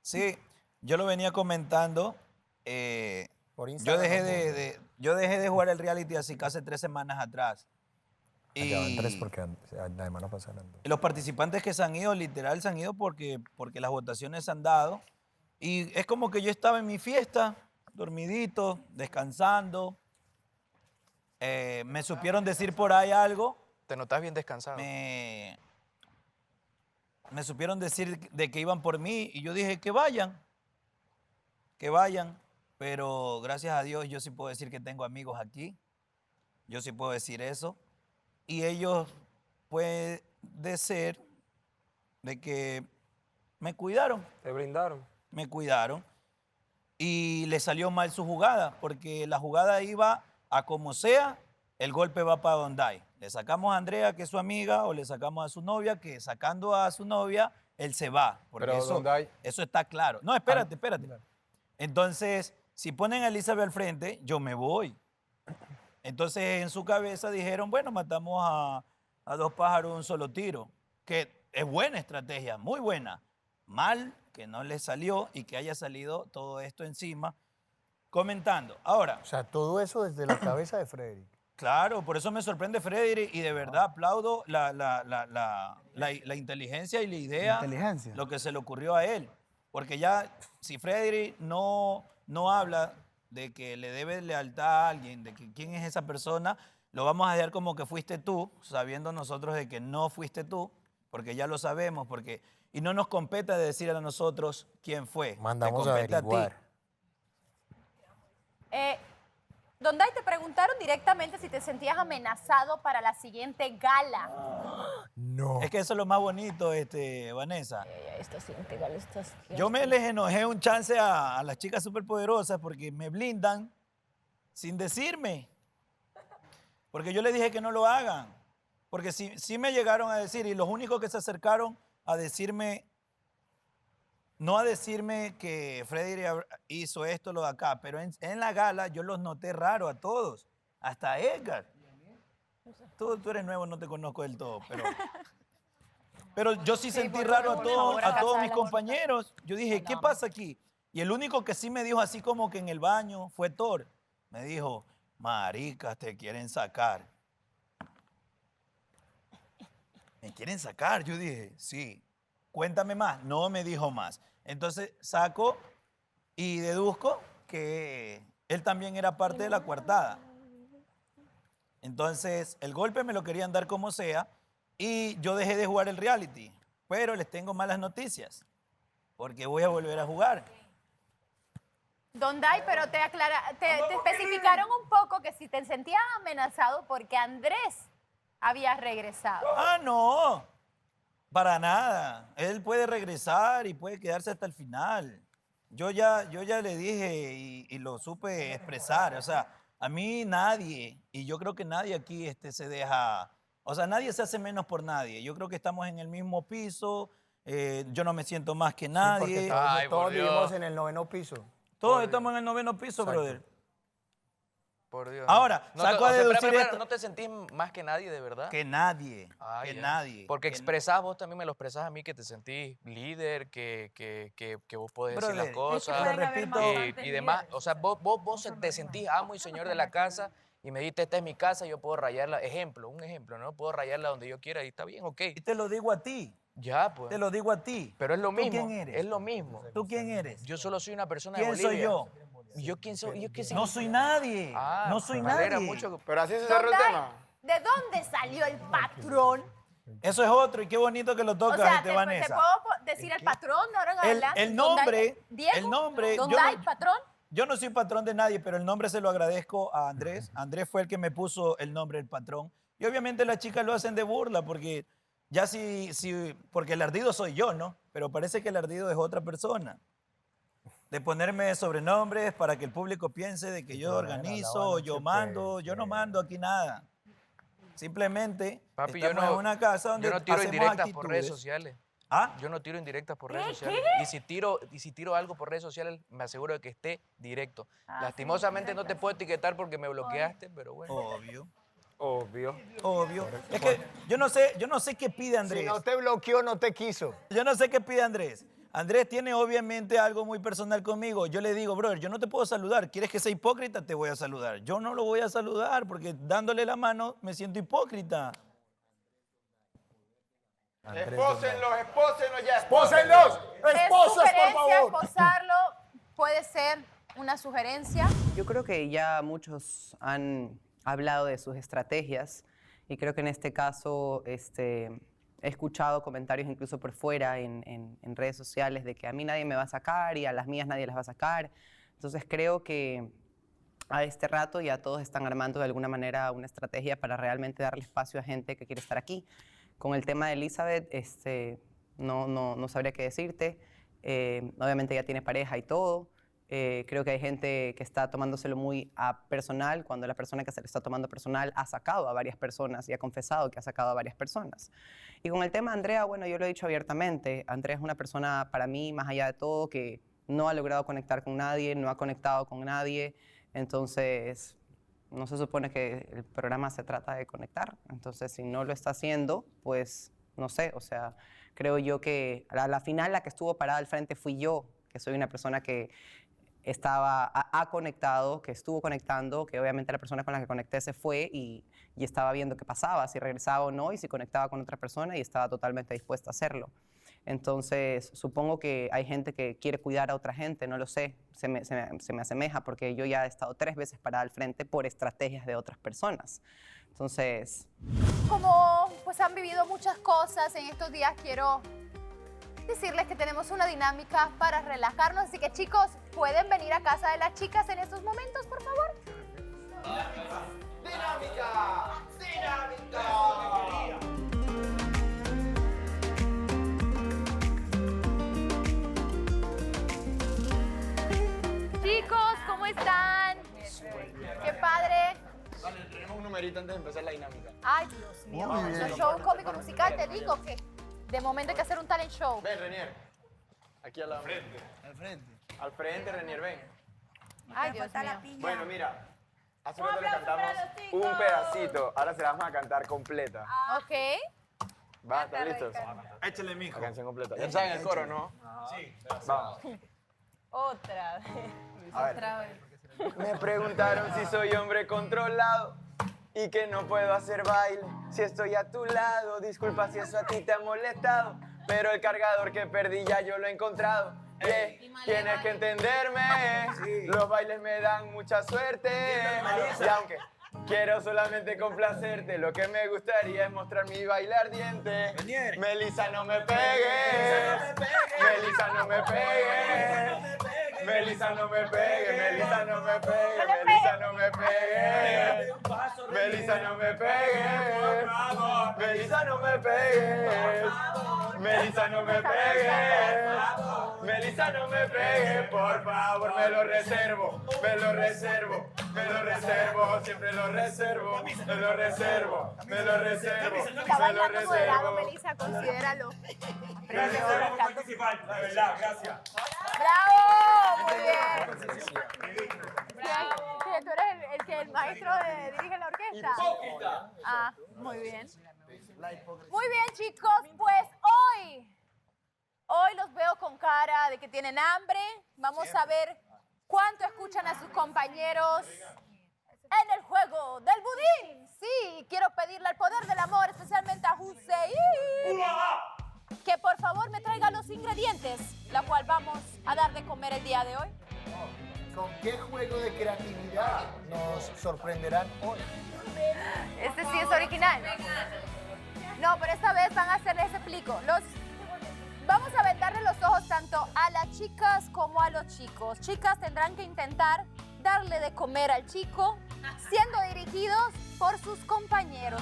Sí, yo lo venía comentando. Yo dejé de jugar el reality así casi 3 semanas atrás. Ya van 3 porque la semana pasada eran 2. Y los participantes que se han ido, literal, se han ido porque las votaciones se han dado. Y es como que yo estaba en mi fiesta, dormidito, descansando. Me supieron decir por ahí algo. Te notas bien descansado. Me supieron decir de que iban por mí y yo dije que vayan. Pero gracias a Dios yo sí puedo decir que tengo amigos aquí. Yo sí puedo decir eso. Y ellos puede ser de que me cuidaron. ¿Te brindaron? Me cuidaron. Y le salió mal su jugada, porque la jugada iba a como sea, el golpe va para Donday. Le sacamos a Andrea, que es su amiga, o le sacamos a su novia, que sacando a su novia, él se va. Porque Pero eso está claro. No, espérate. Entonces, si ponen a Elizabeth al frente, yo me voy. Entonces, en su cabeza dijeron, bueno, matamos a dos pájaros de un solo tiro, que es buena estrategia, muy buena. Mal que no le salió y que haya salido todo esto encima comentando. Ahora. O sea, todo eso desde la cabeza de Frederick. Claro, por eso me sorprende Frederick y de verdad aplaudo la inteligencia y la idea, lo que se le ocurrió a él. Porque ya, si Frederick no habla de que le debe lealtad a alguien, de que quién es esa persona, lo vamos a dejar como que fuiste tú, sabiendo nosotros de que no fuiste tú, porque ya lo sabemos, y no nos compete decir a nosotros quién fue. Mandamos te compete a averiguar. Donday, te preguntaron directamente si te sentías amenazado para la siguiente gala. No. Es que eso es lo más bonito, Vanessa. Esta siguiente gala estás... Yo me les enojé un chance a las chicas superpoderosas porque me blindan sin decirme. Porque yo les dije que no lo hagan. Porque sí me llegaron a decir, y los únicos que se acercaron a decirme, no a decirme que Freddy hizo esto, lo de acá, pero en la gala yo los noté raro a todos, hasta a Edgar. Tú eres nuevo, no te conozco del todo, pero yo sí sentí raro a todos mis compañeros. Yo dije, ¿qué pasa aquí? Y el único que sí me dijo así como que en el baño fue Thor. Me dijo, maricas, te quieren sacar. ¿Me quieren sacar? Yo dije, sí. Cuéntame más. No me dijo más. Entonces saco y deduzco que él también era parte de la coartada. Entonces el golpe me lo querían dar como sea y yo dejé de jugar el reality. Pero les tengo malas noticias porque voy a volver a jugar. Donday, pero te especificaron un poco que si te sentías amenazado porque Andrés había regresado. Ah, no. Para nada. Él puede regresar y puede quedarse hasta el final. Yo ya le dije y lo supe expresar. O sea, a mí nadie, y yo creo que nadie aquí se deja... O sea, nadie se hace menos por nadie. Yo creo que estamos en el mismo piso. Yo no me siento más que nadie. Sí, porque todos vivimos en el 9º piso. Todos estamos en el 9º piso, Exacto. brother. Por Dios. Ahora, saco a deducir esto. ¿No te sentís más que nadie, de verdad? Que nadie, Ah, que ya. nadie. Porque expresás, vos también me lo expresás a mí, que te sentís líder, que vos podés decir las Brother, cosas. lo repito. Y demás. O sea, vos te sentís amo y señor de la casa y me dijiste, esta es mi casa, yo puedo rayarla. Un ejemplo, ¿no? Puedo rayarla donde yo quiera y está bien, ok. Y te lo digo a ti. Ya, pues. Te lo digo a ti. Pero es lo mismo. ¿Tú quién eres? Es lo mismo. ¿Tú quién eres? Yo solo soy una persona de ¿Quién Bolivia. soy yo? ¿Y yo quién soy? No soy nadie. Ah, no soy me alegra nadie. mucho. Pero así se cerró el Donday, tema. ¿de dónde salió el patrón? Eso es otro y qué bonito que lo O tocas, sea, te Vanessa. puedo decir el patrón, no El nombre, Diego, el nombre, Donday, patrón. Yo no soy patrón de nadie, pero el nombre se lo agradezco a Andrés. Andrés fue el que me puso el nombre del patrón. Y obviamente las chicas lo hacen de burla porque ya porque el ardido soy yo, ¿no? Pero parece que el ardido es otra persona. De ponerme sobrenombres para que el público piense de que yo organizo, yo mando, yo no mando aquí nada. Simplemente Papi, estamos en una casa donde yo no tiro hacemos indirectas por redes actitudes. sociales. ¿Ah? Yo no tiro indirectas por redes sociales. Y si tiro algo por redes sociales, me aseguro de que esté directo. Lastimosamente no te puedo etiquetar porque me bloqueaste, pero bueno. Obvio. Es que yo no sé qué pide Andrés. Si no te bloqueó, no te quiso. Yo no sé qué pide Andrés. Andrés tiene obviamente algo muy personal conmigo. Yo le digo, brother, yo no te puedo saludar. ¿Quieres que sea hipócrita? Te voy a saludar. Yo no lo voy a saludar porque dándole la mano me siento hipócrita. Espósenlos ya. ¡Espósenlos! Es ¡Esposas, por sugerencia, favor! esposarlo puede ser una sugerencia. Yo creo que ya muchos han hablado de sus estrategias y creo que en este caso he escuchado comentarios incluso por fuera en redes sociales de que a mí nadie me va a sacar y a las mías nadie las va a sacar. Entonces creo que a este rato ya todos están armando de alguna manera una estrategia para realmente darle espacio a gente que quiere estar aquí. Con el tema de Elizabeth, no sabría qué decirte. Obviamente ella tiene pareja y todo. Creo que hay gente que está tomándoselo muy a personal, cuando la persona que se le está tomando personal ha sacado a varias personas y ha confesado que ha sacado a varias personas. Y con el tema de Andrea, bueno, yo lo he dicho abiertamente. Andrea es una persona, para mí, más allá de todo, que no ha logrado conectar con nadie, no ha conectado con nadie. Entonces, no se supone que el programa se trata de conectar. Entonces, si no lo está haciendo, pues, no sé, o sea, creo yo que a la final la que estuvo parada al frente fui yo, que soy una persona que ha conectado, que estuvo conectando, que obviamente la persona con la que conecté se fue y estaba viendo qué pasaba, si regresaba o no, y si conectaba con otra persona, y estaba totalmente dispuesta a hacerlo. Entonces, supongo que hay gente que quiere cuidar a otra gente, no lo sé, se me asemeja, porque yo ya he estado 3 veces parada al frente por estrategias de otras personas. Entonces... Como pues han vivido muchas cosas en estos días, quiero decirles que tenemos una dinámica para relajarnos, así que chicos, ¿pueden venir a casa de las chicas en estos momentos, por favor? ¡Dinámica! ¡Dinámica! Chicos, ¿cómo están? ¡Qué padre! Vale, tenemos un numerito antes de empezar la dinámica. Ay, Dios mío, un show cómico musical, te digo que de momento hay que hacer un talent show. Ven, Renier. Aquí al lado. Al frente. Al frente, Renier, ven. Ay, Dios mío. Bueno, mira. Hace rato le cantamos un pedacito. Ahora se la vamos a cantar completa. Ok. ¿Va? ¿Están listos? Échale, mijo. La canción completa. Ya saben el coro, ¿no? Sí. Vamos. Otra vez. A ver. Me preguntaron si soy hombre controlado y que no puedo hacer baile si estoy a tu lado. Disculpa si eso a ti te ha molestado, pero el cargador que perdí ya yo lo he encontrado. Tienes que entenderme, los bailes me dan mucha suerte y aunque quiero solamente complacerte, lo que me gustaría es mostrar mi baile ardiente. Melissa, no me pegues, Melissa, no me pegues. Melissa, no me pegue, Melissa, no me pegue, Melissa, no me pegue. Melissa, no me pegue. Melissa, no me pegue. Melissa, no me pegue. Melissa, no me pegue, por favor, me lo reservo, me lo reservo, me lo reservo, siempre lo reservo, me lo reservo, me lo reservo, Está me lo bailando moderado, reservo. Melissa, considéralo. Gracias por participar, la verdad, gracias. ¡Bravo! Muy bien. ¿Quién? ¿Tú eres el maestro de dirige la orquesta? Hipócrita. Ah, muy bien. Muy bien, chicos, pues hoy los veo con cara de que tienen hambre. Vamos a ver cuánto escuchan a sus compañeros en el juego del budín. Sí, quiero pedirle al poder del amor, especialmente a Hussein, que por favor me traiga los ingredientes, la cual vamos a dar de comer el día de hoy. ¿Con qué juego de creatividad nos sorprenderán hoy? Este sí es original. No, pero esta vez van a hacerles ese plico. Vamos a vendarle los ojos tanto a las chicas como a los chicos. Chicas tendrán que intentar darle de comer al chico, siendo dirigidos por sus compañeros.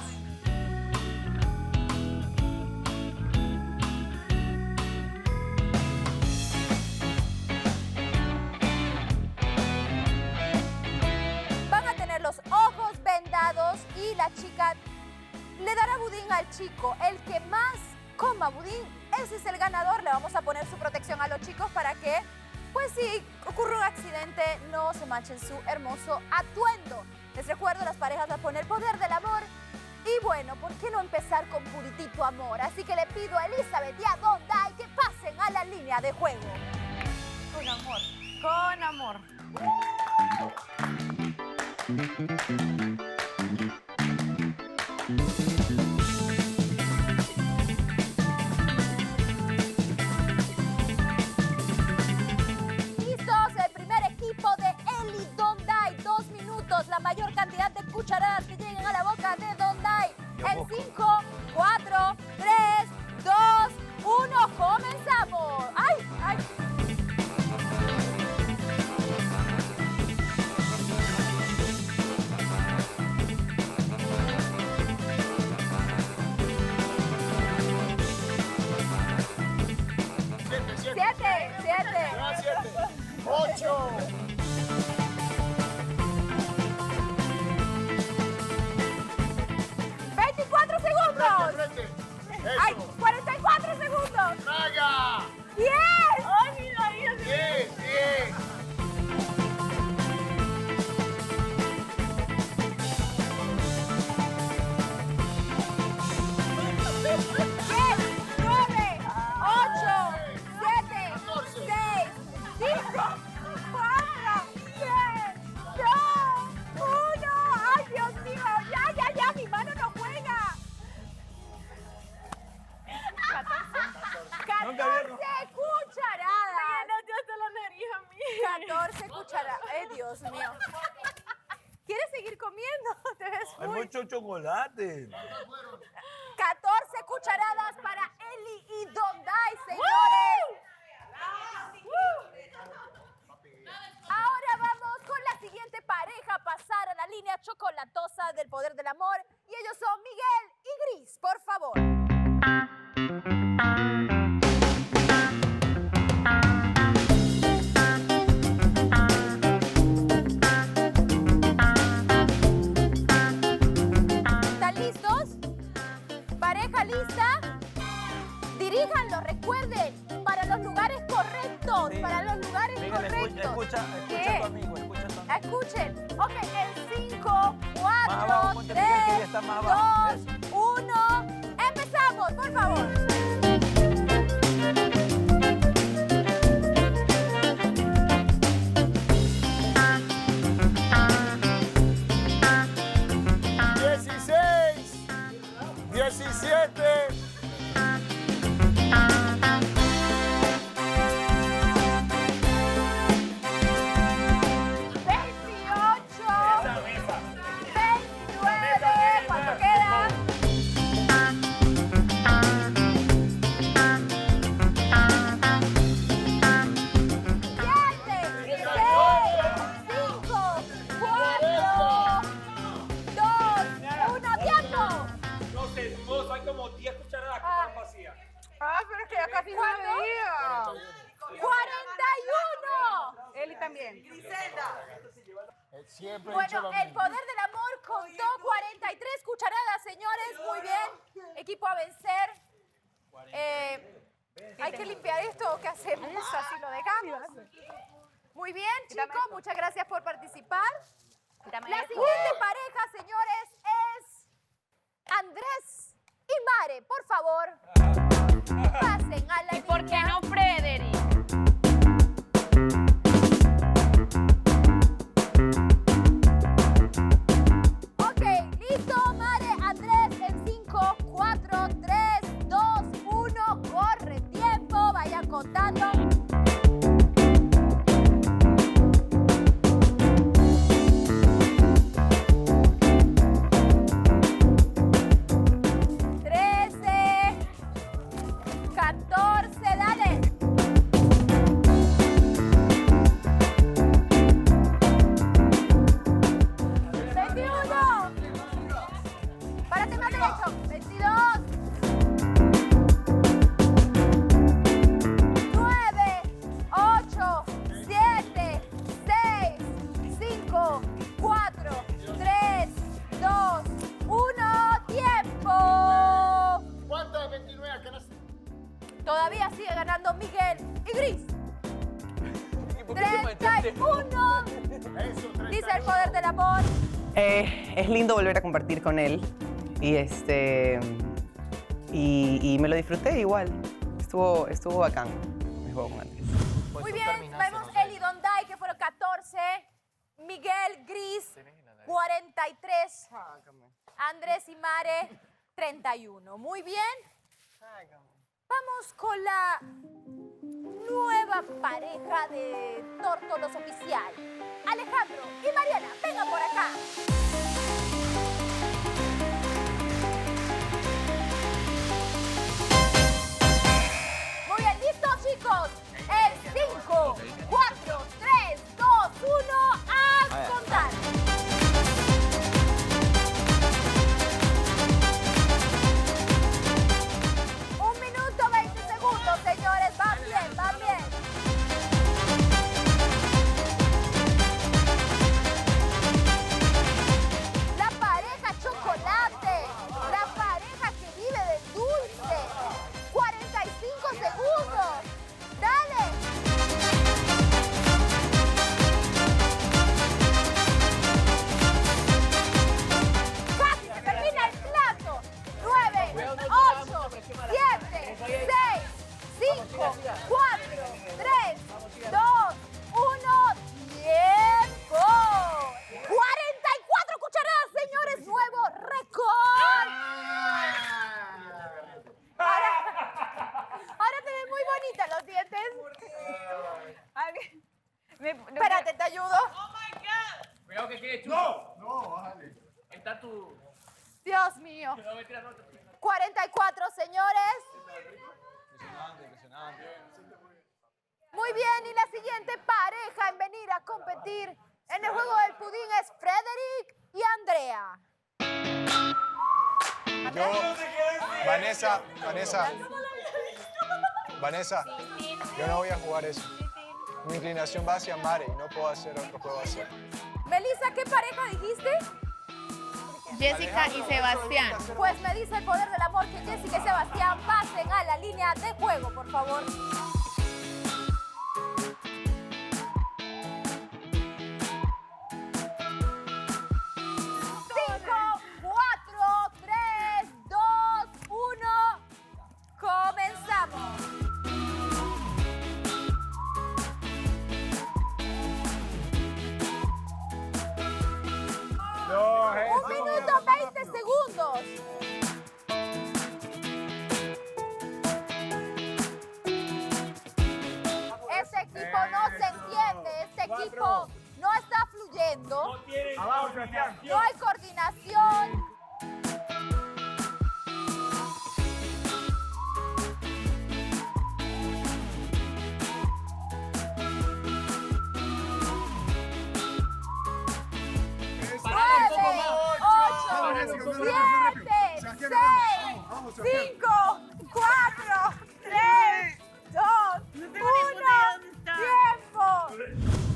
Van a tener los ojos vendados y la chica le dará budín al chico. El que más coma budín, ese es el ganador. Le vamos a poner su protección a los chicos para que, pues si ocurre un accidente, no se manchen su hermoso atuendo. Les recuerdo, las parejas van a poner el poder del amor. Y bueno, ¿por qué no empezar con puritito amor? Así que le pido a Elizabeth y a Donda que pasen a la línea de juego. Con amor. Con amor. ¡Listos! El primer equipo de Eli Donday. 2 minutos, la mayor cantidad de cucharadas que lleguen a la boca de Donday. En 5, 4, 3, 2, 1, comenzamos. ¡Ay! ¡Ay! comiendo. Te ves Hay muy... mucho chocolate. 14 cucharadas para Eli y Donday, señores. Ahora vamos con la siguiente pareja a pasar a la línea chocolatosa del poder del amor. Y ellos son Miguel y Gris, por favor. ¿Están listos? ¿Pareja lista? Diríjanlo, recuerden, para los lugares correctos, para los lugares correctos. Escucha ¿Qué? a tu amigo, escucha a tu amigo. Escuchen. Ok, en 5, Más 4, abajo, ponte Miguel, que ya 3, está más abajo. 2, 1. Empezamos, por favor. ¿Cuánto queda? Hay como 10 cucharadas que están vacías. Ah, pero es que ya casi no me veía. 41. Eli también. Siempre he Bueno, dicho lo el mismo. poder del amor contó 43 cucharadas, señores. Muy bien. Equipo a vencer. Hay que limpiar esto. ¿Qué hacemos? Así lo dejamos. Muy bien, chicos. Muchas gracias por participar. La siguiente pareja, señores, es Andrés y Mare. Por favor, pasen a la ¿Y por qué no Frederick? Ok, listo, Mare, Andrés, en 5, 4, 3, 2, 1, corre tiempo, vayan contando. Todavía sigue ganando Miguel y Gris. 31. Dice el poder del amor. Es lindo volver a compartir con él y y me lo disfruté igual. Estuvo bacán. Me juego con Andrés. Muy bien, vemos Eli Donday, que fueron 14. Miguel Gris, 43. Andrés y Mare, 31. Muy bien. Vamos con la nueva pareja de Tórtolos oficial. Alejandro y Mariana, vengan por acá. Muy bien, ¿listos, chicos? En 5, 4, 3, 2, 1, a contar. Señores, van bien, van bien. La pareja chocolate, la pareja que vive del dulce. 45 segundos. Dale. Casi se termina el plato. 9, 8, 7, 6. 5, 4, 3, 2, 1, ¡tiempo! 44 cucharadas, señores, nuevo récord. Ahora te ven muy bonita los dientes. Espérate, te ayudo. Cuidado que quede chulo. No, Está tu... Dios mío. 44, señores. Muy bien, y la siguiente pareja en venir a competir en el juego del pudín es Frederick y Andrea. Vanessa, yo no voy a jugar eso. Mi inclinación va hacia Mare y no puedo hacer otro juego así. Melissa, ¿qué pareja dijiste? Jessica y Sebastián. Pues me dice el poder del amor que Jessica y Sebastián pasen a la línea de juego, por favor. No está fluyendo. No hay coordinación.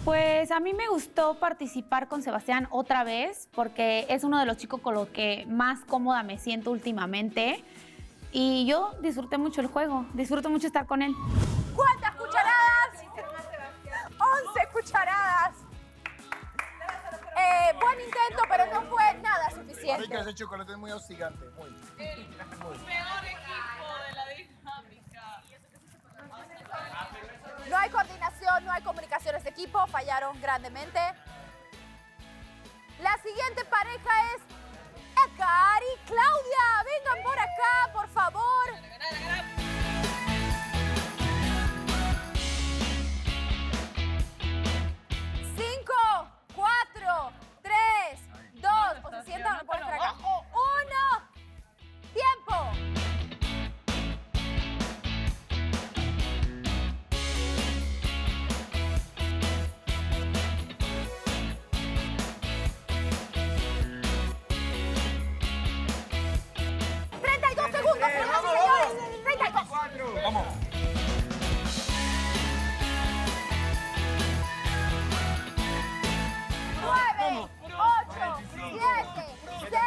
Pues a mí me gustó participar con Sebastián otra vez porque es uno de los chicos con los que más cómoda me siento últimamente y yo disfruté mucho el juego, disfruto mucho estar con él. ¿Cuántas cucharadas? 11 cucharadas. Buen intento, pero no fue nada suficiente. Marica, ese chocolate es muy hostigante. Muy. Peor equipo de la dinámica. No hay coordinación, no hay comunicación en este equipo, fallaron grandemente. La siguiente pareja es Edgar y Claudia. Vengan por acá, por favor. 5, 4, 3, 2, o se sientan por acá. 1, tiempo. Vamos. 9, 8, 7, 6,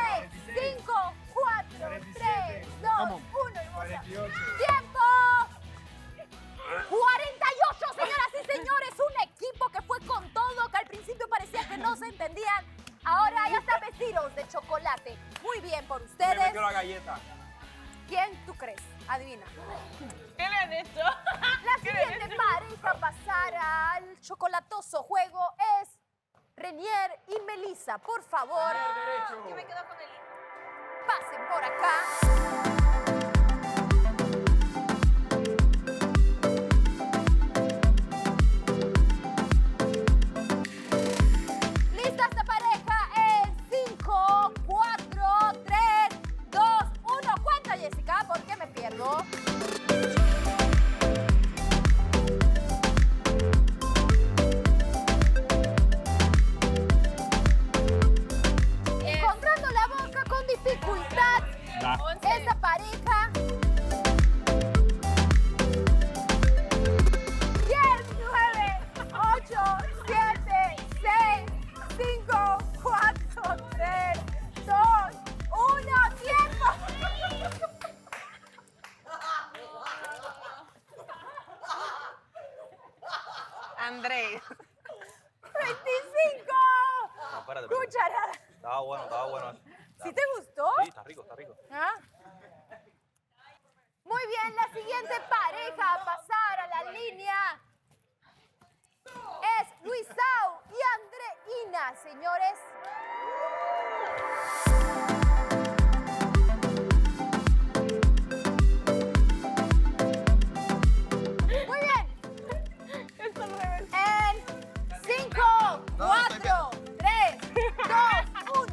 5, 4, 3, 2, 1. ¡Tiempo! 48, señoras y señores. Un equipo que fue con todo, que al principio parecía que no se entendían. Ahora hay hasta vestidos de chocolate. Muy bien por ustedes. Me metió la galleta. ¿Quién tú crees? Adivina. ¿Qué le han hecho? La siguiente pareja a pasar al chocolatoso juego es Renier y Melissa. Por favor. Yo me quedo con el... Pasen por acá. ¿Lista esta pareja? En 5, 4, 3, 2, 1. Cuenta, Jessica, porque me pierdo. Encontrando la boca con dificultad. Esta pareja. 10, 9, 8, 7, 6, 5, 4, 3, 2, 1. ¡Tiempo! Andrés. 25. No, espérate. Cucharadas. Estaba bueno. ¿Sí te gustó? Sí, está rico. ¿Ah? Muy bien, la siguiente pareja a pasar a la línea es Luisao y Andreina, señores. Muy bien. Esto no debe ser. En 5, 4, 3, 2, 1.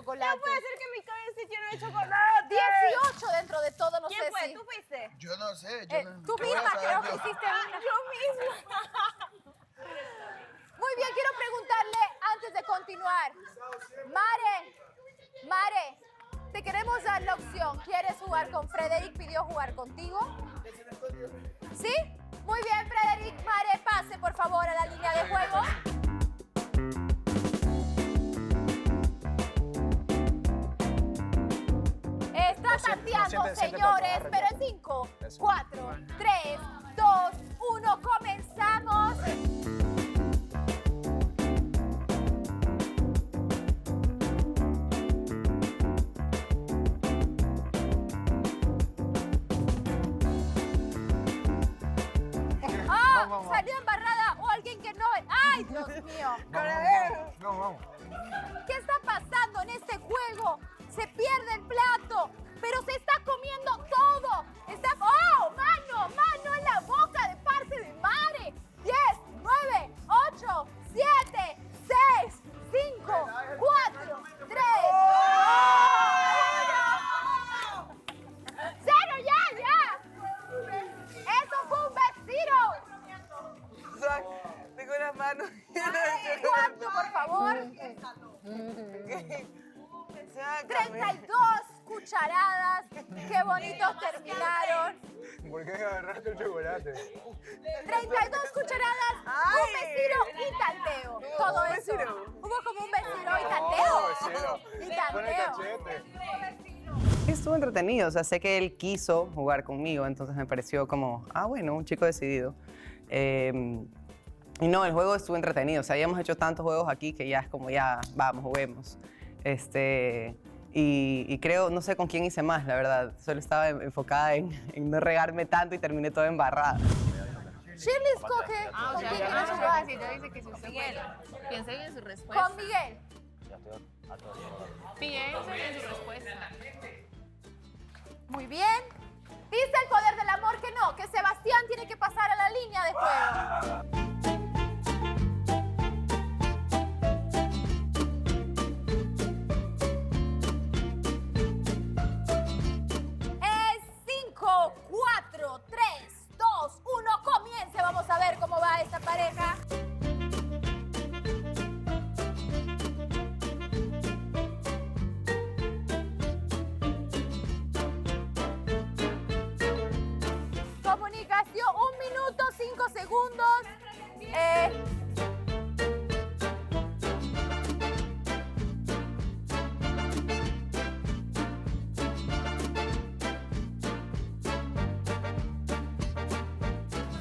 chocolate. No puede ser que mi cabeza esté llena de chocolate. 18 dentro de todo, no ¿Quién sé fue? si. ¿Tú fuiste? Yo no sé. Tú misma creo que hiciste una. Yo misma. Muy bien, quiero preguntarle antes de continuar. Mare, te queremos dar la opción. ¿Quieres jugar con Frederick? ¿Pidió jugar contigo? ¿Sí? Muy bien, Frederick. Mare, pase por favor a la línea de juego. Está tanteando, señores, pero en 5, 4, 3, 2, 1, comenzamos. Salió embarrada o alguien que no. ¡Ay, Dios mío! Vamos. ¿Qué está pasando en este juego? Se pierde el plato, pero se está comiendo todo. ¡Oh! ¡Mano en la boca de parte de Mare! 10, 9, 8, 7, 6, 5, 4, 3, 1. ¡Cero, ya! ¡Eso fue un vecino! Tengo las manos. ¿Cuánto, por favor? 32 cucharadas. ¡Qué bonitos terminaron! ¿Por qué agarraste el chocolate? 32 cucharadas, un vecino y tanteo. Todo eso. Hubo como un vecino y tanteo. Estuvo entretenido, o sea, sé que él quiso jugar conmigo, entonces me pareció como, bueno, un chico decidido. Y no, el juego estuvo entretenido, o sea, ya hemos hecho tantos juegos aquí que ya es como, ya, vamos, juguemos. Y creo, no sé con quién hice más, la verdad. Solo estaba enfocada en no regarme tanto y terminé toda embarrada. Shirley escoge con quién quieres jugar. Ella dice que si usted Miguel. Piense bien su respuesta. Con Miguel. Piense bien su respuesta. Muy bien. Dice el poder del amor que no, que Sebastián tiene que pasar a la línea de juego. Es 5, 4, 3, 2, 1, comience. Vamos a ver cómo va esta pareja. Comunicación, 1 minuto, 5 segundos.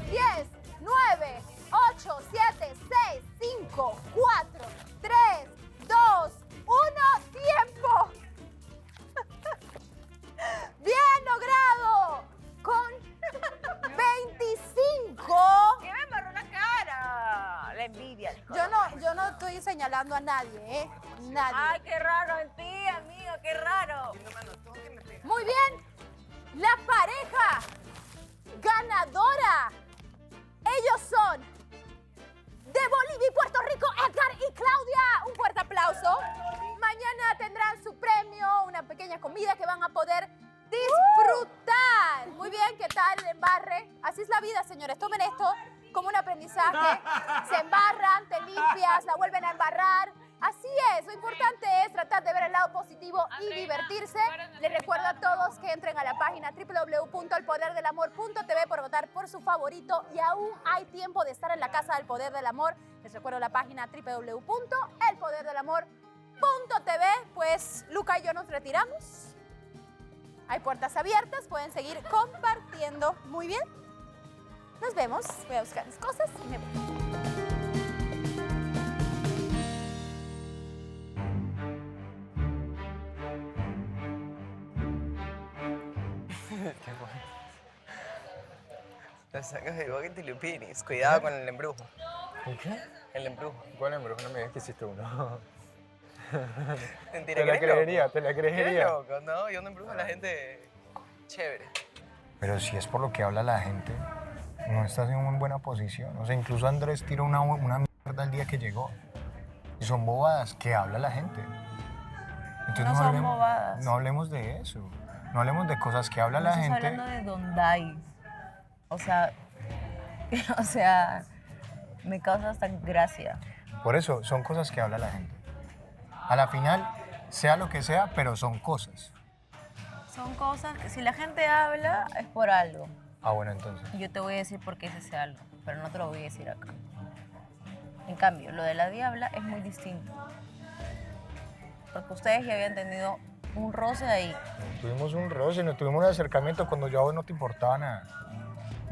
Diez, 9, 8, 7, 6, 5, 4, 3, 2, 1, tiempo. Bien logrado. Con 25. ¿Qué me embarró la cara? La envidia. Yo no estoy señalando a nadie, ¿eh? Nadie. Ay, qué raro en ti, amigo, qué raro. Muy bien. La pareja ganadora. Ellos son de Bolivia y Puerto Rico, Edgar y Claudia. Un fuerte aplauso. Mañana tendrán su premio, una pequeña comida que van a poder disfrutar. Muy bien, ¿qué tal el embarre? Así es la vida, señores. Tomen esto como un aprendizaje. Se embarran, te limpias, la vuelven a embarrar. Así es, lo importante es tratar de ver el lado positivo y divertirse. Les recuerdo a todos que entren a la página www.elpoderdelamor.tv por votar por su favorito y aún hay tiempo de estar en la Casa del Poder del Amor. Les recuerdo la página www.elpoderdelamor.tv. Pues Luca y yo nos retiramos. Hay puertas abiertas, pueden seguir compartiendo. Muy bien. Nos vemos. Voy a buscar mis cosas y me voy. Lo sacas de boca y te lo pides. Cuidado con el embrujo. ¿Con qué? El embrujo. ¿Cuál embrujo? No me digas que hiciste uno. Mentira, Te la ¿qué eres creería, loco? te la ¿Qué creería. eres loco? No, yo no embrujo a la gente chévere. Pero si es por lo que habla la gente, no estás en una buena posición. O sea, incluso Andrés tiró una mierda el día que llegó. Y son bobadas que habla la gente. Entonces No son hablemos, bobadas. no hablemos de eso. No hablemos de cosas que habla la Estás gente. hablando de Dondai. O sea, o sea, me causa hasta gracia. Por eso, son cosas que habla la gente. A la final, sea lo que sea, pero son cosas. Son cosas que si la gente habla es por algo. Ah, bueno, entonces. Y yo te voy a decir por qué es ese algo, pero no te lo voy a decir acá. En cambio, lo de la diabla es muy distinto. Porque ustedes ya habían tenido un roce ahí. Tuvimos un roce, no tuvimos un acercamiento cuando yo a vos no te importaba nada.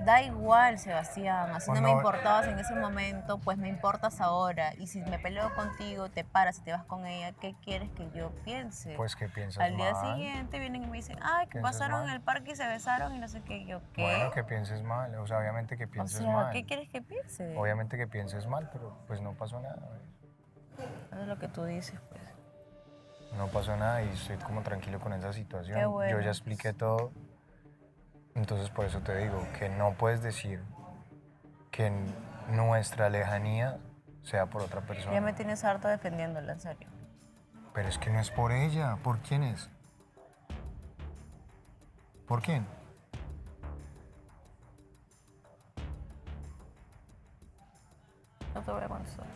Da igual, Sebastián. Así no me Cuando- importabas en ese momento, pues me importas ahora. Y si me peleo contigo, te paras y te vas con ella, ¿qué quieres que yo piense? Pues que piensas Al día mal. siguiente vienen y me dicen, ay, que Piensas pasaron mal. en el parque y se besaron y no sé qué. Yo, ¿qué? Bueno, que pienses mal, o sea, obviamente que o pienses sea, mal. ¿qué quieres que piense? Obviamente que pienses mal, pero pues no pasó nada. Eso es lo que tú dices, pues. No pasó nada y estoy como tranquilo con esa situación. Qué bueno. Yo ya expliqué todo. Entonces por eso te digo que no puedes decir que nuestra lejanía sea por otra persona. Ya me tienes harto defendiéndola, en serio. Pero es que no es por ella. ¿Por quién es? ¿Por quién? No te voy a contestar.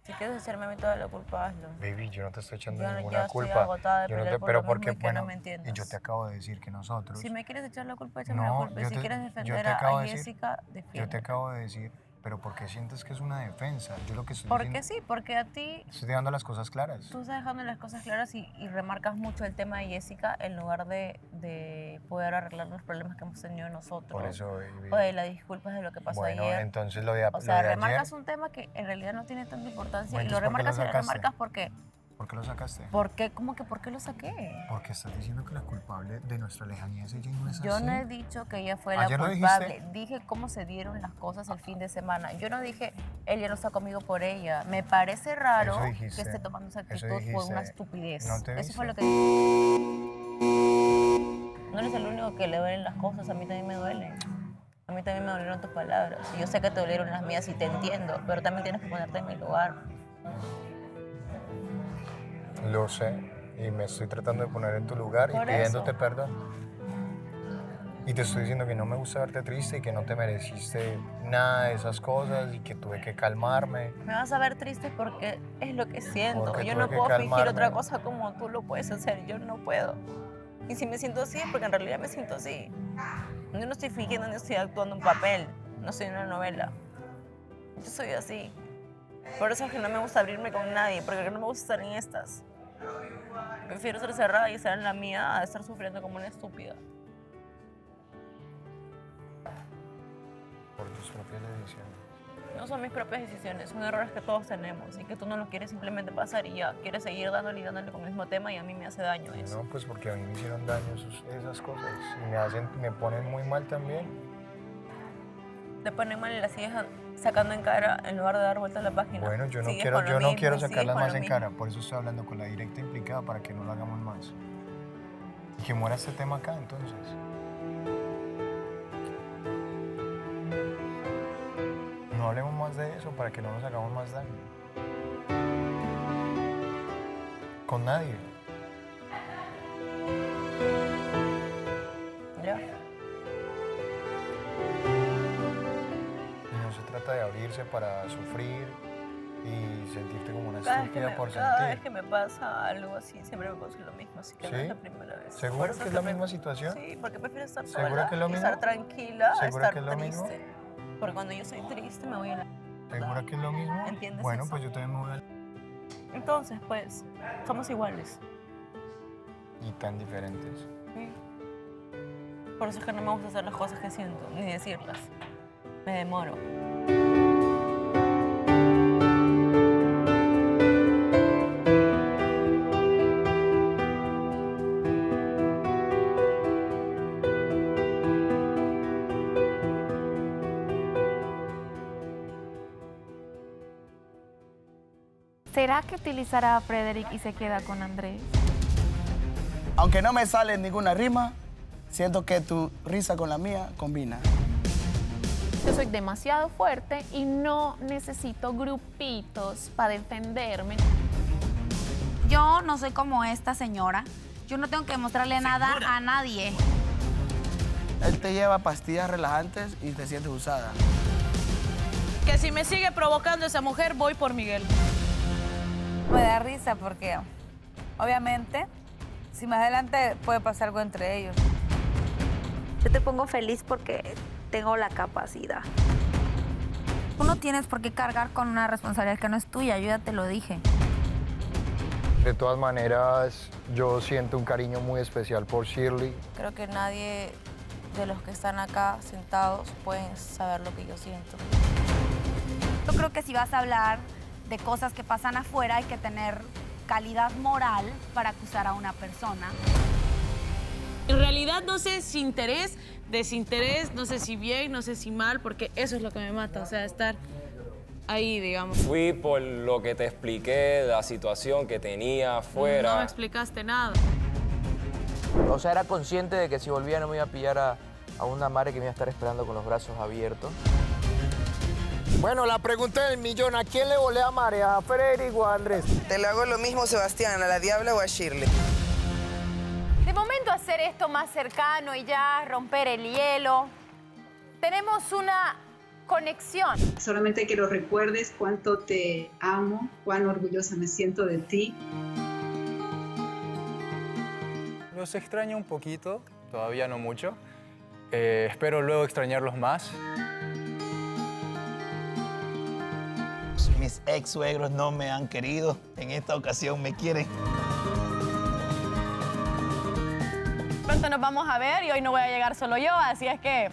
Si quieres echarme a mí toda la culpa, hazlo. Baby, yo no te estoy echando Yo no- ninguna ya estoy culpa. agotada de Yo no pelear te, por pero lo porque, mismo y que no bueno, me entiendas. y yo te acabo de decir que nosotros... Si me quieres echar la culpa, échame la culpa. Y yo si quieres yo defender te a acabo de decir- Jessica, Yo te defiende. acabo de decir, pero ¿por qué sientes que es una defensa? Yo lo que estoy Porque diciendo... sí, porque a ti Estoy dejando las cosas claras. tú estás dejando las cosas claras y remarcas mucho el tema de Jessica en lugar de poder arreglar los problemas que hemos tenido nosotros. Por eso, baby. O de las disculpas de lo que pasó Bueno, ayer. entonces lo de, O sea, lo de remarcas ayer, un tema que en realidad no tiene tanta importancia Bueno, y lo entonces, ¿por qué lo remarcas y lo sacaste? remarcas porque... ¿por qué lo sacaste? ¿Por qué? ¿Cómo que por qué lo saqué? Porque estás diciendo que la culpable de nuestra lejanía es ella y no es Yo así. no he dicho que ella fue la Ayer lo culpable. dijiste. Dije cómo se dieron las cosas el fin de semana. Yo no dije, él ya no está conmigo por ella. Me parece raro Eso que dijiste. esté tomando esa Eso actitud por una dijiste. estupidez. No te Eso fue viste. lo que dije. No eres el único que le duelen las cosas. A mí también me duelen. A mí también me dolieron tus palabras. Y yo sé que te dolieron las mías y te entiendo. Pero también tienes que ponerte en mi lugar. Lo sé. Y me estoy tratando de poner en tu lugar y Por pidiéndote eso. perdón. Y te estoy diciendo que no me gusta verte triste y que no te mereciste nada de esas cosas y que tuve que calmarme. Me vas a ver triste porque es lo que siento. Porque Yo tuve no que puedo fingir calmarme. otra cosa como tú lo puedes hacer. Yo no puedo. Y si me siento así es porque en realidad me siento así. Yo no estoy fingiendo ni estoy actuando un papel. No soy una novela. Yo soy así. Por eso es que no me gusta abrirme con nadie, porque no me gusta estar en estas. Prefiero ser cerrada y estar en la mía a estar sufriendo como una estúpida. Por tus propias decisiones. No son mis propias decisiones, son errores que todos tenemos y que tú no los quieres simplemente pasar y ya. Quieres seguir dándole y dándole con el mismo tema y a mí me hace daño eso. No, pues porque a mí me hicieron daño esas cosas y me ponen muy mal también. Te ponen mal y la sigues sacando en cara en lugar de dar vuelta a la página. Bueno, yo no Sigues quiero, con lo yo no mismo quiero y sigues sacarlas con más lo en mismo. cara, por eso estoy hablando con la directa implicada para que no lo hagamos más. Y que muera este tema acá, entonces. No hablemos más de eso para que no nos hagamos más daño. Con nadie. Ya. Y no se trata de abrirse para sufrir y sentirte como una Cada vez, que estúpida me, por cada vez sentir. que me pasa algo así, siempre me pasa lo mismo, así que no ¿Sí? es la primera vez. ¿Seguro Por eso que es la me- misma situación? Sí, porque prefiero estar ¿Segura sola que es lo y mismo? estar tranquila a ¿Segura estar que es lo mismo? triste. Porque cuando yo soy triste me voy a la... ¿Segura que es lo mismo? ¿Entiendes Bueno, eso? pues yo también me voy a... Entonces, pues, somos iguales. Y tan diferentes. Sí. Por eso es que no me gusta hacer las cosas que siento, ni decirlas. Me demoro. ¿Será que utilizará a Frederick y se queda con Andrés? Aunque no me sale ninguna rima, siento que tu risa con la mía combina. Yo soy demasiado fuerte y no necesito grupitos para defenderme. Yo no soy como esta señora. Yo no tengo que mostrarle nada a nadie. Él te lleva pastillas relajantes y te sientes usada. Que si me sigue provocando esa mujer, voy por Miguel. Me da risa porque, obviamente, si más adelante puede pasar algo entre ellos. Yo te pongo feliz porque tengo la capacidad. Tú no tienes por qué cargar con una responsabilidad que no es tuya, yo ya te lo dije. De todas maneras, yo siento un cariño muy especial por Shirley. Creo que nadie de los que están acá sentados pueden saber lo que yo siento. Yo creo que si vas a hablar de cosas que pasan afuera, hay que tener calidad moral para acusar a una persona. En realidad no sé si interés, desinterés, no sé si bien, no sé si mal, porque eso es lo que me mata, o sea, estar ahí, digamos. Fui por lo que te expliqué, la situación que tenía afuera. No me explicaste nada. O sea, era consciente de que si volvía no me iba a pillar a una madre que me iba a estar esperando con los brazos abiertos. Bueno, la pregunta del millón, ¿a quién le volea marea? ¿A Frederick o a Andrés? Te lo hago lo mismo, Sebastián, ¿a la Diabla o a Shirley? De momento hacer esto más cercano y ya romper el hielo. Tenemos una conexión. Solamente que lo recuerdes cuánto te amo, cuán orgullosa me siento de ti. Los extraño un poquito, todavía no mucho. Espero luego extrañarlos más. Mis ex suegros no me han querido, en esta ocasión me quieren. Pronto nos vamos a ver y hoy no voy a llegar solo yo, así es que